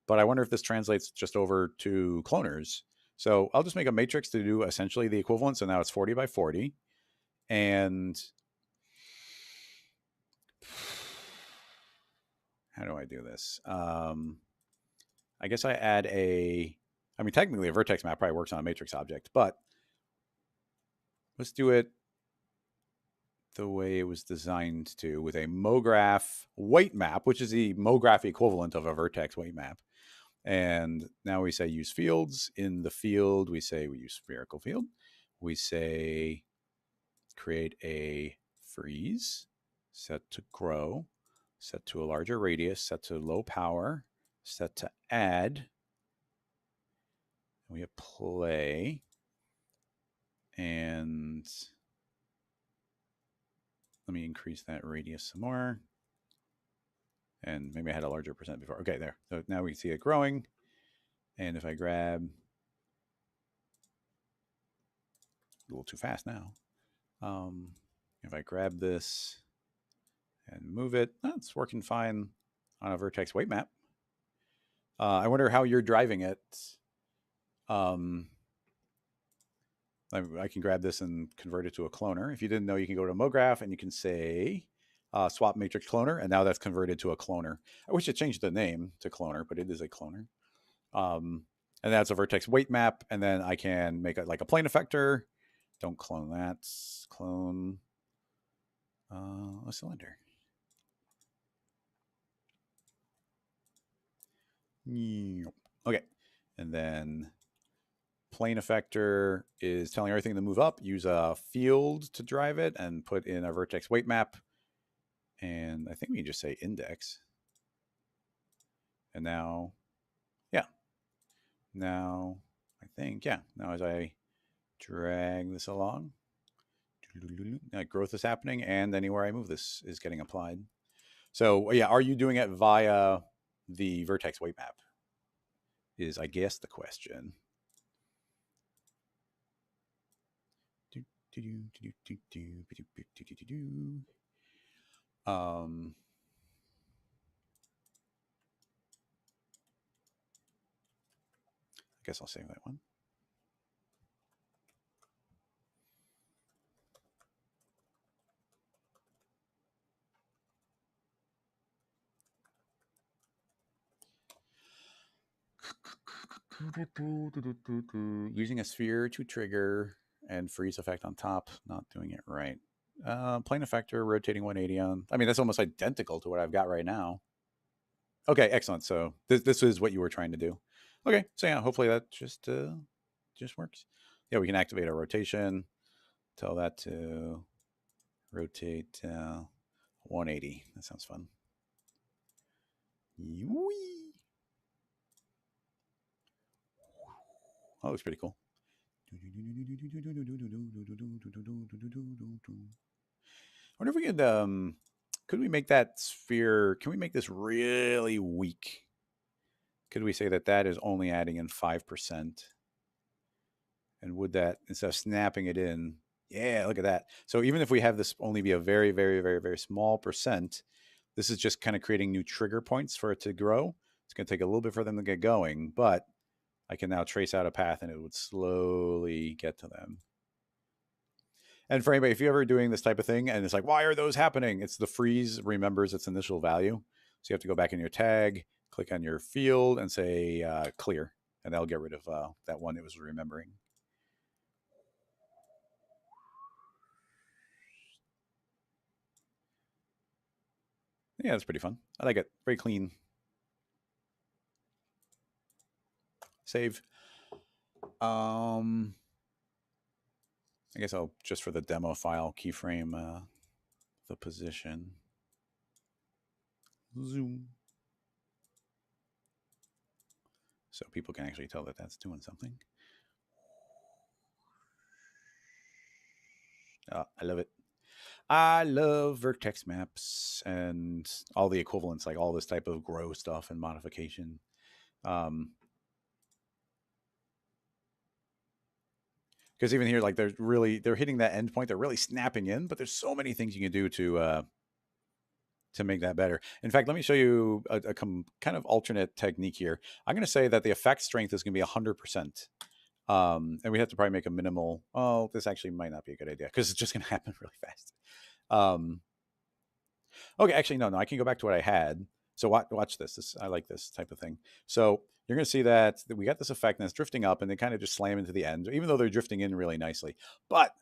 but I wonder if this translates just over to cloners. So I'll just make a matrix to do essentially the equivalent. So now it's 40 by 40. And how do I do this? I guess I add I mean, technically a vertex map probably works on a matrix object, but let's do it the way it was designed to, with a MoGraph weight map, which is the MoGraph equivalent of a vertex weight map. And now we say use fields. In the field, we say we use spherical field. We say create a freeze, set to grow, set to a larger radius, set to low power, set to add. We have play. And let me increase that radius some more. And maybe I had a larger percent before. Okay, there. So now we see it growing. And if I grab, a little too fast now. If I grab this and move it, it's working fine on a vertex weight map. I wonder how you're driving it. I can grab this and convert it to a cloner. If you didn't know, you can go to MoGraph and you can say swap matrix cloner, and now that's converted to a cloner. I wish it changed the name to cloner, but it is a cloner. And that's a vertex weight map, and then I can make it like a plane effector. Don't clone that. Clone a cylinder. Okay, and then plane effector is telling everything to move up. Use a field to drive it and put in a vertex weight map. And I think we can just say index. And now, yeah. Now, I think, yeah. Now as I drag this along, growth is happening, and anywhere I move this is getting applied. So yeah, are you doing it via the vertex weight map? Is, I guess, the question. I guess I'll save that one. Using a sphere to trigger and freeze effect on top, not doing it right. Plane effector, rotating 180 on. I mean, that's almost identical to what I've got right now. Okay, excellent. So this is what you were trying to do. Okay, so yeah, hopefully that just works. Yeah, we can activate our rotation. Tell that to rotate 180. That sounds fun. Whee! Oh, looks pretty cool. I wonder if we could we make that sphere, can we make this really weak? Could we say that is only adding in 5%? And would that, instead of snapping it in, yeah, look at that. So even if we have this only be a very, very, very, very small percent, this is just kind of creating new trigger points for it to grow. It's going to take a little bit for them to get going, but I can now trace out a path and it would slowly get to them. And for anybody, if you're ever doing this type of thing and it's like, why are those happening? It's the freeze remembers its initial value. So you have to go back in your tag, click on your field and say clear, and that'll get rid of that one it was remembering. Yeah, it's pretty fun. I like it. Very clean. Save. I guess I'll just for the demo file keyframe the position. Zoom. So people can actually tell that that's doing something. I love it. I love vertex maps and all the equivalents, like all this type of grow stuff and modification. Because even here, like they're hitting that end point. They're really snapping in, but there's so many things you can do to make that better. In fact, let me show you a kind of alternate technique here. I'm going to say that the effect strength is going to be 100%. And we have to probably make a minimal. Oh, this actually might not be a good idea because it's just going to happen really fast. Okay, actually, no, I can go back to what I had. So watch this. I like this type of thing. So you're going to see that we got this effect and it's drifting up and they kind of just slam into the end, even though they're drifting in really nicely. But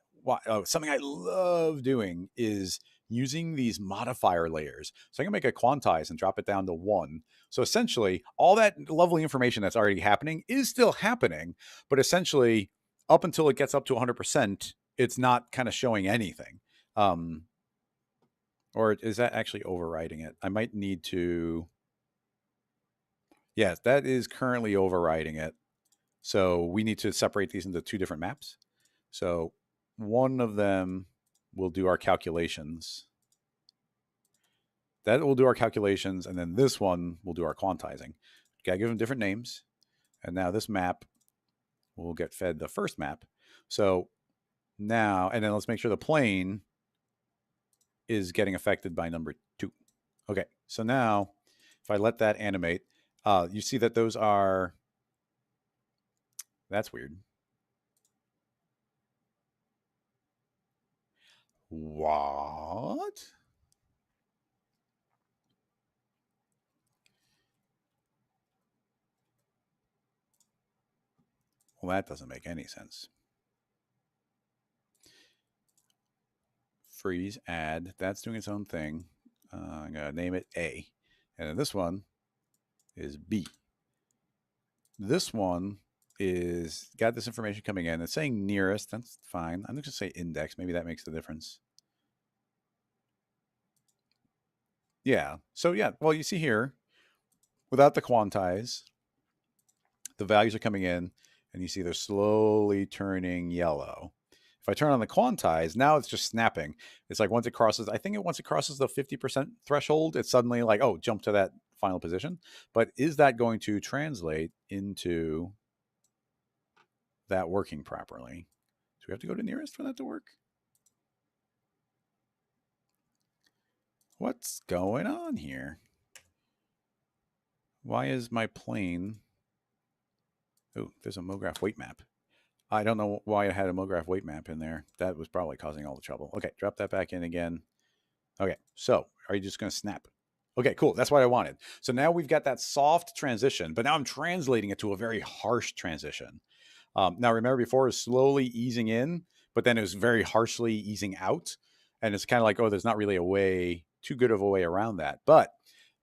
something I love doing is using these modifier layers. So I can make a quantize and drop it down to 1. So essentially, all that lovely information that's already happening is still happening, but essentially, up until it gets up to 100%, it's not kind of showing anything. Or is that actually overriding it? I might need to. Yes, that is currently overriding it. So we need to separate these into 2 different maps. So one of them will do our calculations. That will do our calculations, and then this one will do our quantizing. Gotta give them different names. And now this map will get fed the first map. So now, and then let's make sure the plane is getting affected by number 2. Okay, so now if I let that animate, you see that those are, that's weird. What? Well, that doesn't make any sense. Freeze, add, that's doing its own thing. I'm going to name it A. And then this one is B. This one is got this information coming in. It's saying nearest. That's fine. I'm just going to say index. Maybe that makes the difference. Yeah. So yeah, well, you see here, without the quantize, the values are coming in, and you see they're slowly turning yellow. If I turn on the quantize, now it's just snapping. It's like once it crosses, I think once it crosses the 50% threshold, it's suddenly like, oh, jump to that final position. But is that going to translate into that working properly? Do we have to go to nearest for that to work? What's going on here? Why is my plane... Oh, there's a MoGraph weight map. I don't know why I had a MoGraph weight map in there. That was probably causing all the trouble. Okay, drop that back in again. Okay, so are you just going to snap? Okay, cool. That's what I wanted. So now we've got that soft transition, but now I'm translating it to a very harsh transition. Now, remember before it was slowly easing in, but then it was very harshly easing out. And it's kind of like, oh, there's not really a way, too good of a way around that. But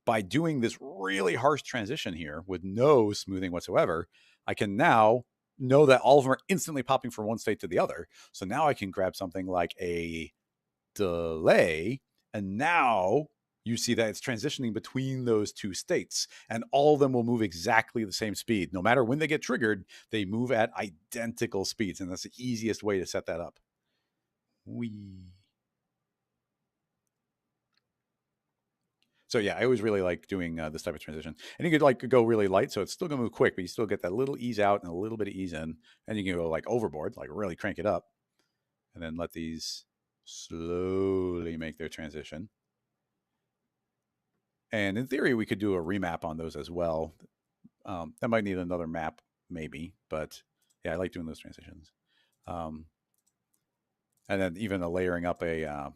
by doing this really harsh transition here with no smoothing whatsoever, I can now know that all of them are instantly popping from one state to the other. So now I can grab something like a delay, and now you see that it's transitioning between those two states, and all of them will move exactly the same speed. No matter when they get triggered, they move at identical speeds, and that's the easiest way to set that up. So yeah, I always really like doing this type of transition. And you could like go really light, so it's still gonna move quick, but you still get that little ease out and a little bit of ease in. And you can go like overboard, like really crank it up, and then let these slowly make their transition. And in theory, we could do a remap on those as well. That might need another map, maybe, but yeah, I like doing those transitions. And then even a layering up a.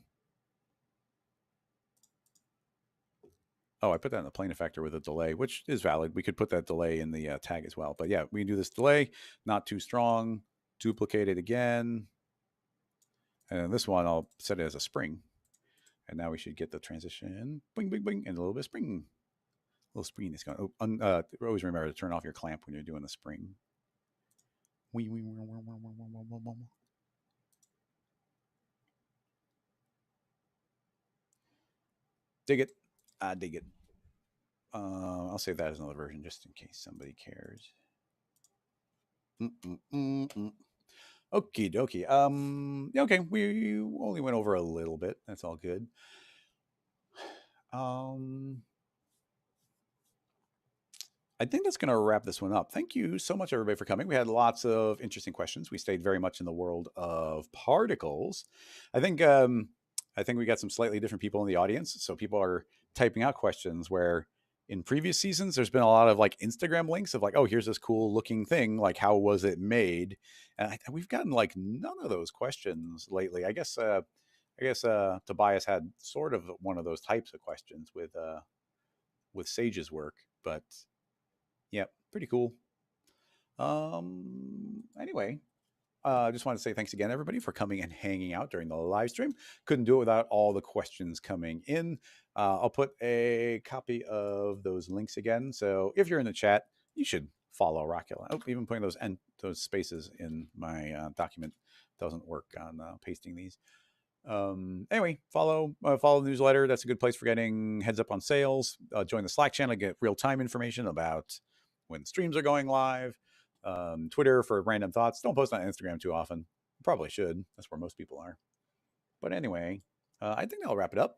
Oh, I put that in the plane effector with a delay, which is valid. We could put that delay in the tag as well. But yeah, we can do this delay, not too strong, duplicate it again. And then this one, I'll set it as a spring. And now we should get the transition, bing, bing, bing, and a little bit of spring. A little spring is going. Always remember to turn off your clamp when you're doing the spring. Dig it. I dig it. I'll save that as another version just in case somebody cares. Okie dokie. Okay, we only went over a little bit. That's all good. I think that's going to wrap this one up. Thank you so much, everybody, for coming. We had lots of interesting questions. We stayed very much in the world of particles. I think we got some slightly different people in the audience. So people are typing out questions where in previous seasons, there's been a lot of like Instagram links of like, oh, here's this cool looking thing. Like, how was it made? And we've gotten like none of those questions lately. I guess Tobias had sort of one of those types of questions with Sage's work, but yeah, pretty cool. Anyway, I just want to say thanks again, everybody, for coming and hanging out during the live stream. Couldn't do it without all the questions coming in. I'll put a copy of those links again. So if you're in the chat, you should follow Rockula. Oh, even putting those spaces in my document doesn't work on pasting these. Anyway, follow the newsletter. That's a good place for getting heads up on sales. Join the Slack channel, get real-time information about when streams are going live. Twitter for random thoughts. Don't post on Instagram too often. Probably should. That's where most people are. But anyway, I think I'll wrap it up.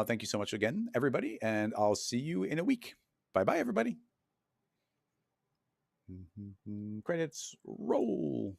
Thank you so much again, everybody, and I'll see you in a week. Bye-bye, everybody. Credits roll.